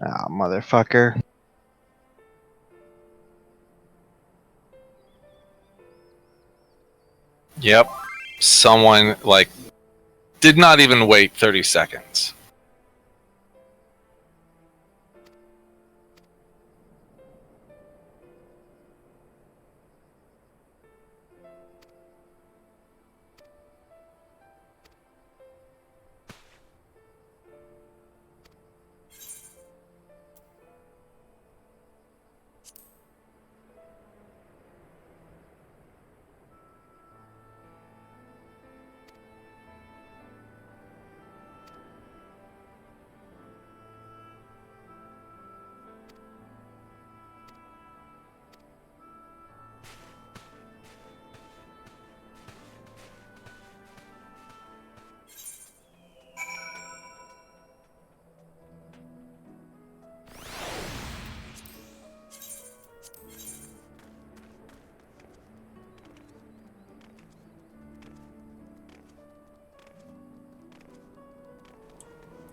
Ah, motherfucker.
Yep. Someone, like, did not even wait 30 seconds.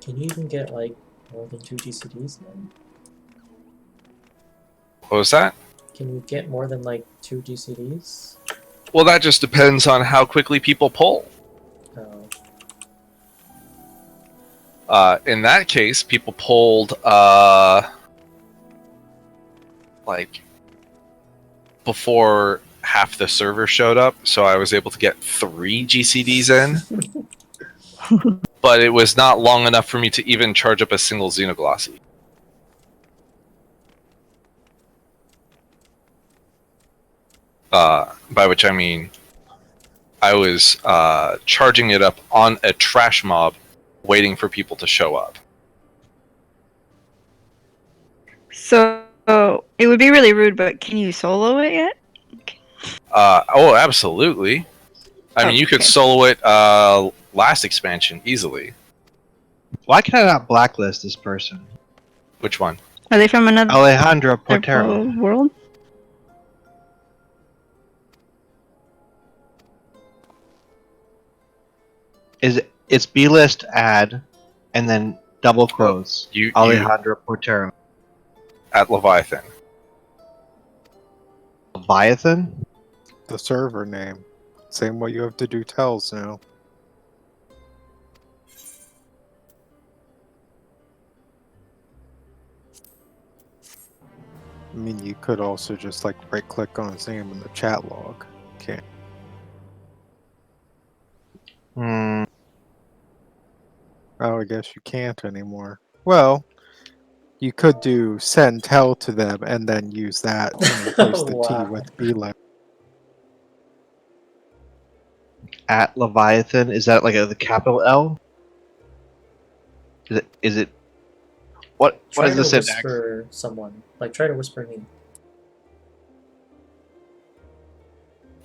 Can you even get like more than 2 GCDs now?
What was that?
Can you get more than like 2 GCDs?
Well, that just depends on how quickly people pull.
Oh.
In that case, people pulled like before half the server showed up, so I was able to get 3 GCDs in. But it was not long enough for me to even charge up a single Xenoglossy. By which I mean I was charging it up on a trash mob, waiting for people to show up.
So it would be really rude, but can you solo it yet?
Oh, absolutely. I mean, you could
Okay.
solo it last expansion easily.
Why can I not blacklist this person?
Which one?
Are they from another
Alejandro Portero.
world?
It's B list add, and then double quotes.
You
Alejandro Portero.
at Leviathan.
Leviathan?
The server name. Same way you have to do tells now. I mean, you could also just like right click on his name in the chat log. Can't.
Hmm.
Oh, I guess you can't anymore. Well, you could do send tell to them and then use that and replace the T
Wow.
with B letter.
At Leviathan, is that like the capital L? Is it what
Try
is
to
the syntax?
whisper someone. Like, try to whisper me.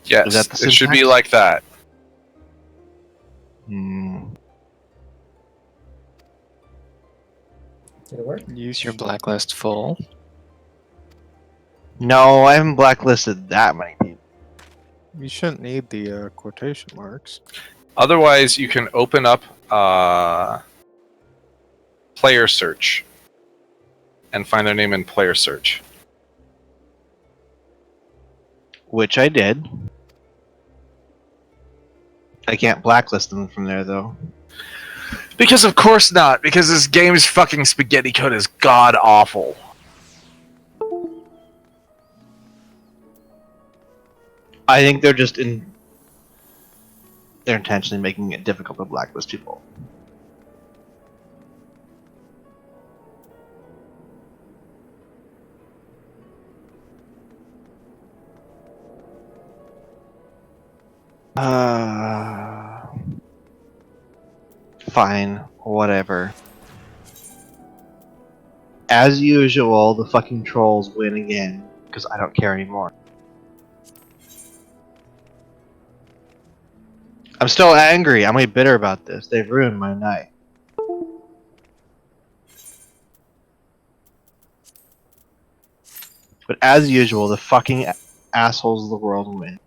Yes,
Is that the
it should be
syntax?
like that.
Hmm.
Did it work?
Use your blacklist full.
No, I haven't blacklisted that many people.
You shouldn't need the quotation marks.
Otherwise, you can open up player search and find their name in player search.
Which I did. I can't blacklist them from there though.
Because of course not, because this game's fucking spaghetti code is god awful.
I think they're just they're intentionally making it difficult to blacklist people. Fine, whatever. As usual, the fucking trolls win again, because I don't care anymore. I'm still angry. I'm like bitter about this. They've ruined my night. But as usual, the fucking assholes of the world win.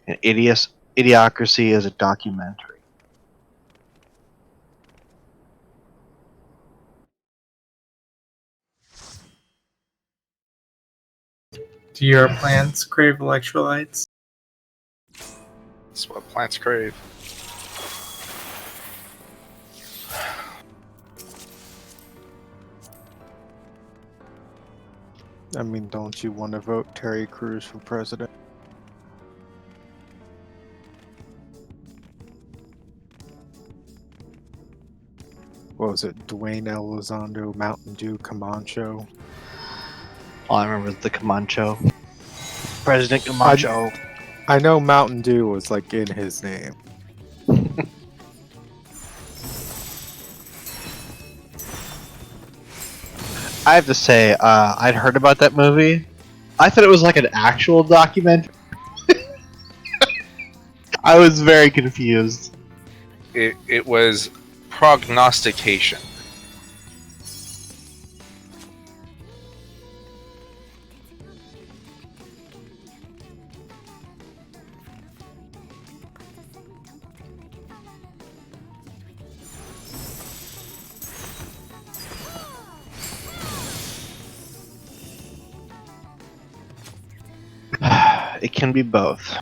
And Idiocracy is a documentary.
Do your plants crave electrolytes?
That's what plants crave.
I mean, don't you want to vote Terry Crews for president? What was it? Dwayne Elizondo, Mountain Dew, Comancho?
All I remember is the Comancho. President Comancho.
I know Mountain Dew was like in his name.
I have to say, I'd heard about that movie. I thought it was like an actual documentary. I was very confused.
It was prognostication.
It can be both.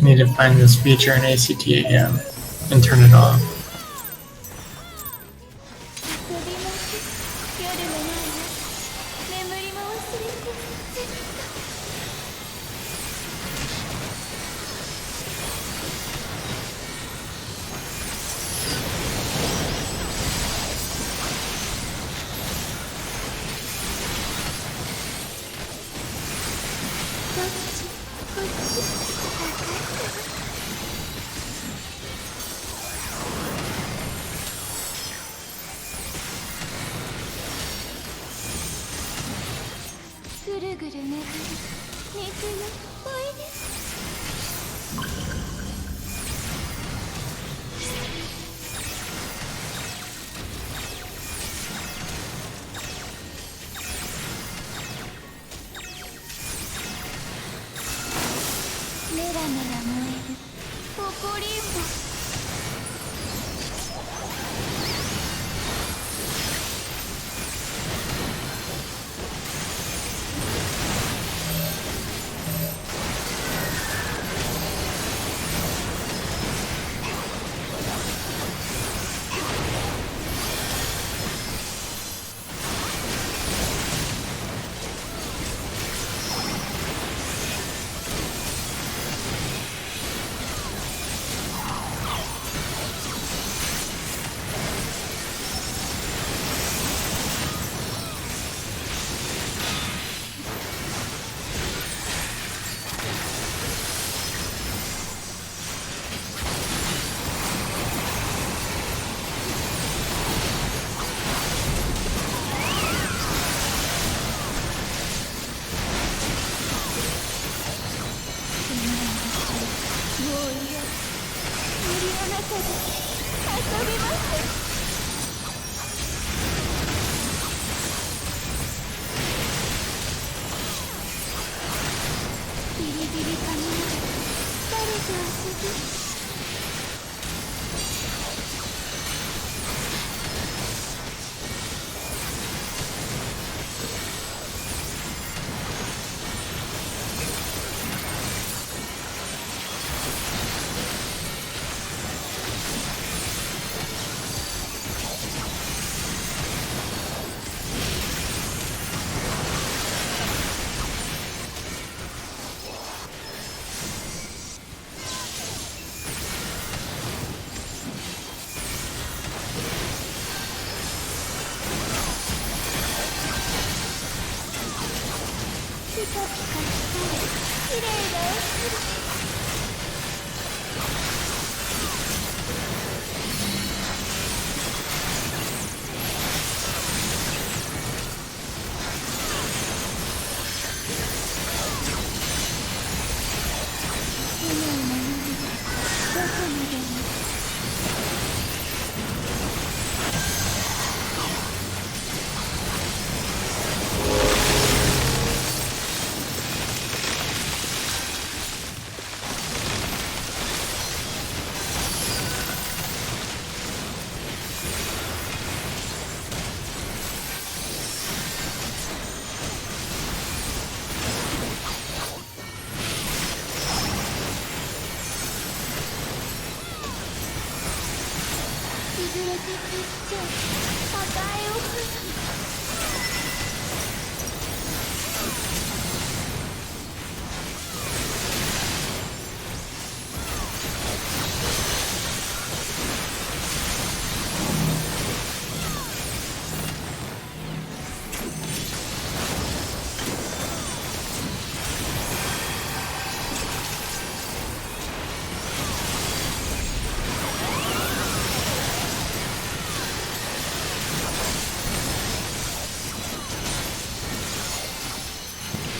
Need to find this feature in ACT again and turn it off.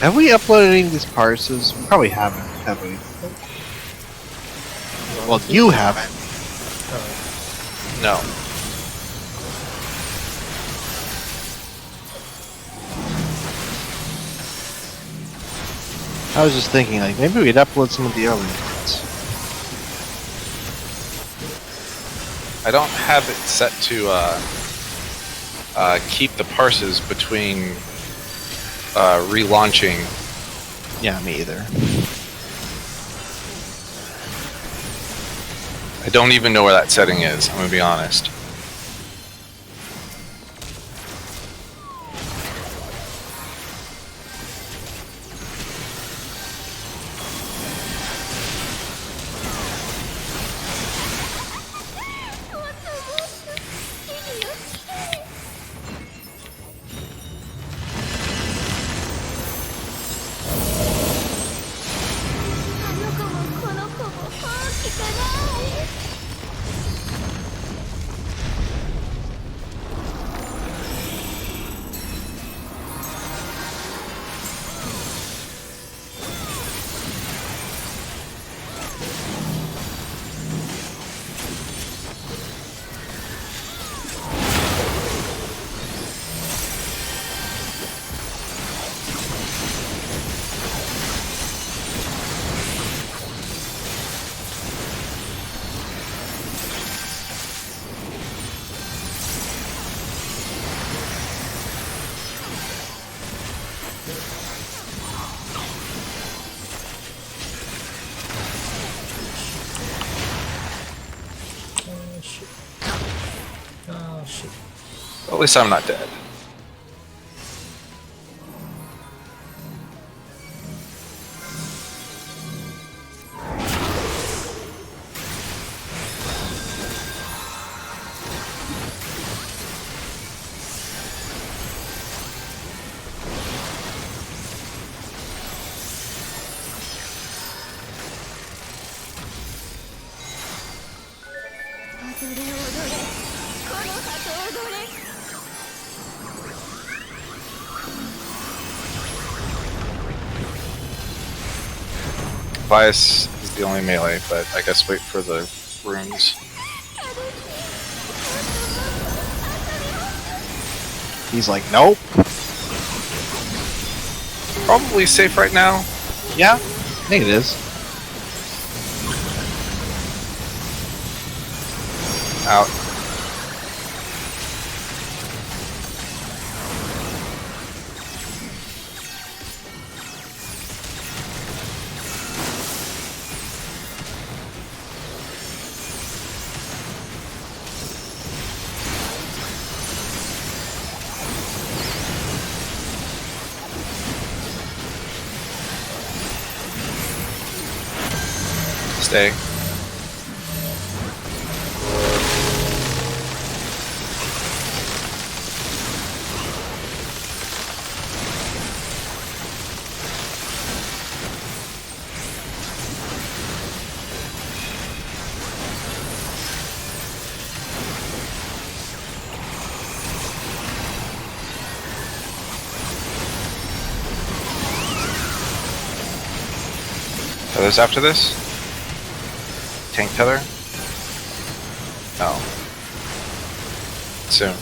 Have we uploaded any of these parses? We probably haven't, have we? Well, you haven't.
No.
I was just thinking, like, maybe we'd upload some of the early ones.
I don't have it set to keep the parses between relaunching.
Yeah, me either.
I don't even know where that setting is, I'm gonna be honest.
Oh shit.
At least I'm not dead. Vice is the only melee, but I guess wait for the runes.
He's like, nope.
Probably safe right now.
Yeah, I think it is.
Out. Stay. Others after this? Tank tether? No. Soon.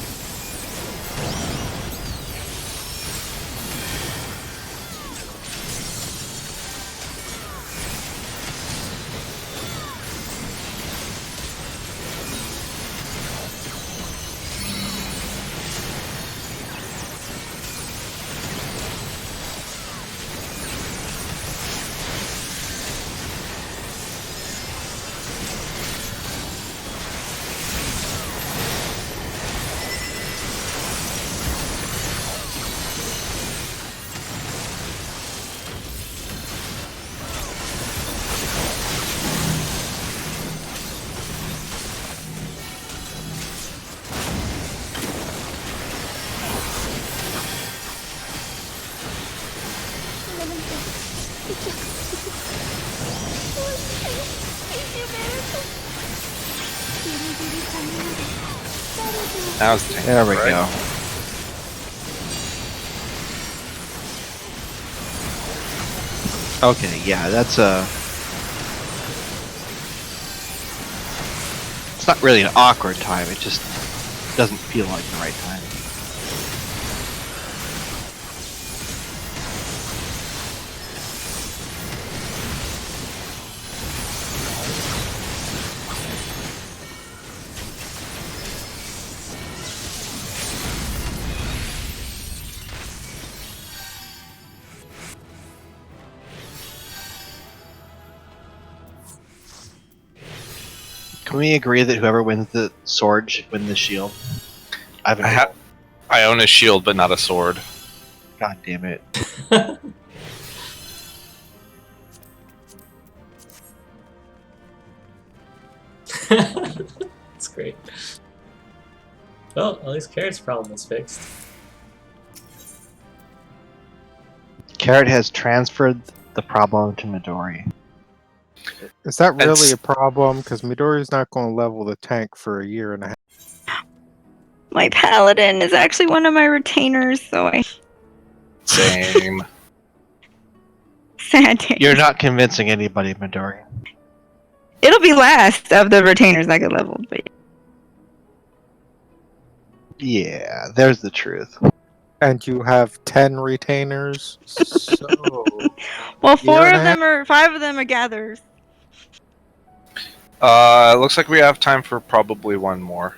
Now's the tank.
There we
right?
go. Okay, yeah, that's it's not really an awkward time, it just doesn't feel like the right time. Can we agree that whoever wins the sword should win the shield?
I own a shield, but not a sword.
God damn it.
That's great. Well, at least Carrot's problem is fixed.
Carrot has transferred the problem to Midori.
Is that really
It's-
a problem? Because Midori's not going to level the tank for a year and a half.
My paladin is actually one of my retainers, so I
Same.
sad day.
You're not convincing anybody, Midori.
It'll be last of the retainers I get leveled, but
Yeah, there's the truth.
And you have 10 retainers, so...
well,
Year and a
5 of them are gatherers.
Looks like we have time for probably one more.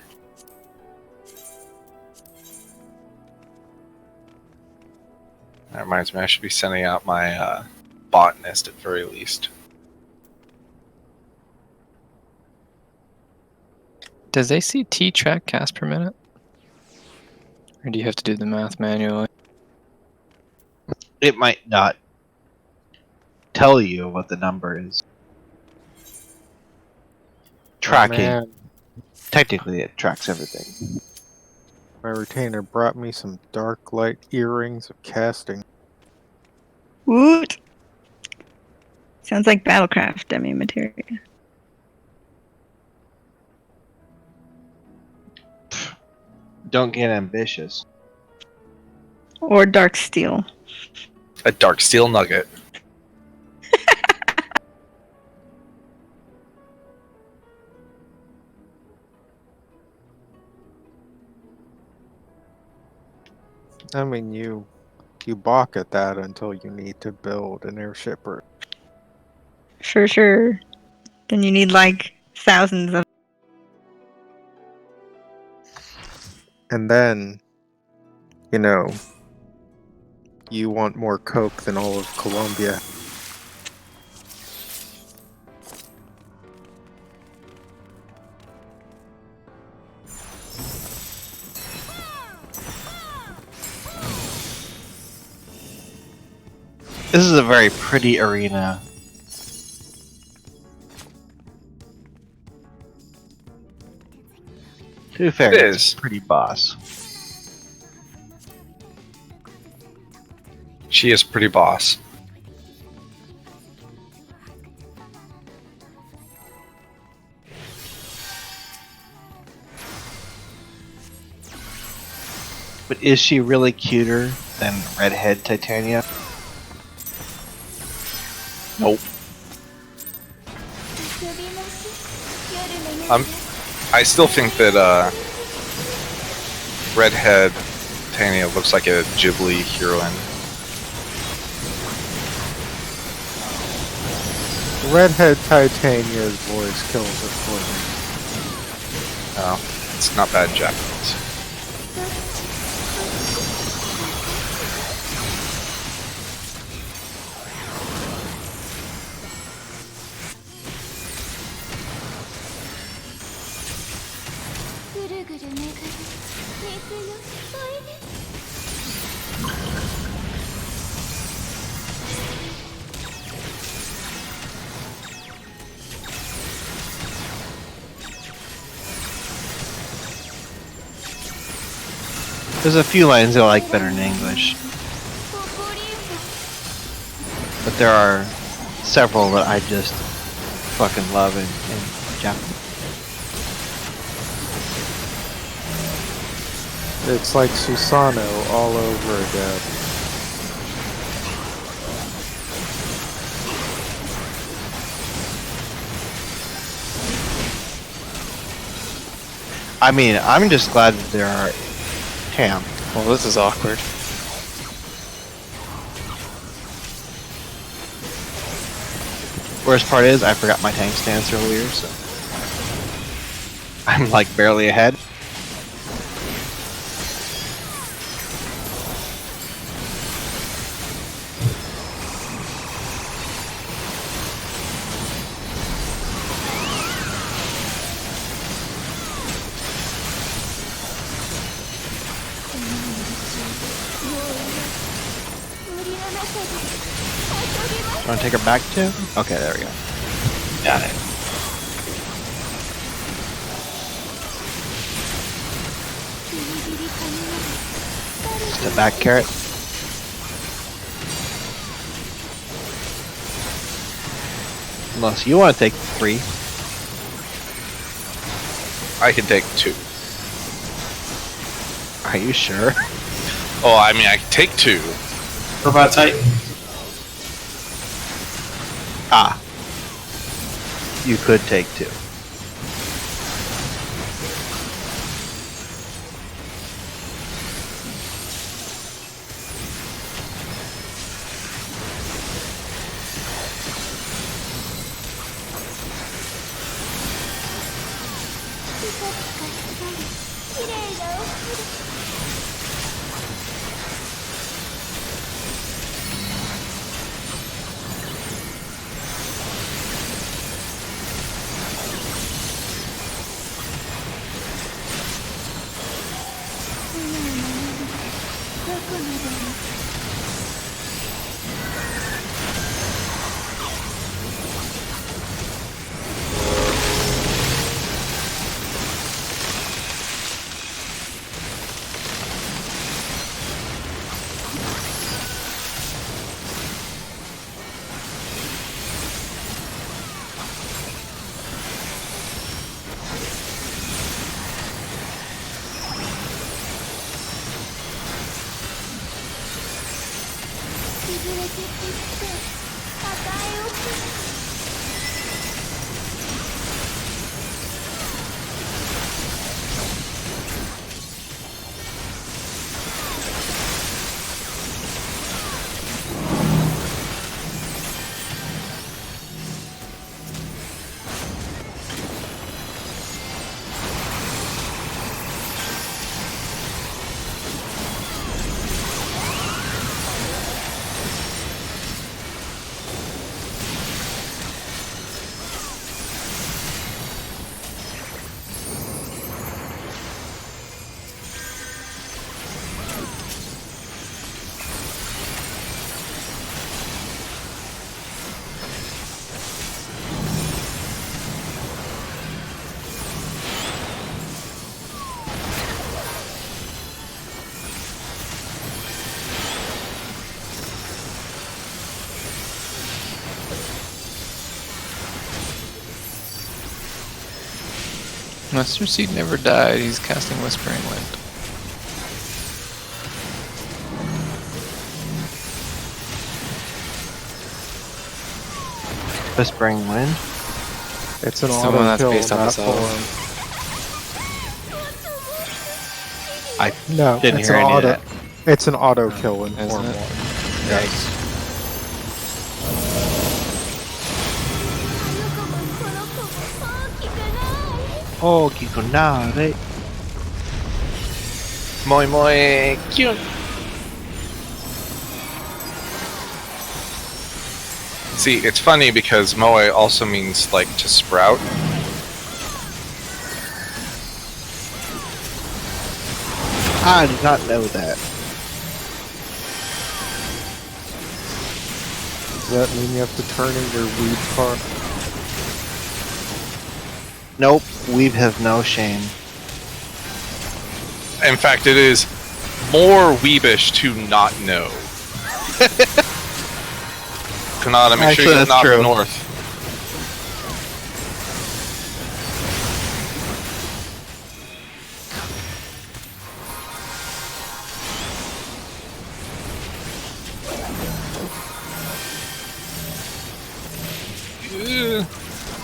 That reminds me, I should be sending out my botanist at very least.
Does ACT track cast per minute? Or do you have to do the math manually?
It might not tell you what the number is. Tracking.
Man,
Technically, it tracks everything.
my retainer brought me some dark light earrings of casting.
Woot! Sounds like Battlecraft demi materia.
Don't get ambitious.
Or Dark Steel.
A dark steel nugget.
I mean, you balk at that until you need to build an airship or...
For sure. Then you need like thousands of.
And then, you know, you want more coke than all of Colombia.
This is a very pretty arena. To be fair,
It
it's
is.
a pretty boss.
She is pretty boss.
But is she really cuter than Redhead Titania?
Nope. I still think that Redhead Titania looks like a Ghibli heroine.
Redhead Titania's voice kills it for me.
No, it's not bad in Japanese.
There's a few lines I like better in English. But there are several that I just fucking love in Japanese.
It's like Susano all over again.
I mean, I'm just glad that there are... Damn.
Well, this is awkward.
Worst part is, I forgot my tank stance earlier, so... I'm like barely ahead. You want to take her back too? Okay, there we go.
Got it.
Step back, carrot. Unless you want to take 3.
I can take 2.
Are you sure?
Oh, I mean, I can take 2.
What about Titan?
Ah. You could take 2.
Mustard Seed never died. He's casting Whispering Wind.
Whispering Wind?
It's an
It's the one that's
auto kill,
based on the
not
cell.
form.
I
No,
didn't
it's
hear
an
any
auto.
of that.
It's an auto kill in
Isn't
Form
it?
1.
Yikes. Oh, Kikonare.
Moi moi cute. See, it's funny because moe also means like to sprout.
I did not know that.
Does that mean you have to turn in your weed card?
Nope, we have no shame.
In fact, it is more weebish to not know. Kanata, make
Actually,
sure you
that's
knock
true.
north.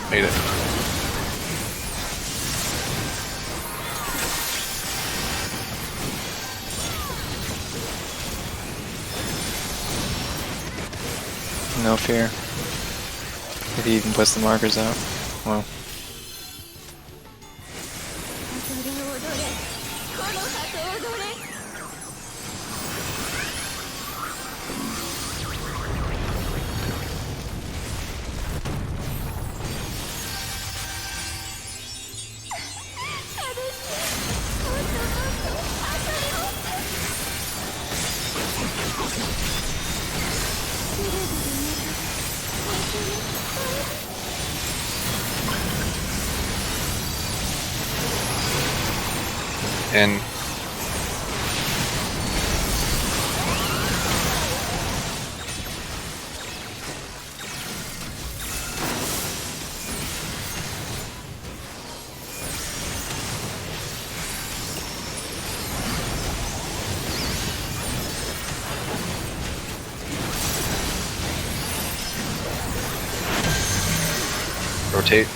Made it.
No fear. If he even puts the markers out. Well.
And rotate.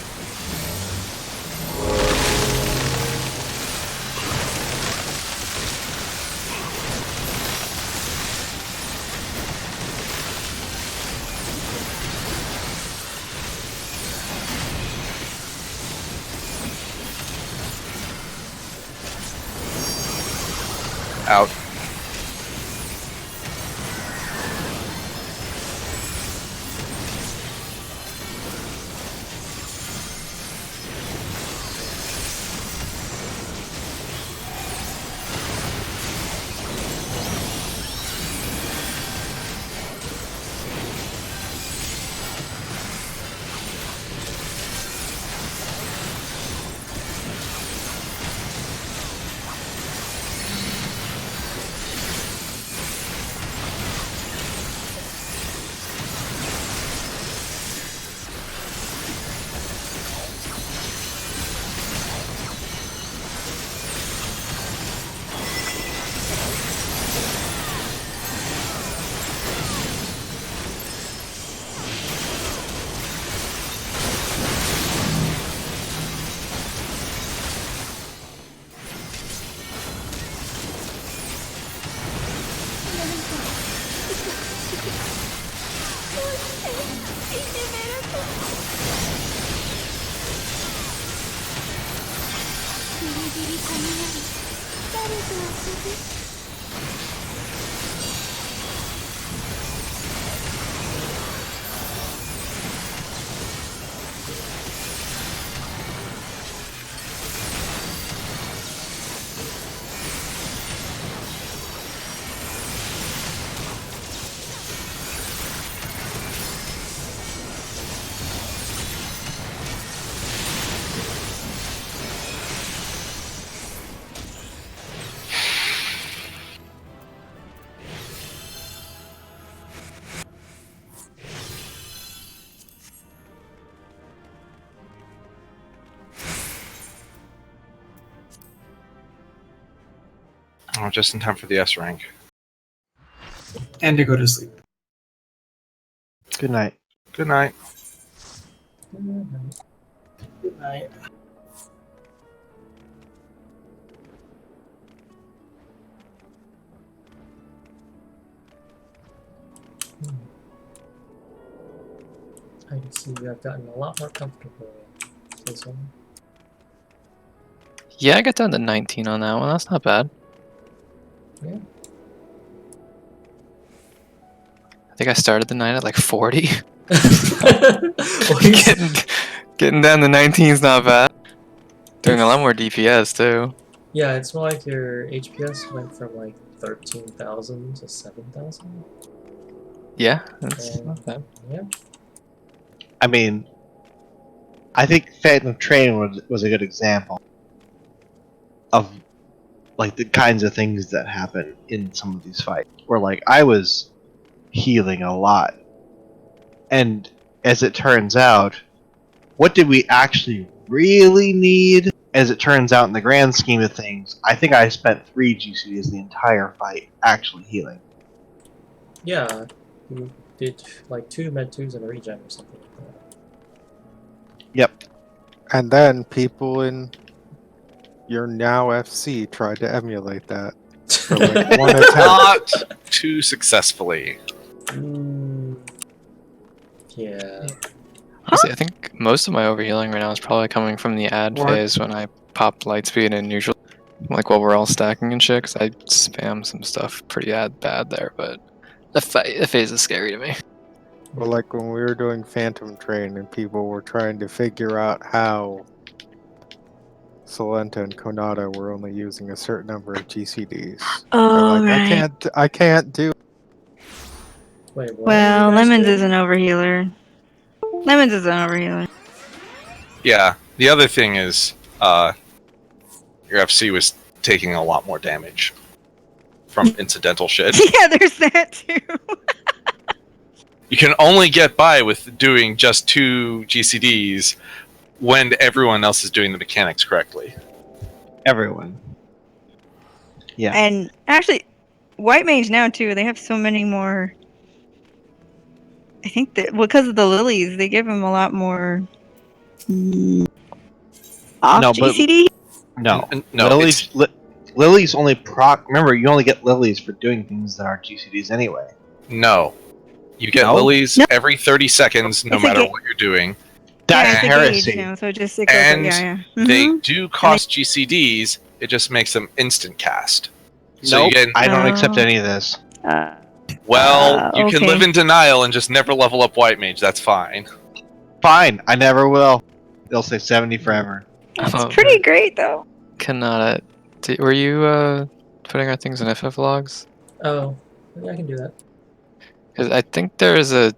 Out. Oh, just in time for the S rank.
And to go to sleep.
Good night.
Good night.
Good night.
I can see you have gotten a lot more comfortable. Say so.
Yeah, I got down to 19 on that one. That's not bad.
Yeah.
I think I started the night at like 40.
Well,
getting down to 19 is not bad. Doing a lot more DPS too.
yeah, it's more like your HPS went from like 13,000 to 7,000.
Yeah, that's
And
not bad.
yeah,
I mean, I think Phantom Train was a good example of like the kinds of things that happen in some of these fights. Where like I was healing a lot, and as it turns out, what did we actually really need? As it turns out, in the grand scheme of things, I think I spent 3 GCDs the entire fight actually healing.
yeah, you did like 2 med 2s and a regen or something like that.
Yep.
And then people in your now FC tried to emulate that for like one attempt.
Not too successfully.
Yeah.
Honestly, I think most of my overhealing right now is probably coming from the ad
What?
phase when I popped Lightspeed and neutral. Like while we're all stacking and shit, 'cause I spam some stuff pretty bad there, but the phase is scary to me.
Well, like when we were doing Phantom Train and people were trying to figure out how Solenta and Konata were only using a certain number of GCDs. They're
Oh,
like,
right.
I can't do.
Wait, what?
Well,
are you guys
Lemons
doing?
is an overhealer. Lemons is an overhealer.
Yeah. The other thing is, your FC was taking a lot more damage from incidental shit.
Yeah, there's that too.
You can only get by with doing just 2 GCDs when everyone else is doing the mechanics correctly.
Everyone. Yeah.
And actually, White Mage now too, they have so many more. I think that because of the lilies, they give him a lot more off
No, but-
GCD.
No.
No,
Lily's only proc. Remember, you only get lilies for doing things that are GCDs anyway.
no. You get
No?
lilies
No.
every 30 seconds, no
It's a
matter
ga-
what you're doing.
That's
it's a
heresy.
gauge now, so it just it goes
And
yeah.
they
Mhm.
do cost GCDs, it just makes them instant cast. So
Nope,
you get,
I don't accept
Oh.
any of this.
well, you can
okay.
live in denial and just never level up White Mage, that's fine.
Fine, I never will. They'll say 70 forever.
It's
Oh,
pretty great though.
Cannot. Were you putting our things in FF logs?
Oh, yeah, I can do that.
Because I think there is a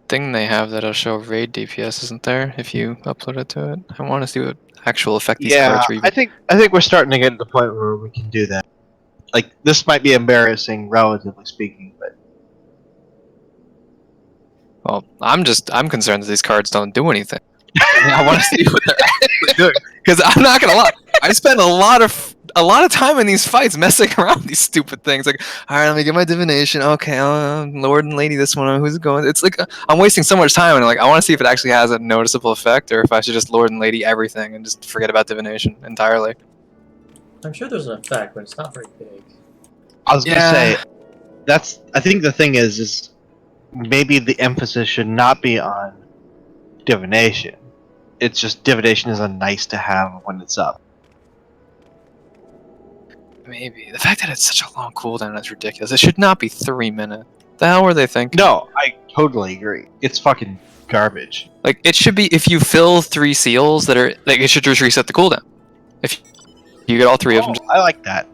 thing they have that'll show raid DPS, isn't there? If you upload it to it, I want to see what actual effect these
Yeah,
cards are even.
I think we're starting to get to the point where we can do that. Like, this might be embarrassing, relatively speaking, but
Well, I'm concerned that these cards don't do anything. I want to see what they're actually doing. Because I'm not gonna lie, I spend a lot of time in these fights messing around with these stupid things. Like, all right, let me get my divination. Okay, Lord and Lady, this one. Who's it going? It's like I'm wasting so much time, and like I want to see if it actually has a noticeable effect, or if I should just Lord and Lady everything and just forget about divination entirely.
I'm sure there's an effect, but it's not very big.
I was gonna say I think the thing is maybe the emphasis should not be on divination. It's just divination is a nice to have when it's up.
Maybe the fact that it's such a long cooldown is ridiculous. It should not be 3 minutes. The hell were they thinking?
No, I totally agree. It's fucking garbage.
Like it should be if you fill 3 seals that are like it should just reset the cooldown. If you get all 3 of them,
I like that.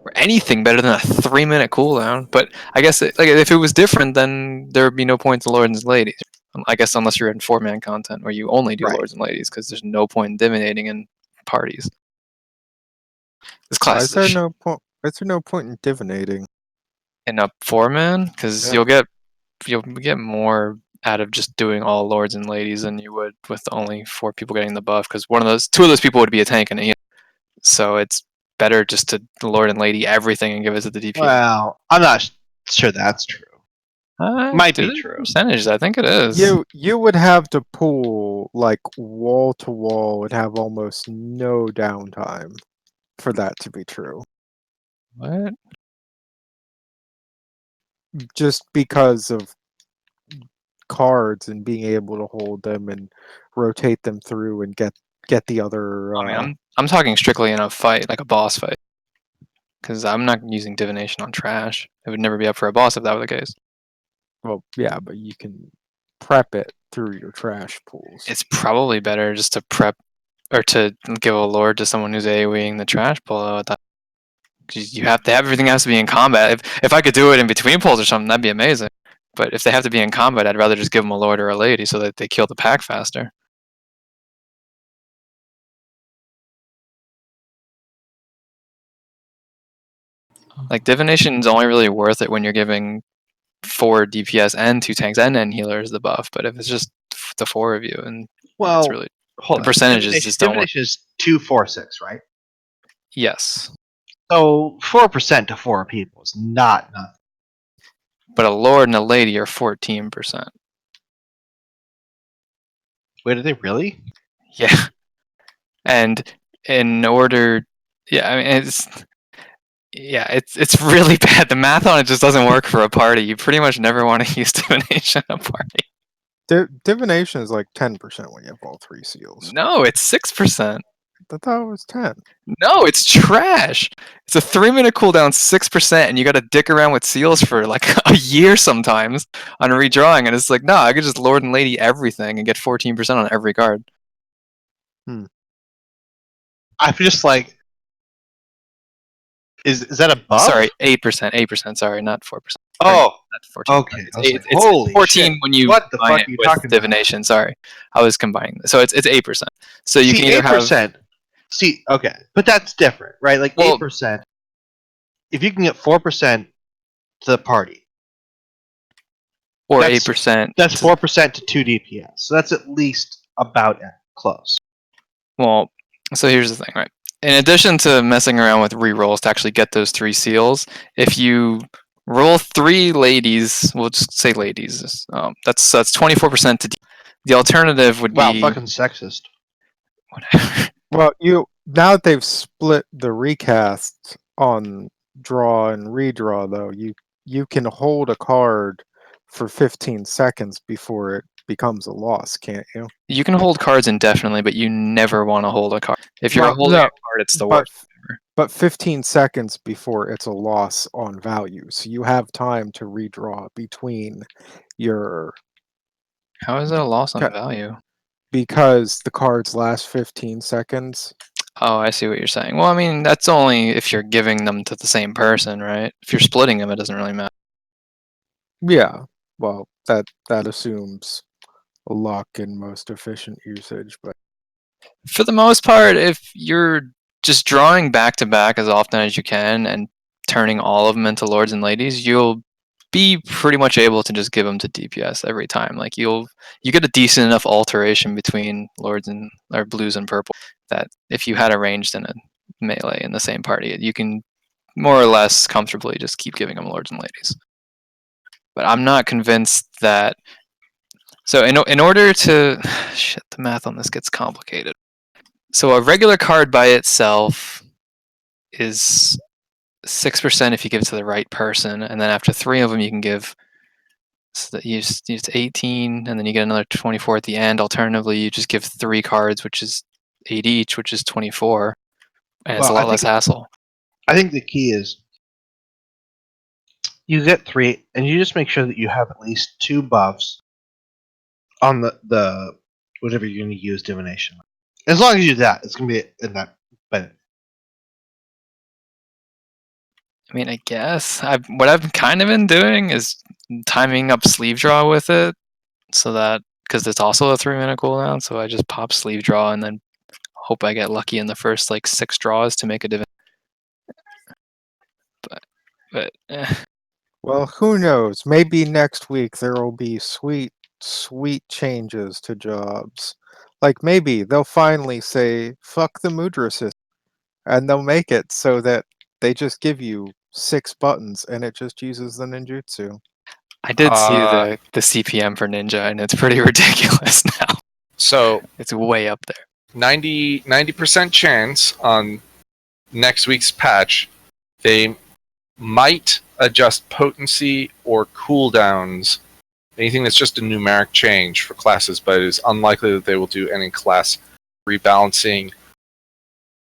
or anything better than a 3-minute cooldown. But I guess like if it was different, then there would be no point to Lords and Ladies. I guess unless you're in 4-man content where you only do
Right.
Lords and Ladies, because there's no point in divinating in parties. This
Why
class
is there
is
no point? Is there no point in divinating?
in a 4-man, because
Yeah.
you'll get more out of just doing all Lords and Ladies than you would with only 4 people getting the buff. Because 2 of those people would be a tank and a healer. So it's better just to Lord and Lady everything and give it to the DP.
Well, I'm not sure that's true. Might be true.
Percentages, I think it is.
You would have to pull like wall to wall. Would have almost no downtime for that to be true.
What?
Just because of cards and being able to hold them and rotate them through and get the other.
I mean, I'm talking strictly in a fight, like a boss fight. Because I'm not using divination on trash. It would never be up for a boss if that were the case.
Well, yeah, but you can prep it through your trash pools.
It's probably better just to prep or to give a lord to someone who's AoEing the trash pull at that. 'Cause you have to have everything has to be in combat. If I could do it in between pulls or something, that'd be amazing. But if they have to be in combat, I'd rather just give them a lord or a lady so that they kill the pack faster. Like divination is only really worth it when you're giving 4 DPS and 2 tanks and healers the buff. But if it's just the 4 of you, and
Well,
it's really
hold
the
on.
percentages just don't work.
Divination is 246, right?
Yes,
So 4% to 4 people is not nothing.
but a lord and a lady are 14%.
Wait, are they really?
Yeah, and in order, yeah, I mean it's really bad. The math on it just doesn't work for a party. You pretty much never want to use divination in a party.
Divination is like 10% when you have all 3 seals.
No, it's 6%.
I thought it was 10.
No, it's trash. It's a 3-minute cooldown, 6%, and you got to dick around with seals for like a year sometimes on redrawing. And it's like, no, I could just Lord and Lady everything and get 14% on every card.
I'm just like, is that a buff?
Sorry, 8%. Sorry, not 4%.
Oh,
Not 14.
okay. I was like,
It's
holy
14
shit.
when you
What the
combine
fuck
it
are you
with
talking about?
divination. Sorry, I was combining. So it's 8%. So you
See,
can either
8%.
have
See, okay, but that's different, right? Like
Well-
8%. If you can get 4% to the party,
Or
That's-
8%.
that's 4% to 2 DPS. So that's at least about close.
Well, so here's the thing, right? In addition to messing around with rerolls to actually get those 3 seals, if you roll 3 ladies, we'll just say ladies, that's 24% to the alternative would
Wow,
be
fucking sexist.
whatever.
Well, now that they've split the recast on draw and redraw, though, you can hold a card for 15 seconds before it becomes a loss, can't you?
You can hold cards indefinitely, but you never want to hold a card. If you're
Well,
holding
no,
a card, it's the
but
worst.
but 15 seconds before it's a loss on value, so you have time to redraw between your
How is it a loss on
Ca-
value?
because the cards last 15 seconds.
Oh, I see what you're saying. Well, I mean, that's only if you're giving them to the same person, right? If you're splitting them, it doesn't really matter.
Yeah, well, that assumes luck and most efficient usage, but
For the most part, if you're just drawing back to back as often as you can and turning all of them into lords and ladies, you'll be pretty much able to just give them to DPS every time. Like you get a decent enough alteration between lords and or blues and purple that if you had arranged in a melee in the same party, you can more or less comfortably just keep giving them lords and ladies. But I'm not convinced that. So in order to shit, the math on this gets complicated. So a regular card by itself is 6% if you give it to the right person, and then after 3 of them you can give. So that you use 18, and then you get another 24 at the end. Alternatively, you just give 3 cards, which is 8 each, which is 24, and it's a
Well,
lot less hassle.
I think the key is you get 3, and you just make sure that you have at least 2 buffs on the whatever you're going to use divination. As long as you do that, it's going to be in that. But
I mean, I guess what I've kind of been doing is timing up sleeve draw with it, so that because it's also a 3-minute cooldown, so I just pop sleeve draw and then hope I get lucky in the first like 6 draws to make a divination. But
well, who knows? Maybe next week there will be sweet changes to jobs. Like maybe they'll finally say fuck the mudra system, and they'll make it so that they just give you 6 buttons and it just uses the ninjutsu.
I did see the CPM for Ninja, and it's pretty ridiculous now.
So
It's way up there.
90% chance on next week's patch they might adjust potency or cooldowns, anything that's just a numeric change for classes, but it is unlikely that they will do any class rebalancing